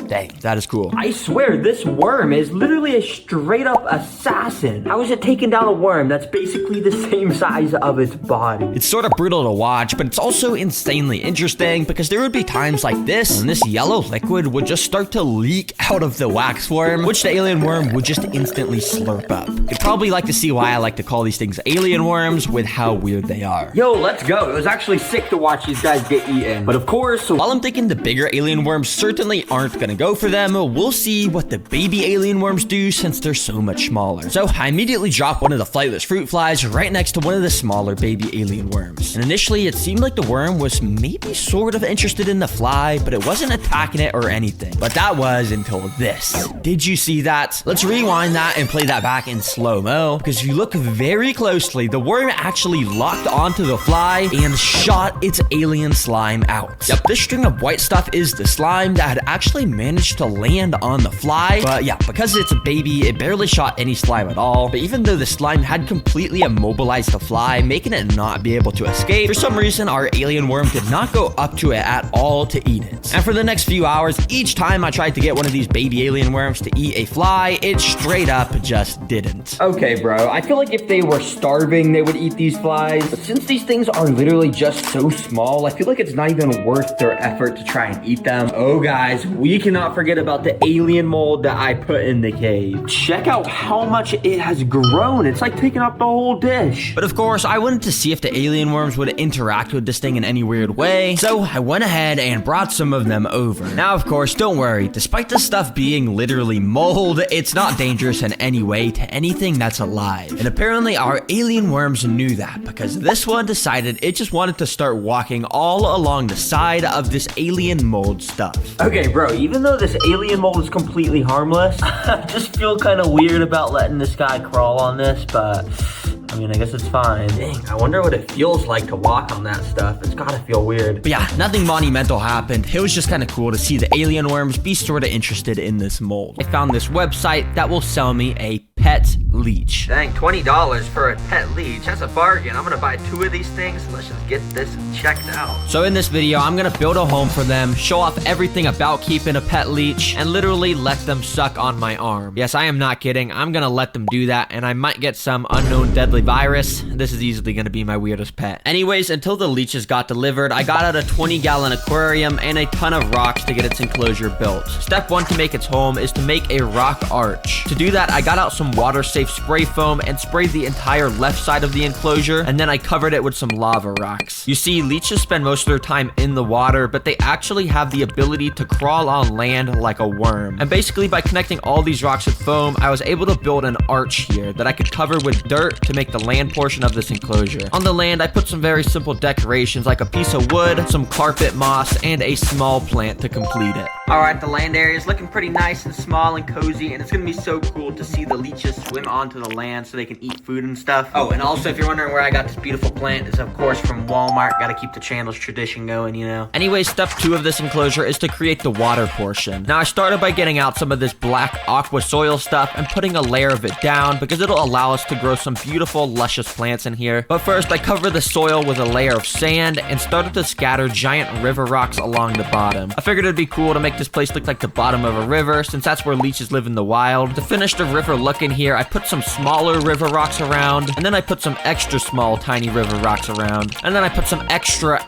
Dang, that is cool. I swear, this worm is literally a straight up assassin. How is it taking down a worm that's basically the same size of its body? It's sort of brutal to watch, but it's also insanely interesting because there would be times like this, and this yellow liquid would just start to leak out of the wax worm, which the alien worm would just instantly slurp up. You'd probably like to see why I like to call these things alien worms with how weird they are. Yo, let's go. It was actually sick to watch these guys get eaten. But of course, while I'm thinking the bigger alien worms certainly aren't gonna go for them, we'll see what the baby alien worms do since they're so much smaller. So I immediately dropped one of the flightless fruit flies right next to one of the smaller baby alien worms. And initially it seemed like the worm was maybe sort of interested in the fly, but it wasn't attacking it or anything. But that was until this. Did you see that? Let's rewind that and play that back in slow-mo, because if you look very closely, the worm actually locked onto the fly and shot its alien slime out. Yep, this string of white stuff is the slime that had actually managed managed to land on the fly. But yeah, because it's a baby, it barely shot any slime at all. But even though the slime had completely immobilized the fly, making it not be able to escape, for some reason, our alien worm did not go up to it at all to eat it. And for the next few hours, each time I tried to get one of these baby alien worms to eat a fly, it straight up just didn't. Okay, bro, I feel like if they were starving, they would eat these flies. But since these things are literally just so small, I feel like it's not even worth their effort to try and eat them. Oh, guys, we cannot forget about the alien mold that I put in the cave. Check out how much it has grown. It's like taking up the whole dish. But of course, I wanted to see if the alien worms would interact with this thing in any weird way, so I went ahead and brought some of them over. Now, of course, don't worry, despite this stuff being literally mold, it's not dangerous in any way to anything that's alive. And apparently our alien worms knew that, because this one decided it just wanted to start walking all along the side of this alien mold stuff. Okay, bro, even though this alien mold is completely harmless, I just feel kind of weird about letting this guy crawl on this, but I mean, I guess it's fine. Dang, I wonder what it feels like to walk on that stuff. It's gotta feel weird. But yeah, nothing monumental happened. It was just kind of cool to see the alien worms be sort of interested in this mold. I found this website that will sell me a pet leech. Dang, $20 for a pet leech. That's a bargain. I'm gonna buy 2 of these things. Let's just get this checked out. So in this video, I'm gonna build a home for them, show off everything about keeping a pet leech, and literally let them suck on my arm. Yes, I am not kidding. I'm gonna let them do that, and I might get some unknown deadly virus. This is easily gonna be my weirdest pet. Anyways, until the leeches got delivered, I got out a 20-gallon aquarium and a ton of rocks to get its enclosure built. Step 1 to make its home is to make a rock arch. To do that, I got out some water-safe spray foam and sprayed the entire left side of the enclosure, and then I covered it with some lava rocks. You see, leeches spend most of their time in the water, but they actually have the ability to crawl on land like a worm. And basically, by connecting all these rocks with foam, I was able to build an arch here that I could cover with dirt to make the land portion of this enclosure. On the land, I put some very simple decorations like a piece of wood, some carpet moss, and a small plant to complete it. Alright, the land area is looking pretty nice and small and cozy, and it's gonna be so cool to see the leeches swim onto the land so they can eat food and stuff. Oh, and also if you're wondering where I got this beautiful plant, it's of course from Walmart. Gotta keep the channel's tradition going, you know. Anyway, step 2 of this enclosure is to create the water portion. Now, I started by getting out some of this black aqua soil stuff and putting a layer of it down because it'll allow us to grow some beautiful, luscious plants in here. But first, I covered the soil with a layer of sand and started to scatter giant river rocks along the bottom. I figured it'd be cool to make this place look like the bottom of a river, since that's where leeches live in the wild. To finish the river look in here, I put some smaller river rocks around, and then I put some extra small tiny river rocks around, and then I put some extra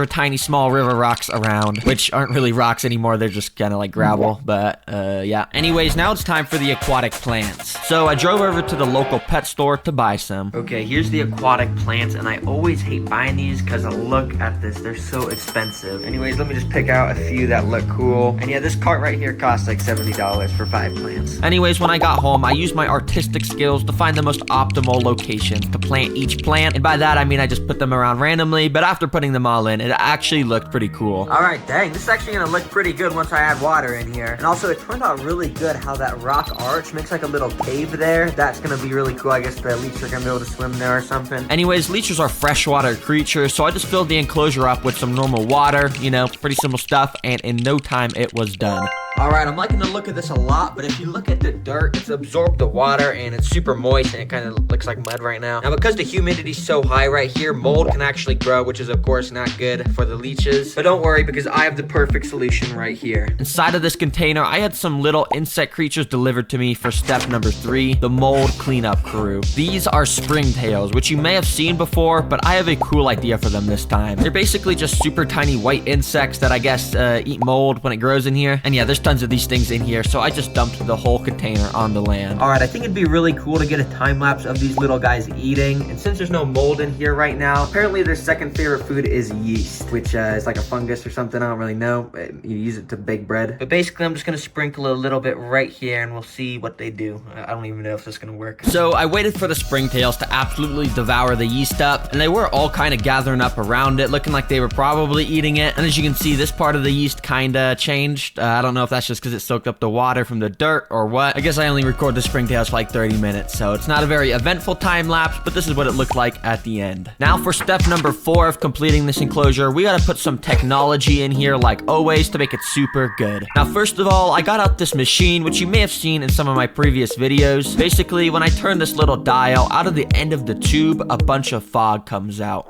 tiny small river rocks around, which aren't really rocks anymore, they're just kind of like gravel, but yeah. Anyways, now it's time for the aquatic plants. So I drove over to the local pet store to buy some. Okay, here's the aquatic plants, and I always hate buying these because look at this, they're so expensive. Anyways, let me just pick out a few that look cool. And yeah, this cart right here costs like $70 for 5 plants. Anyways, when I got home, I used my artistic skills to find the most optimal location to plant each plant. And by that, I mean I just put them around randomly, but after putting them all in, it actually looked pretty cool. Alright, dang, this is actually gonna look pretty good once I add water in here. And also, it turned out really good how that rock arch makes like a little cave there. That's gonna be really cool. I guess the leeches are gonna be able to swim there or something. Anyways, leeches are freshwater creatures, so I just filled the enclosure up with some normal water, you know, pretty simple stuff, and in no time it was done. Alright, I'm liking the look of this a lot, but if you look at the dirt, it's absorbed the water and it's super moist and it kind of looks like mud right now. Now, because the humidity's so high right here, mold can actually grow, which is of course not good for the leeches. But don't worry, because I have the perfect solution right here. Inside of this container, I had some little insect creatures delivered to me for step number 3, the mold cleanup crew. These are springtails, which you may have seen before, but I have a cool idea for them this time. They're basically just super tiny white insects that I guess eat mold when it grows in here. And yeah, there's tons of these things in here, so I just dumped the whole container on the land. Alright, I think it'd be really cool to get a time lapse of these little guys eating. And since there's no mold in here right now, apparently their second favorite food is yeast, which is like a fungus or something. I don't really know. You use it to bake bread. But basically, I'm just gonna sprinkle a little bit right here and we'll see what they do. I don't even know if this is gonna work. So I waited for the springtails to absolutely devour the yeast up, and they were all kind of gathering up around it, looking like they were probably eating it. And as you can see, this part of the yeast kind of changed. I don't know if that's that's just because it soaked up the water from the dirt or what. I guess I only record the springtails for like 30 minutes, so it's not a very eventful time lapse, but this is what it looked like at the end. Now for step number 4 of completing this enclosure, we gotta put some technology in here like always to make it super good. Now first of all, I got out this machine, which you may have seen in some of my previous videos. Basically, when I turn this little dial, out of the end of the tube, a bunch of fog comes out.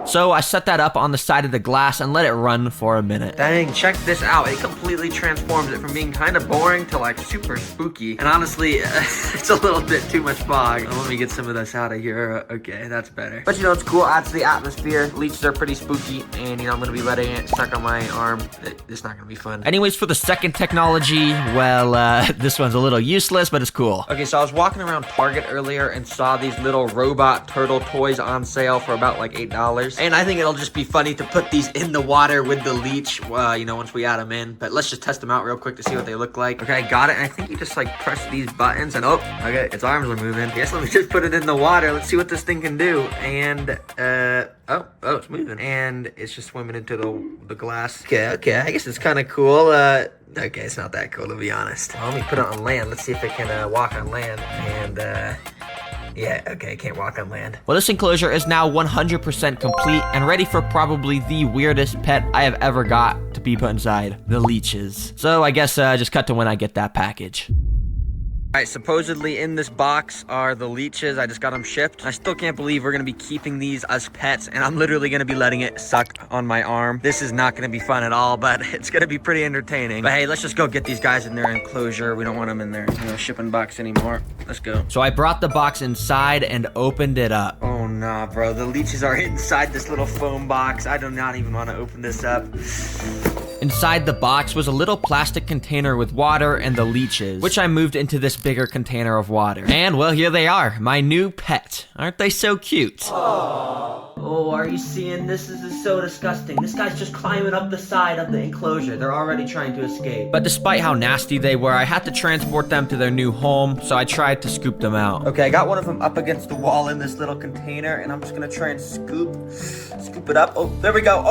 So I set that up on the side of the glass and let it run for a minute. Dang, check this out. It completely transforms it from being kind of boring to like super spooky. And honestly, it's a little bit too much fog. Let me get some of this out of here. Okay, that's better. But you know, it's cool. Adds to the atmosphere. Leeches are pretty spooky. And you know, I'm going to be letting it stuck on my arm. It's not going to be fun. Anyways, for the second technology, well, this one's a little useless, but it's cool. Okay, so I was walking around Target earlier and saw these little robot turtle toys on sale for about like $8. And I think it'll just be funny to put these in the water with the leech, you know, once we add them in. But let's just test them out real quick to see what they look like. Okay, I got it. And I think you just like press these buttons and okay, its arms are moving. Yes, let me just put it in the water. Let's see what this thing can do. And, oh, it's moving. And it's just swimming into the glass. Okay, I guess it's kind of cool. Okay, it's not that cool to be honest. Well, let me put it on land. Let's see if it can walk on land. And, yeah, okay, can't walk on land. Well, this enclosure is now 100% complete and ready for probably the weirdest pet I have ever got to be put inside, the leeches. So I guess just cut to when I get that package. Alright, supposedly in this box are the leeches. I just got them shipped. I still can't believe we're going to be keeping these as pets, and I'm literally going to be letting it suck on my arm. This is not going to be fun at all, but it's going to be pretty entertaining. But hey, let's just go get these guys in their enclosure. We don't want them in their shipping box anymore. Let's go. So I brought the box inside and opened it up. Oh, nah, bro. The leeches are inside this little foam box. I do not even want to open this up. Inside the box was a little plastic container with water and the leeches, which I moved into this bigger container of water. And well, here they are, my new pet. Aren't they so cute? Oh, are you seeing this? This is so disgusting. This guy's just climbing up the side of the enclosure. They're already trying to escape. But despite how nasty they were, I had to transport them to their new home, so I tried to scoop them out. Okay, I got one of them up against the wall in this little container, and I'm just gonna try and scoop it up. Oh, there we go.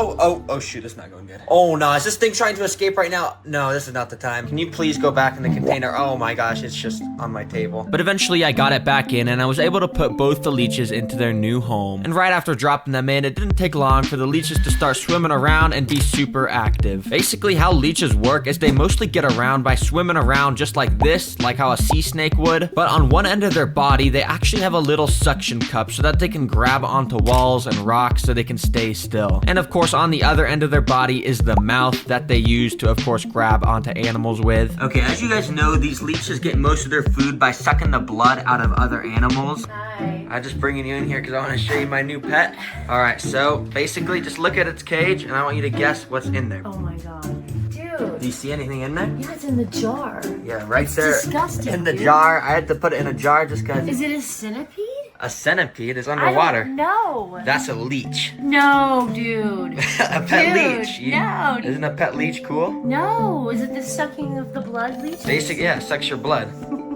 Oh, shoot, it's not going good. Oh, no, is this thing trying to escape right now? No, this is not the time. Can you please go back in the container? Oh my gosh, it's just on my table. But eventually I got it back in, and I was able to put both the leeches into their new home. And right after dropping them in, it didn't take long for the leeches to start swimming around and be super active. Basically, how leeches work is they mostly get around by swimming around just like this, like how a sea snake would. But on one end of their body, they actually have a little suction cup so that they can grab onto walls and rocks so they can stay still. And of course, on the other end of their body is the mouth that they use to, of course, grab onto animals with. Okay, as you guys know, these leeches get most of their food by sucking the blood out of other animals. Hi. I'm just bringing you in here because I want to show you my new pet. All right, so basically just look at its cage and I want you to guess what's in there. Oh my god. Dude. Do you see anything in there? Yeah, it's in the jar. Yeah, right It's there. disgusting, in the dude. jar. I had to put it in a jar just because. Is it a centipede? A centipede is I underwater. don't know. That's a leech. No, dude. A pet Dude, leech. no. Isn't a pet leech cool? No. Is it the sucking of the blood leech? Yeah, sucks your blood.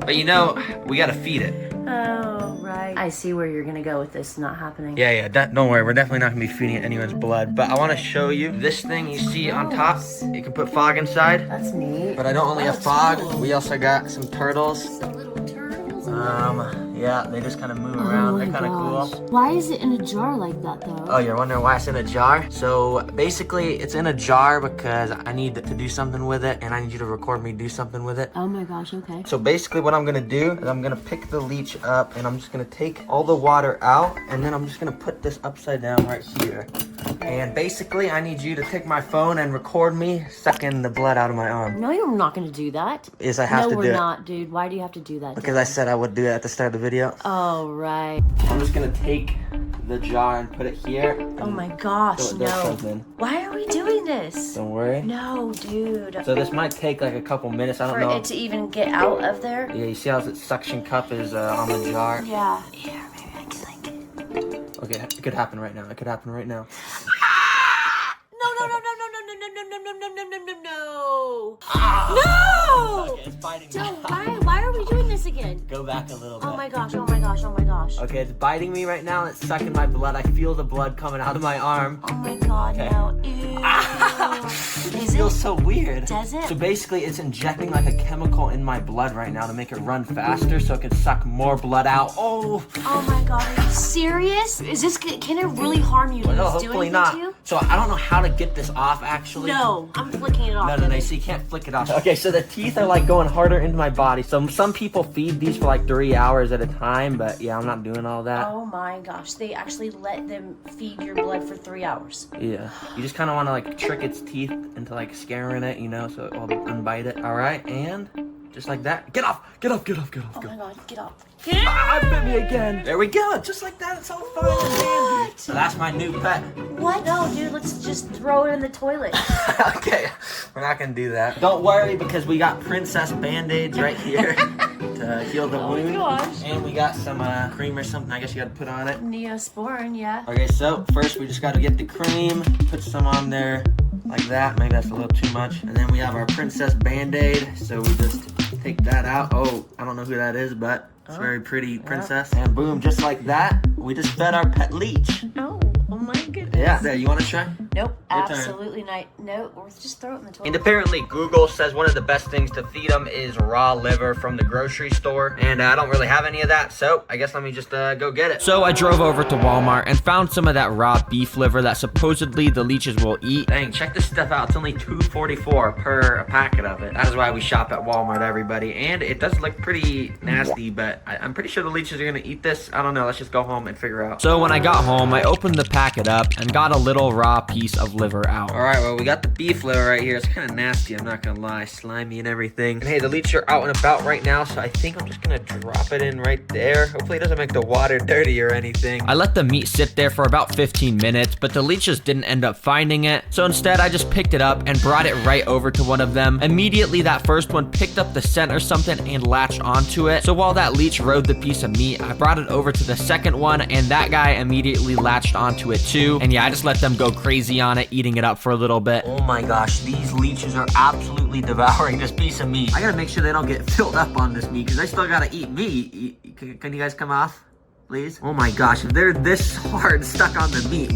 But you know, we gotta feed it. Oh, right. I see where you're gonna go with this not happening. Yeah, don't worry. We're definitely not gonna be feeding it anyone's blood. But I want to show you this thing you see on top. You can put fog inside. That's neat. But I don't only have fog. We also got some turtles. Some little turtles. Yeah, they just kind of move around. They're kind of cool. Why is it in a jar like that, though? Oh, you're wondering why it's in a jar? So basically, it's in a jar because I need to do something with it, and I need you to record me do something with it. Oh my gosh, okay. So basically what I'm gonna do is I'm gonna pick the leech up, and I'm just gonna take all the water out, and then I'm just gonna put this upside down right here. And basically, I need you to take my phone and record me sucking the blood out of my arm. No, you're not gonna do that. Yes, I have to do it. No, we're not, dude. Why do you have to do that? Because I said I would do it at the start of the video. Oh, right. I'm just gonna take the jar and put it here. Oh my gosh, So it does no. something. Why are we doing this? Don't worry. No, dude. So this might take like a couple minutes. I don't For know. it to even get out of there? Yeah, you see how the suction cup is on the jar? Yeah. Here, maybe I can like it. Okay, it could happen right now. It could happen right now. No. No! Okay, it's biting me. Dude, why are we doing this again? Go back a little bit. Oh my gosh, oh my gosh, oh my gosh. Okay, it's biting me right now and it's sucking my blood. I feel the blood coming out of my arm. Oh my god, Okay. no. Ew. feels so weird. Does it? So basically, it's injecting like a chemical in my blood right now to make it run faster so it can suck more blood out. Oh my God, are you serious? Can it really harm you? no, Does it do hopefully anything not. to you? So I don't know how to get this off actually. No, I'm flicking it off. No, so you can't flick it off. Okay, so the teeth are like going harder into my body. So some people feed these for like 3 hours at a time, but yeah, I'm not doing all that. Oh my gosh, they actually let them feed your blood for 3 hours. Yeah, you just kind of want to like trick its teeth into like scaring it, you know, so it will unbite it. All right, and just like that. Get off, get off, get off, get off. Oh my God, get off. Bit me again. There we go, just like that, it's all fine and dandy. So that's my new pet. What? No, dude, let's just throw it in the toilet. Okay, we're not gonna do that. Don't worry, because we got princess band-aids right here to heal the wound. Oh my gosh. And we got some cream or something I guess you gotta put on it. Neosporin, yeah. Okay, so first we just gotta get the cream, put some on there like that. Maybe that's a little too much. And then we have our princess band-aid, so we just take that out. Oh, I don't know who that is, but it's a very pretty princess. And boom, just like that, we just fed our pet leech. Oh my goodness. Yeah, there, you wanna try? Nope, Your turn. absolutely not. No, or just throw it in the toilet. And apparently Google says one of the best things to feed them is raw liver from the grocery store. And I don't really have any of that, so I guess let me just go get it. So I drove over to Walmart and found some of that raw beef liver that supposedly the leeches will eat. Dang, check this stuff out. It's only $2.44 per packet of it. That is why we shop at Walmart, everybody. And it does look pretty nasty, but I'm pretty sure the leeches are gonna eat this. I don't know, let's just go home and figure out. So when I got home, I opened the packet up and got a little raw piece of liver out. All right, well, we got the beef liver right here. It's kind of nasty, I'm not gonna lie, slimy and everything. And hey, the leeches are out and about right now, so I think I'm just gonna drop it in right there. Hopefully it doesn't make the water dirty or anything. I let the meat sit there for about 15 minutes, but the leeches didn't end up finding it. So instead, I just picked it up and brought it right over to one of them. Immediately, that first one picked up the scent or something and latched onto it. So while that leech rode the piece of meat, I brought it over to the second one, and that guy immediately latched onto it too. And yeah, I just let them go crazy on it, eating it up for a little bit. Oh my gosh, these leeches are absolutely devouring this piece of meat. I gotta make sure they don't get filled up on this meat, because they still gotta eat meat. Can you guys come off, please? Oh my gosh, if they're this hard stuck on the meat.